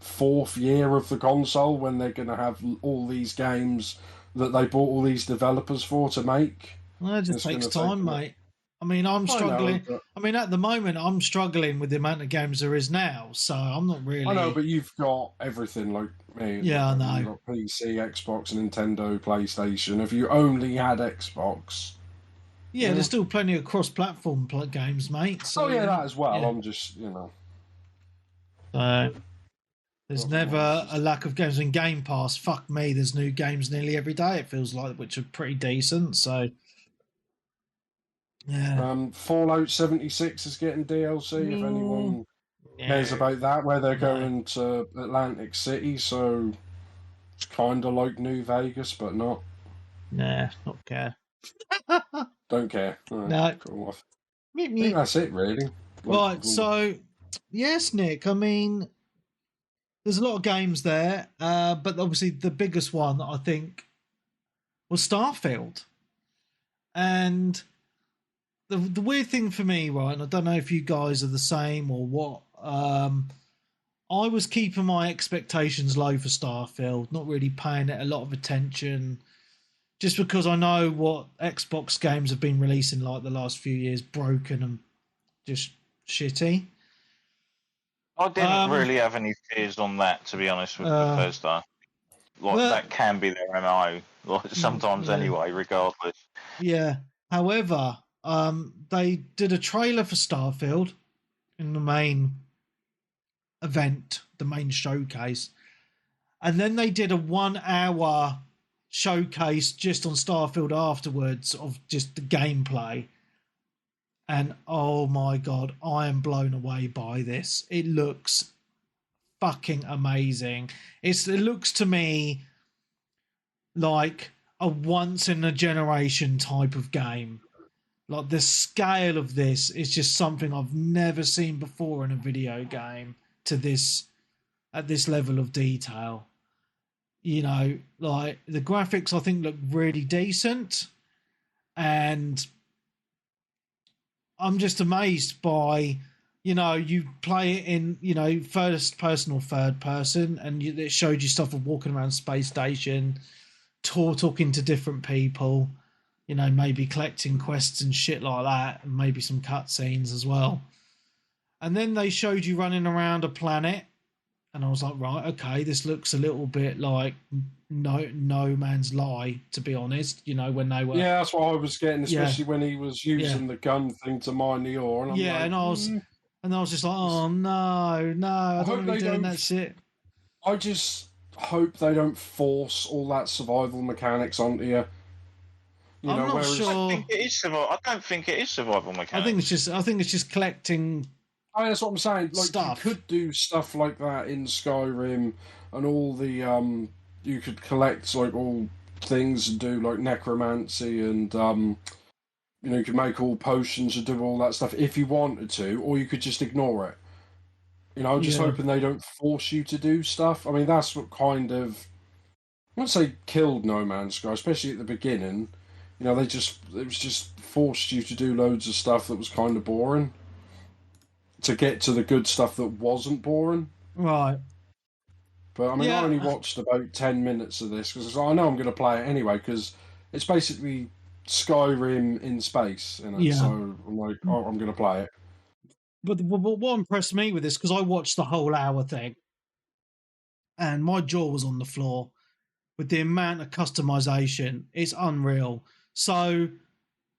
fourth year of the console when they're going to have all these games that they bought all these developers for to make. Well, it just takes time, mate. I mean, I'm struggling. I mean, at the moment, I'm struggling with the amount of games there is now, so I'm not really. I know, but you've got everything like me. Yeah, I know. You've got PC, Xbox, Nintendo, PlayStation. If you only had Xbox. Yeah, there's still plenty of cross-platform games, mate. So, that as well. Yeah. I'm just, there's never a lack of games in Game Pass. Fuck me, there's new games nearly every day, it feels like, which are pretty decent, so. Yeah. Fallout 76 is getting DLC, if anyone cares about that, where they're going to Atlantic City, so it's kind of like New Vegas, but not. Nah, not care. Don't care. Right, no. Cool. I think that's it, really. Right, so, yes, Nick, I mean, there's a lot of games there, but obviously the biggest one, I think, was Starfield. And the weird thing for me, right, and I don't know if you guys are the same or what, I was keeping my expectations low for Starfield, not really paying it a lot of attention, just because I know what Xbox games have been releasing like the last few years, broken and just shitty. I didn't really have any fears on that, to be honest, with Bethesda. That can be their MO, sometimes anyway, regardless. Yeah. However, they did a trailer for Starfield in the main event, the main showcase, And then they did a 1 hour showcase just on Starfield afterwards of just the gameplay. And oh my God, I am blown away by this. It looks fucking amazing. It looks to me like a once in a generation type of game. Like the scale of this is just something I've never seen before in a video game at this level of detail. You know, like the graphics I think look really decent, and I'm just amazed by, you know, you play it in, you know, first person or third person, and it showed you stuff of walking around space station, talking to different people, you know, maybe collecting quests and shit like that, and maybe some cutscenes as well. And then they showed you running around a planet, and I was like, right, okay, this looks a little bit like No Man's Lie, to be honest. You know, when they were... Yeah, that's what I was getting, especially when he was using the gun thing to mine the ore. And I'm like, and I was just like, oh, no, I don't want to be doing that shit. I just hope they don't force all that survival mechanics onto you. I'm not sure. I don't think it is survival mechanics. I think it's just collecting. I mean, that's what I'm saying. Like, stuff. You could do stuff like that in Skyrim, and all the you could collect like all things and do like necromancy, and you know, you could make all potions and do all that stuff if you wanted to, or you could just ignore it. You know, I'm just hoping they don't force you to do stuff. I mean, that's what kind of, I wouldn't say killed No Man's Sky, especially at the beginning. You know, it was just forced you to do loads of stuff that was kind of boring to get to the good stuff that wasn't boring. Right. But I mean, I only watched about 10 minutes of this because I know I'm going to play it anyway, because it's basically Skyrim in space, you know? So I'm like, oh, I'm going to play it. But what impressed me with this, because I watched the whole hour thing, and my jaw was on the floor with the amount of customization. It's unreal. So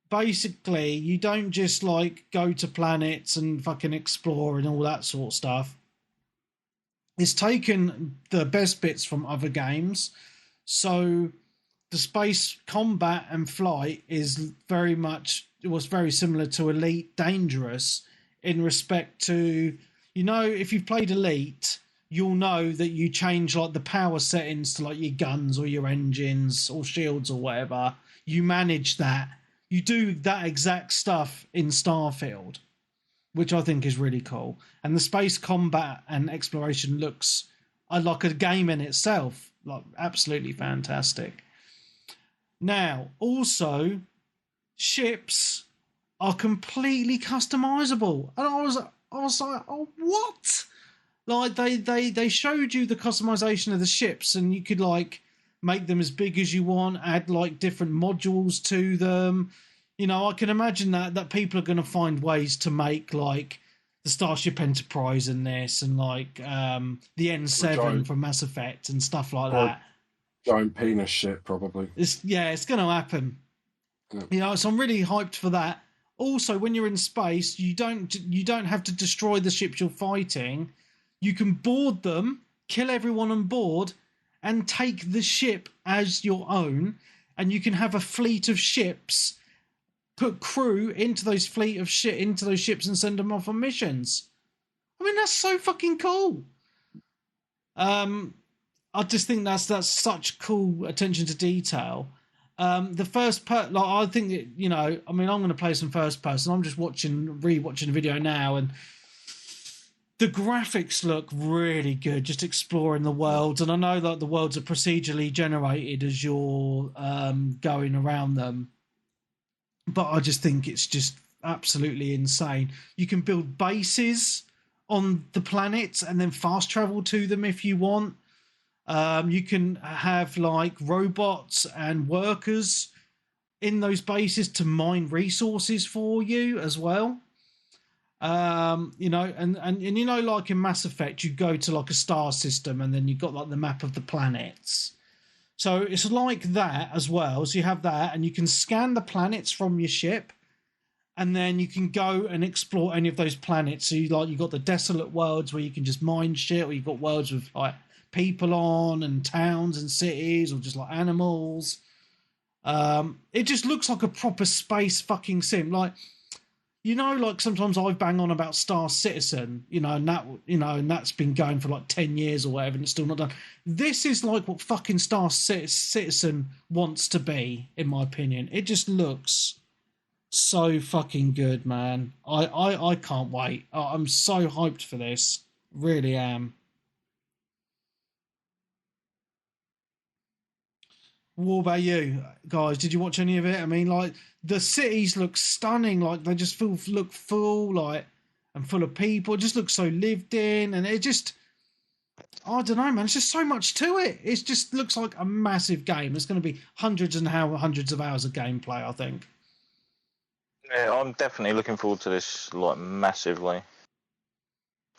basically, you don't just like go to planets and fucking explore and all that sort of stuff. It's taken the best bits from other games. So the space combat and flight was very similar to Elite Dangerous, in respect to, you know, if you've played Elite, you'll know that you change like the power settings to like your guns or your engines or shields or whatever. You manage that. You do that exact stuff in Starfield, which I think is really cool. And the space combat and exploration looks like a game in itself, like absolutely fantastic. Now, also, ships are completely customizable, and I was like, oh, what? Like they showed you the customization of the ships, and you could like make them as big as you want, add like different modules to them. You know, I can imagine that people are going to find ways to make like the Starship Enterprise in this, and like the N7 from Mass Effect and stuff like that. Giant penis shit, probably. It's going to happen. Yeah. You know, so I'm really hyped for that. Also, when you're in space, you don't have to destroy the ships you're fighting. You can board them, kill everyone on board, and take the ship as your own. And you can have a fleet of ships, put crew into those ships, and send them off on missions. I mean, that's so fucking cool. I just think that's such cool attention to detail. The first part, like, I think that, you know, I mean, I'm going to play some first person. I'm just rewatching the video now, and the graphics look really good, just exploring the worlds. And I know that the worlds are procedurally generated as you're going around them, but I just think it's just absolutely insane. You can build bases on the planets and then fast travel to them if you want. You can have like robots and workers in those bases to mine resources for you as well. You know, and you know, like in Mass Effect, you go to like a star system, and then you've got like the map of the planets. So it's like that as well. So you have that, and you can scan the planets from your ship, and then you can go and explore any of those planets. So you've got the desolate worlds where you can just mine shit, or you've got worlds with like people on and towns and cities or just like animals. It just looks like a proper space fucking sim. Like, you know, like sometimes I bang on about Star Citizen, and that's been going for like 10 years or whatever, and it's still not done. This is like what fucking Star Citizen wants to be, in my opinion. It just looks so fucking good, man. I can't wait. I'm so hyped for this. Really am. What about you guys? Did you watch any of it? I mean, like, the cities look stunning. Like, they just look full, like, and full of people. It just looks so lived in, and it just, I don't know, man. It's just so much to it. It just looks like a massive game. It's going to be hundreds of hours of gameplay, I think. Yeah, I'm definitely looking forward to this, like, massively.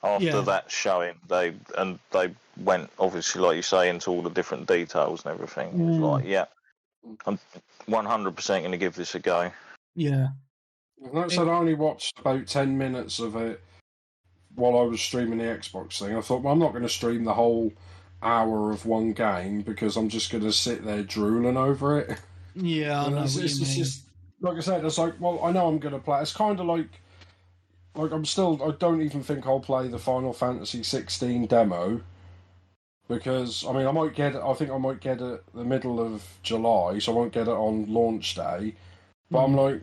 After that showing, they went, obviously, like you say, into all the different details and everything. It was like, yeah, I'm 100% going to give this a go. Yeah. Like I said, I only watched about 10 minutes of it while I was streaming the Xbox thing. I thought, well, I'm not going to stream the whole hour of one game because I'm just going to sit there drooling over it. Yeah, I know what you mean. Just, like I said, it's like, well, I know I'm going to play. It's kind of like I don't even think I'll play the Final Fantasy 16 demo because, I mean, I think I might get it the middle of July, so I won't get it on launch day. But I'm like,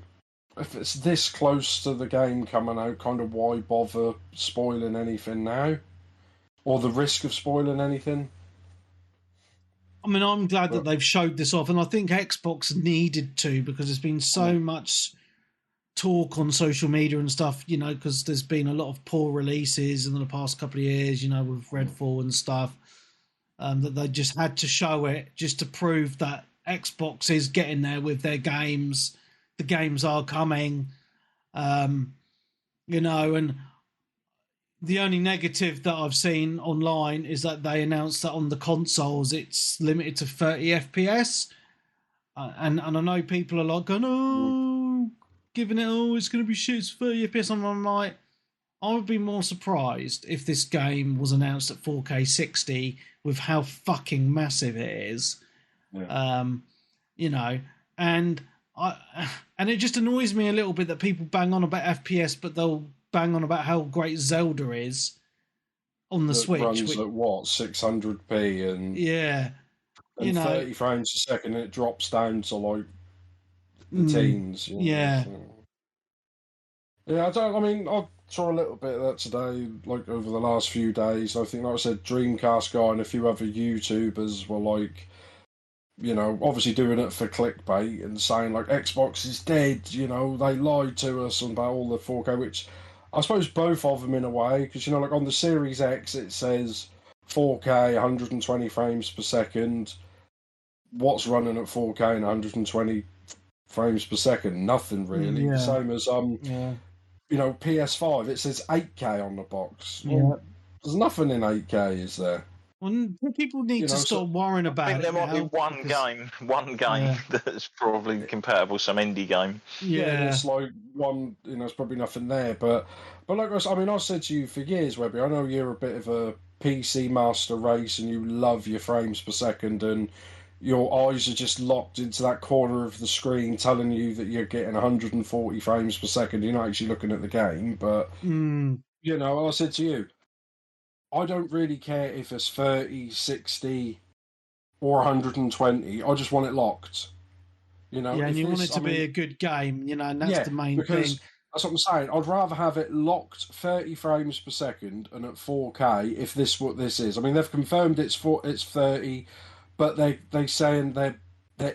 if it's this close to the game coming out, kind of why bother spoiling anything now? Or the risk of spoiling anything? I mean, I'm glad that they've showed this off, and I think Xbox needed to because there's been so much talk on social media and stuff, because there's been a lot of poor releases in the past couple of years, with Redfall and stuff, that they just had to show it just to prove that Xbox is getting there with their games. The games are coming, and the only negative that I've seen online is that they announced that on the consoles it's limited to 30 FPS, and I know people are like going, it's going to be shit, it's 30 FPS. I'm like, I would be more surprised if this game was announced at 4K 60 with how fucking massive it is. Yeah. And it just annoys me a little bit that people bang on about FPS, but they'll bang on about how great Zelda is on the Switch. Runs at what, 600p and yeah, and 30 frames a second, and it drops down to like the teens. Yeah. Yeah, I saw a little bit of that today, like over the last few days. I think, like I said, Dreamcast guy and a few other YouTubers were like, obviously doing it for clickbait and saying like Xbox is dead, they lied to us about all the 4K, which I suppose both of them in a way, because like on the Series X it says 4K 120 frames per second. What's running at 4K and 120 frames per second? Nothing really. Yeah. Same as PS5, it says 8K on the box. Well, there's nothing in 8K, is there? Well, people need to stop worrying about it. I think there might be one game that's probably compatible with some indie game. Yeah, it's like one, there's probably nothing there. But like I said to you for years, Webby, I know you're a bit of a PC master race and you love your frames per second and your eyes are just locked into that corner of the screen telling you that you're getting 140 frames per second. You're not actually looking at the game, but, I said to you, I don't really care if it's 30, 60, or 120. I just want it locked. And you want it to be a good game, and that's the main thing. That's what I'm saying. I'd rather have it locked 30 frames per second and at 4K if this is what this is. I mean, they've confirmed it's 30, but they're saying there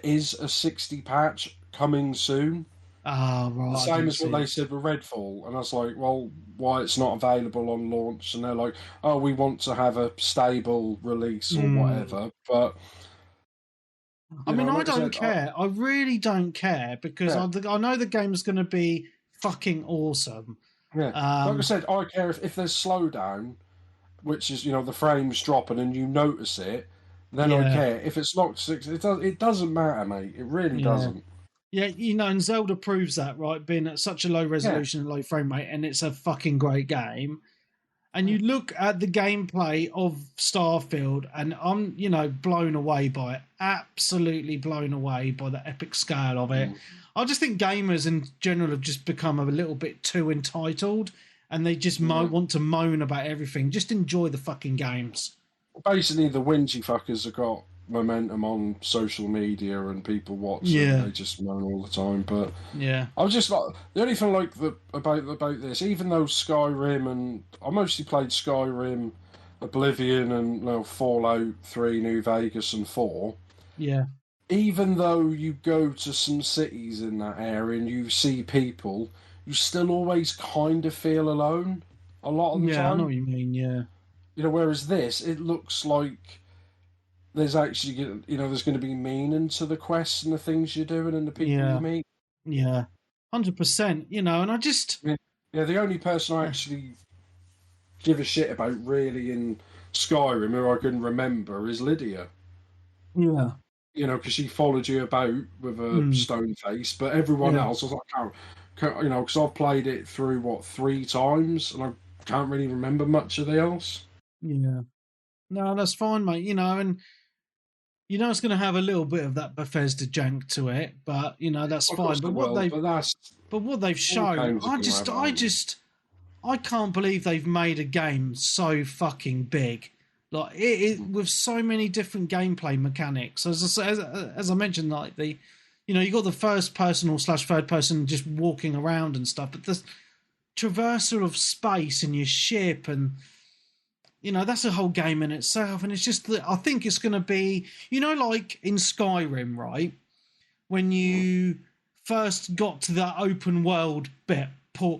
is a 60 patch coming soon. Oh, right. The same as what they said with Redfall. And I was like, well, why it's not available on launch? And they're like, oh, we want to have a stable release or whatever. But I don't care. I really don't care because I know the game's going to be fucking awesome. Yeah. Like I said, I care if there's slowdown, which is, the frames dropping and you notice it, then I care. If it's locked 60, it doesn't matter, mate. It really doesn't. Yeah, and Zelda proves that, right? Being at such a low resolution and low frame rate, and it's a fucking great game. And you look at the gameplay of Starfield, and I'm, blown away by it. Absolutely blown away by the epic scale of it. I just think gamers in general have just become a little bit too entitled, and they just want to moan about everything. Just enjoy the fucking games. Basically, the whingy fuckers have got momentum on social media and people watch them. They just moan all the time. But I was just like, the only thing about this, even though Skyrim, and I mostly played Skyrim, Oblivion, and Fallout 3, New Vegas, and 4. Yeah. Even though you go to some cities in that area and you see people, you still always kind of feel alone a lot of the time. Yeah, I know what you mean. Yeah. Whereas this, it looks like there's actually, there's going to be meaning to the quests and the things you're doing and the people you meet. Yeah, 100%. And I just... the only person I actually give a shit about really in Skyrim, who I can remember, is Lydia. Yeah. Because she followed you about with a stone face, but everyone else, I was like, because I've played it through, 3 times, and I can't really remember much of the else. Yeah. No, that's fine, mate. And it's going to have a little bit of that Bethesda jank to it, but that's fine. But what they've shown, I can't believe they've made a game so fucking big, like it with so many different gameplay mechanics. As I mentioned, like you got the first person or / third person just walking around and stuff, but the traversal of space in your ship and. That's a whole game in itself. And it's just that I think it's going to be, like in Skyrim, right? When you first got to that open world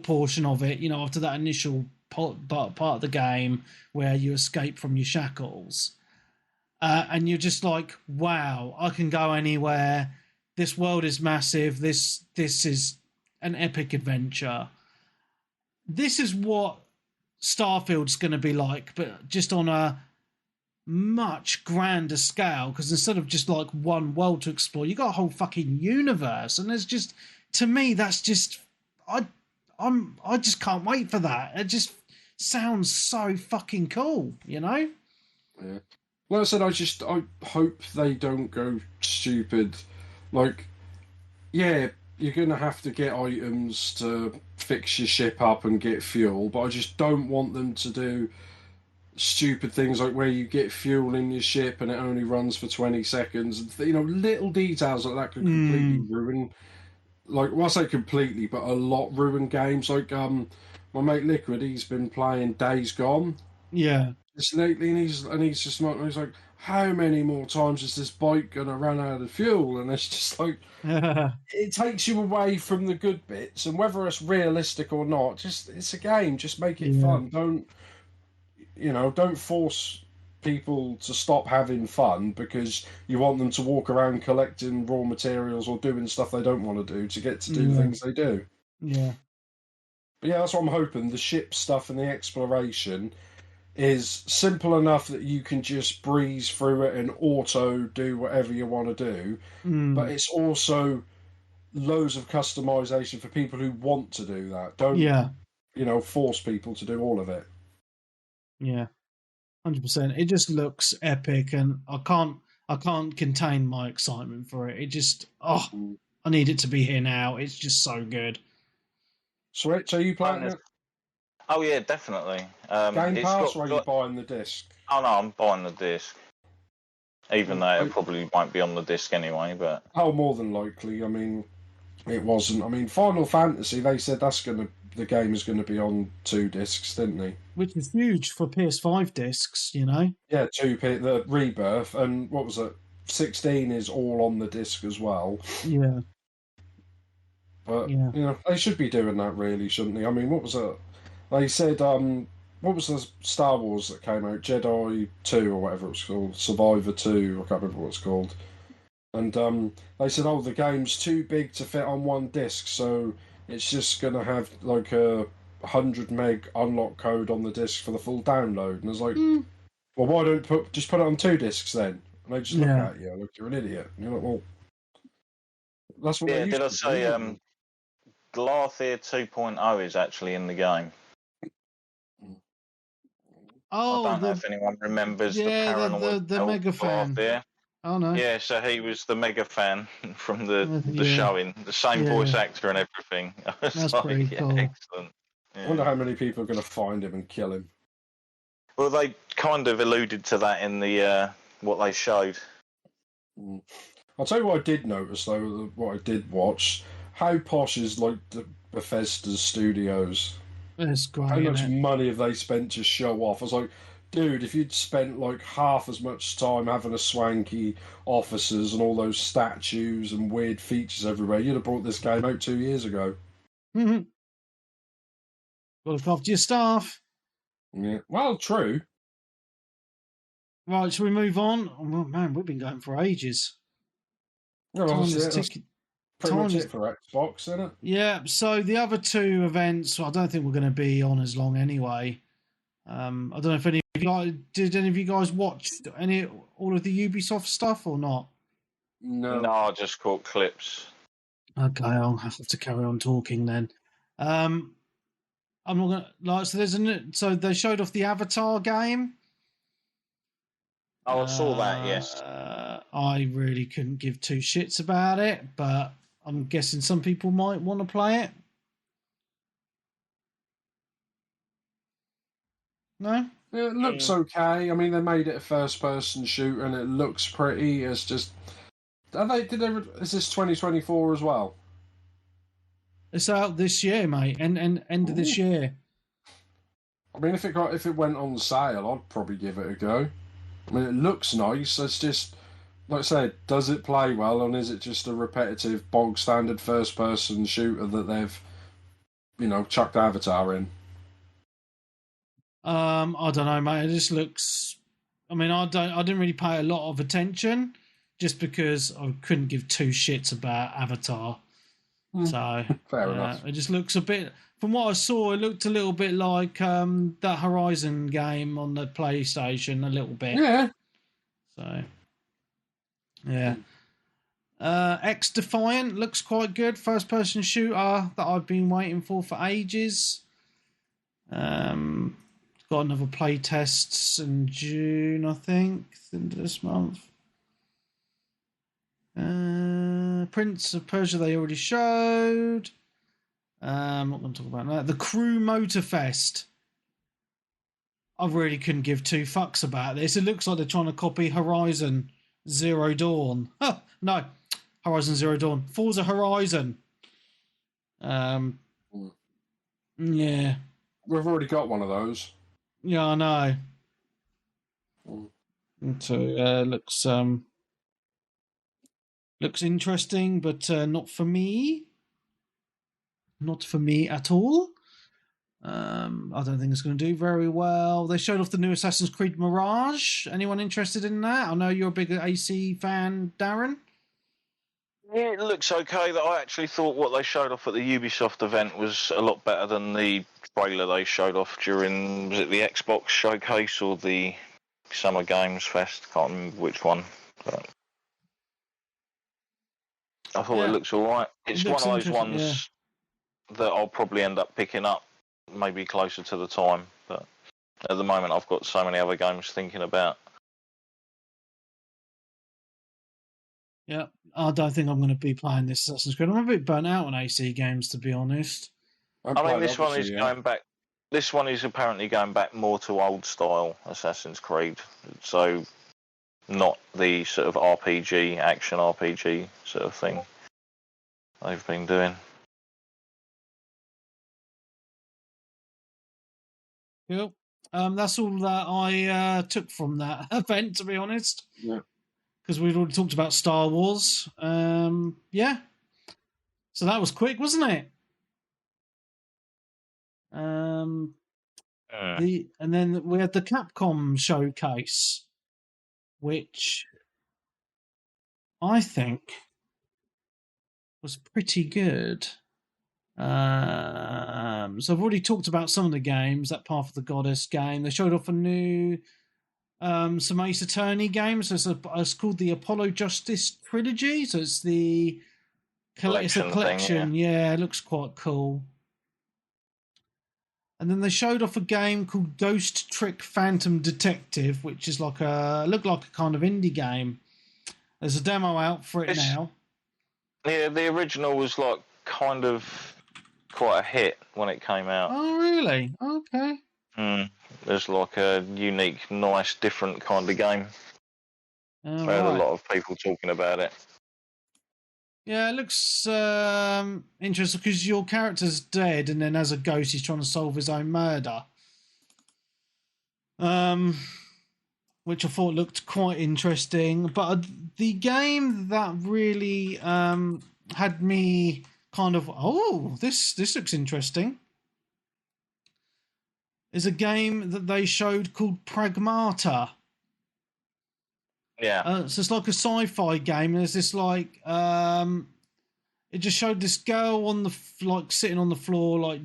portion of it, after that initial part of the game where you escape from your shackles. And you're just like, wow, I can go anywhere. This world is massive. This is an epic adventure. This is what Starfield's going to be like, but just on a much grander scale, because instead of just like one world to explore, you got a whole fucking universe, and there's just, to me, that's just, I just can't wait for that. It just sounds so fucking cool, Yeah. Like I said, I hope they don't go stupid. Like, yeah, you're going to have to get items to fix your ship up and get fuel, but I just don't want them to do stupid things like where you get fuel in your ship and it only runs for 20 seconds. Little details like that could completely ruin, I say completely, but a lot ruin games. Like, my mate Liquid, he's been playing Days Gone. Yeah. Just lately, and he's just like, how many more times is this bike going to run out of fuel? And it's just like, it takes you away from the good bits, and whether it's realistic or not, it's a game. Just make it fun. Don't force people to stop having fun because you want them to walk around collecting raw materials or doing stuff they don't want to do to get to do things they do. Yeah. But yeah, that's what I'm hoping. The ship stuff and the exploration is simple enough that you can just breeze through it and auto do whatever you want to do. But it's also loads of customization for people who want to do that. Don't force people to do all of it. Yeah, 100%. It just looks epic, and I can't contain my excitement for it. It just, I need it to be here now. It's just so good. Sweet. So you playing it? Oh yeah, definitely. Game Pass, or are you buying the disc? Oh no, I'm buying the disc. Even though it probably won't be on the disc anyway, but more than likely. I mean, it wasn't. I mean, Final Fantasy, they said the game is gonna be on 2 discs, didn't they? Which is huge for PS5 discs, Yeah, 2 the Rebirth, and what was it? 16 is all on the disc as well. Yeah. But they should be doing that, really, shouldn't they? I mean, what was it? They said, what was the Star Wars that came out? Jedi 2 or whatever it was called. Survivor 2, I can't remember what it's called. And they said, the game's too big to fit on one disc, so it's just going to have like a 100 meg unlock code on the disc for the full download. And I was like, well, why don't just put it on 2 discs then? And they just look at you like you're an idiot. And you're like, well, that's what they used did I to say do. Glarthir 2.0 is actually in the game? Oh, I don't know if anyone remembers the paranoid the mega fan. there. Oh no. Yeah, so he was the mega fan from the Yeah. showing, the same voice actor and everything. That's pretty cool. Excellent. Yeah. I wonder how many people are going to find him and kill him. Well, they kind of alluded to that in the what they showed. I'll tell you what I did notice, though, what I did watch. How posh is, like, the Bethesda's studios? It's great. How much money have they spent to show off? I was like, dude, if you'd spent, like, half as much time having a swanky officers and all those statues and weird features everywhere, you'd have brought this game out 2 years ago. Mm-hmm. Got to look after your staff. Yeah, well, true. Right, shall we move on? Oh, man, we've been going for ages. No, Time obviously, is that's ticking. pretty much it for Xbox, isn't it? Yeah, so the other two events, I don't think we're going to be on as long anyway. I don't know if any of you guys, did any of you guys watch all of the Ubisoft stuff or not? No. No, I just caught clips. Okay, I'll have to carry on talking then. I'm not gonna like. So they showed off the Avatar game. Oh, I saw that. Yes. I really couldn't give two shits about it, but I'm guessing some people might want to play it. No? It looks okay. I mean, they made it a first-person shooter, and it looks pretty. It's just, is this 2024 as well? It's out this year, mate. End of this year. I mean, if it went on sale, I'd probably give it a go. I mean, it looks nice. It's just, like I said, does it play well, and is it just a repetitive, bog standard first-person shooter that they've, chucked Avatar in? I don't know, mate. It just looks. I mean, I didn't really pay a lot of attention, just because I couldn't give two shits about Avatar. So fair enough. It just looks a bit. From what I saw, it looked a little bit like that Horizon game on the PlayStation, a little bit. Yeah. So, yeah. X Defiant looks quite good. First person shooter that I've been waiting for ages. Got another play tests in June, I think, end of this month. Prince of Persia they already showed. I'm not going to talk about that. The Crew Motorfest. I really couldn't give two fucks about this. It looks like they're trying to copy Horizon Zero Dawn. Huh, no, Horizon Zero Dawn. Forza Horizon. Yeah. We've already got one of those. Yeah, I know. So looks interesting, but not for me. Not for me at all. I don't think it's going to do very well. They showed off the new Assassin's Creed Mirage. Anyone interested in that? I know you're a big AC fan, Darren. Yeah, it looks okay. That I actually thought what they showed off at the Ubisoft event was a lot better than the trailer they showed off during, was it the Xbox showcase or the Summer Games Fest? Can't remember which one. But I thought it looks all right. It's one of those ones that I'll probably end up picking up maybe closer to the time. But at the moment, I've got so many other games thinking about. Yeah, I don't think I'm going to be playing this Assassin's Creed. I'm a bit burnt out on AC games, to be honest. I mean, this one is going back. This one is apparently going back more to old style Assassin's Creed, so not the sort of RPG, action RPG sort of thing they've been doing. Cool. That's all that I took from that event, to be honest. Yeah. Because we'd already talked about Star Wars. Yeah. So that was quick, wasn't it? And then we had the Capcom showcase, which I think was pretty good. So I've already talked about some of the games, that Path of the Goddess game. They showed off a new some Ace Attorney games. So it's called the Apollo Justice Trilogy. So it's it's a collection. Thing, yeah, it looks quite cool. And then they showed off a game called Ghost Trick Phantom Detective, which is looked like a kind of indie game. There's a demo out for it now. Yeah, the original was like kind of quite a hit when it came out. Oh, really? Okay. There's like a unique, nice, different kind of game. I heard a lot of people talking about it. Yeah, it looks interesting because your character's dead, and then as a ghost, he's trying to solve his own murder. Which I thought looked quite interesting. But the game that really had me kind of, this looks interesting, is a game that they showed called Pragmata. Yeah. So it's like a sci-fi game. There's this like, it just showed this girl on the sitting on the floor, like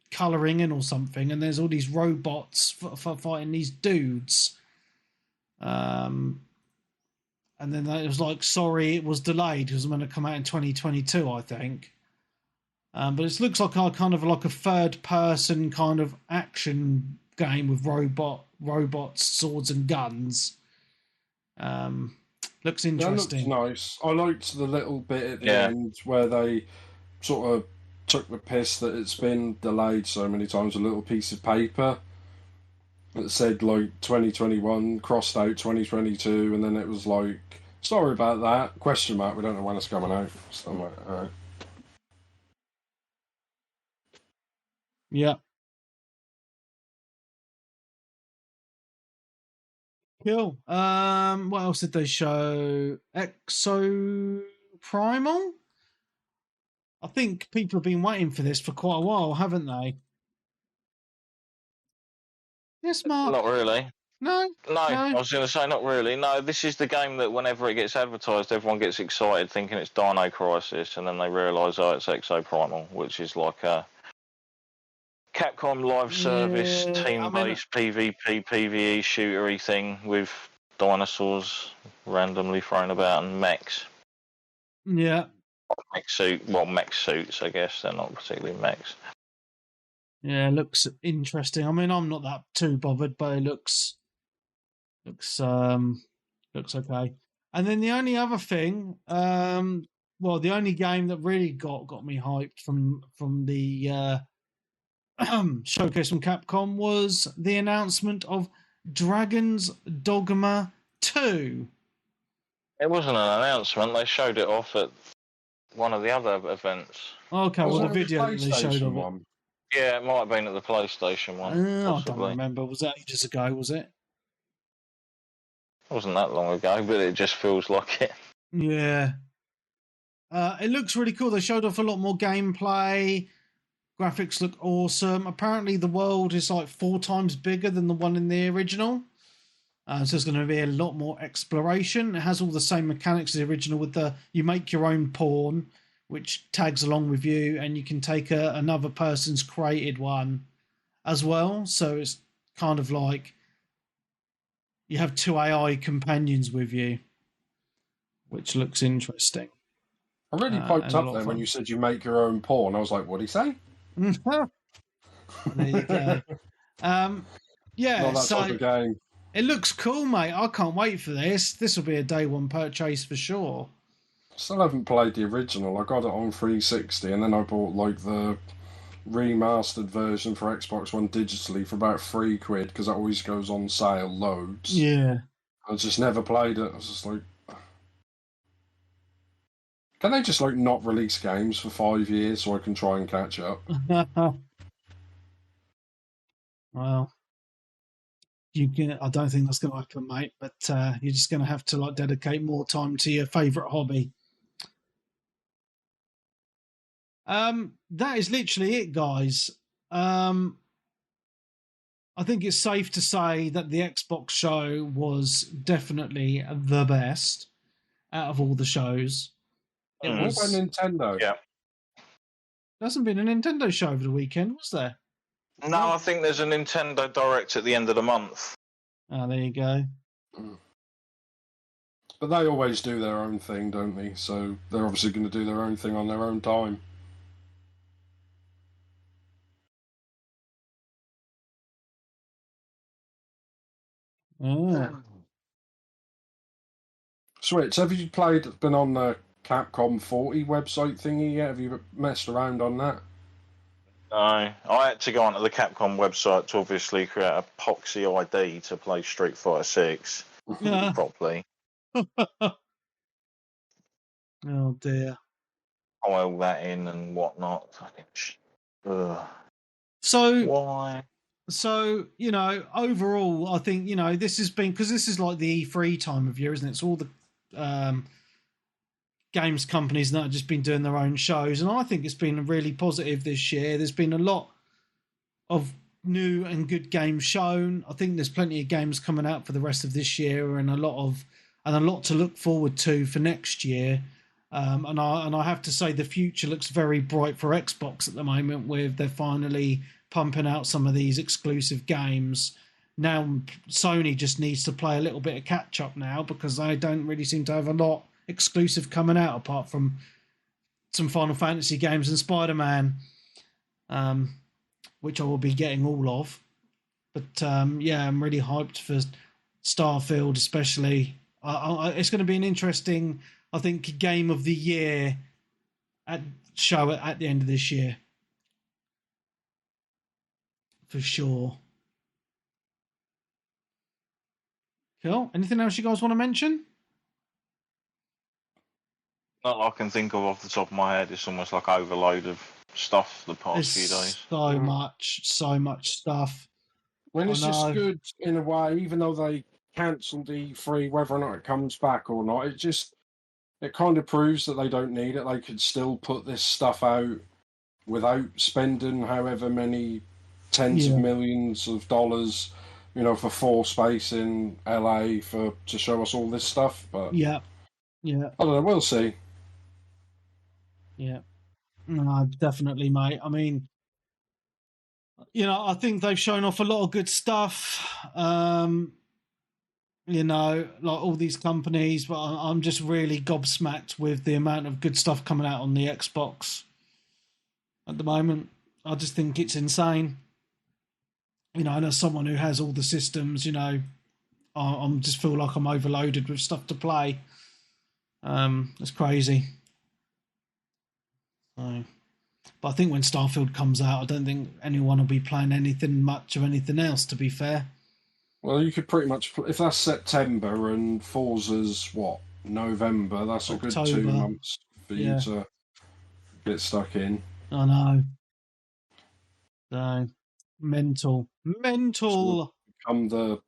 colouring in or something, and there's all these robots for fighting these dudes. And then it was like, sorry, it was delayed. It was meant to come out in 2022, I think. But it looks like a third-person kind of action game with robots, swords, and guns. Looks interesting. That looks nice. I liked the little bit at the end where they sort of took the piss that it's been delayed so many times. A little piece of paper that said like 2021 crossed out 2022, and then it was like, sorry about that, question mark, we don't know when it's coming out. So I'm like, alright. Yeah. Cool. What else did they show? Exo Primal? I think people have been waiting for this for quite a while, haven't they? Yes, Mark. Not really. No. I was going to say not really. No, this is the game that whenever it gets advertised, everyone gets excited thinking it's Dino Crisis, and then they realise, it's Exo Primal, which is like a Capcom live service, team-based PvP, PvE shootery thing with dinosaurs randomly thrown about and mechs. Yeah. Mech suits, I guess. They're not particularly mechs. Yeah, it looks interesting. I mean, I'm not that too bothered, but it looks okay. And then the only other thing, the only game that really got me hyped from the showcase from Capcom was the announcement of Dragon's Dogma 2. It wasn't an announcement. They showed it off at one of the other events. Okay, well, the video that they showed of it. Yeah, it might have been at the PlayStation one. I don't remember. Was that ages ago, was it? It wasn't that long ago, but it just feels like it. Yeah. It looks really cool. They showed off a lot more gameplay. Graphics look awesome. Apparently, the world is like 4 times bigger than the one in the original. So there's going to be a lot more exploration. It has all the same mechanics as the original with you make your own pawn, which tags along with you, and you can take another person's created one as well. So it's kind of like you have 2 AI companions with you, which looks interesting. I really piped up there when you said you make your own pawn. I was like, what did he say? There you go. Yeah, not that type of game. It looks cool, mate. I can't wait for this. This will be a day one purchase for sure. Still haven't played the original. I got it on 360, and then I bought like the remastered version for Xbox One digitally for about £3 because it always goes on sale loads. Yeah. I just never played it. I was just like, can they just like not release games for 5 years so I can try and catch up? Well, I don't think that's going to happen, mate. But you're just going to have to like dedicate more time to your favourite hobby. That is literally it, guys. I think it's safe to say that the Xbox show was definitely the best out of all the shows. What about Nintendo? Yeah. There hasn't been a Nintendo show over the weekend, was there? No, I think there's a Nintendo Direct at the end of the month. Oh, there you go. But they always do their own thing, don't they? So they're obviously going to do their own thing on their own time. Oh. Switch, have you been on the Capcom 40 website thingy yet? Have you messed around on that? No, I had to go onto the Capcom website to obviously create a Poxy ID to play Street Fighter 6 properly. Oh dear. File that in and whatnot. So why? So, overall, I think, this has been, because this is like the E3 time of year, isn't it? It's all the games companies that have just been doing their own shows. And I think it's been really positive this year. There's been a lot of new and good games shown. I think there's plenty of games coming out for the rest of this year and a lot to look forward to for next year. And I have to say the future looks very bright for Xbox at the moment, with they're finally pumping out some of these exclusive games. Now Sony just needs to play a little bit of catch up now, because they don't really seem to have a lot exclusive coming out apart from some Final Fantasy games and Spider-Man, which I will be getting all of. But I'm really hyped for Starfield, especially. It's going to be an interesting, I think, game of the year at the end of this year. For sure. Cool. Anything else you guys want to mention? Not I can think of off the top of my head. It's almost like overload of stuff the past few days. So much stuff. Well, it's just good in a way, even though they cancelled E3, whether or not it comes back or not, it kind of proves that they don't need it. They could still put this stuff out without spending however many tens of millions of dollars, for floor space in LA to show us all this stuff. But yeah, I don't know. We'll see. Yeah, no, definitely, mate. I mean, I think they've shown off a lot of good stuff. Like all these companies, but I'm just really gobsmacked with the amount of good stuff coming out on the Xbox at the moment. I just think it's insane. And as someone who has all the systems, I'm just feel like I'm overloaded with stuff to play. It's crazy. So, but I think when Starfield comes out, I don't think anyone will be playing much of anything else, to be fair. Well, you could pretty much, if that's September and Forza's November, that's October. A good 2 months for you to get stuck in. I know. So, mental. So become the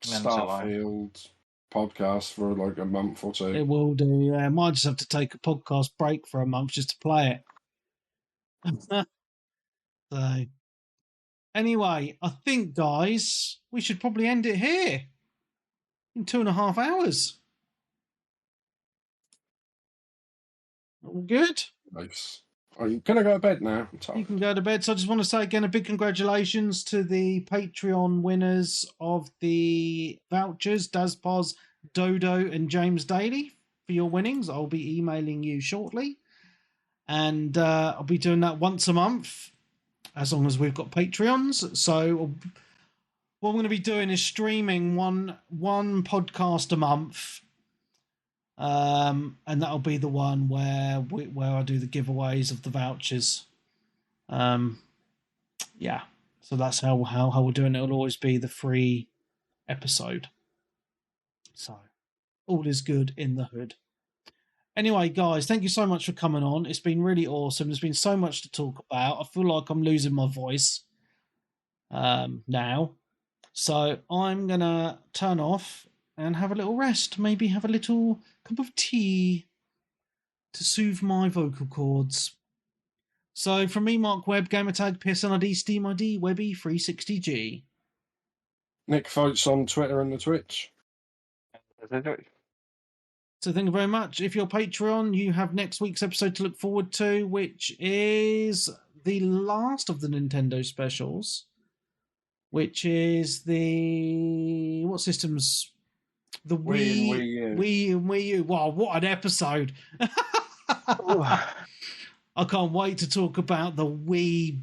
Starfield podcast for like a month or two. It will do, yeah. I might just have to take a podcast break for a month just to play it. So, anyway, I think, guys, we should probably end it here in 2.5 hours. All good? Nice. I'm going to go to bed now. You can go to bed. So I just want to say again a big congratulations to the Patreon winners of the vouchers, Dazpos, Dodo, and James Daly, for your winnings. I'll be emailing you shortly. And I'll be doing that once a month, as long as we've got Patreons. So what I'm going to be doing is streaming one podcast a month. And that'll be the one where I do the giveaways of the vouchers. So that's how we're doing it. It'll always be the free episode. So all is good in the hood. Anyway, guys, thank you so much for coming on. It's been really awesome. There's been so much to talk about. I feel like I'm losing my voice now. So I'm going to turn off and have a little rest. Maybe have a little cup of tea to soothe my vocal cords. So from me, Mark Webb, Gamertag, PSNID, Steam ID, Webby360G. Nick Fights on Twitter and the Twitch. So thank you very much. If you're Patreon, you have next week's episode to look forward to, which is the last of the Nintendo specials, which is the... What systems? The Wii and Wii U. Wow, what an episode. I can't wait to talk about the Wii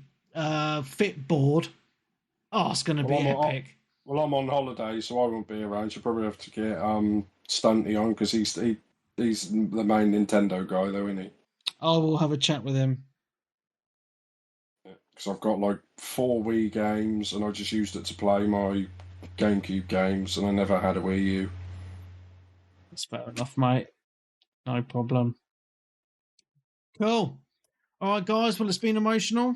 Fit board. Oh, it's going to be epic. Well, I'm on holiday, so I won't be around. You'll probably have to get Stunty on because he's the main Nintendo guy, though, isn't he? I will have a chat with him. Because I've got like 4 Wii games, and I just used it to play my GameCube games, and I never had a Wii U. That's fair enough, mate. No problem. Cool. All right, guys. Well, it's been emotional.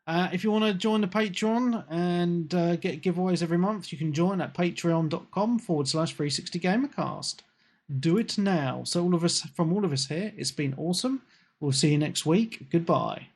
If you want to join the Patreon and get giveaways every month, you can join at patreon.com/360gamercast. Do it now. So from all of us here, it's been awesome. We'll see you next week. Goodbye.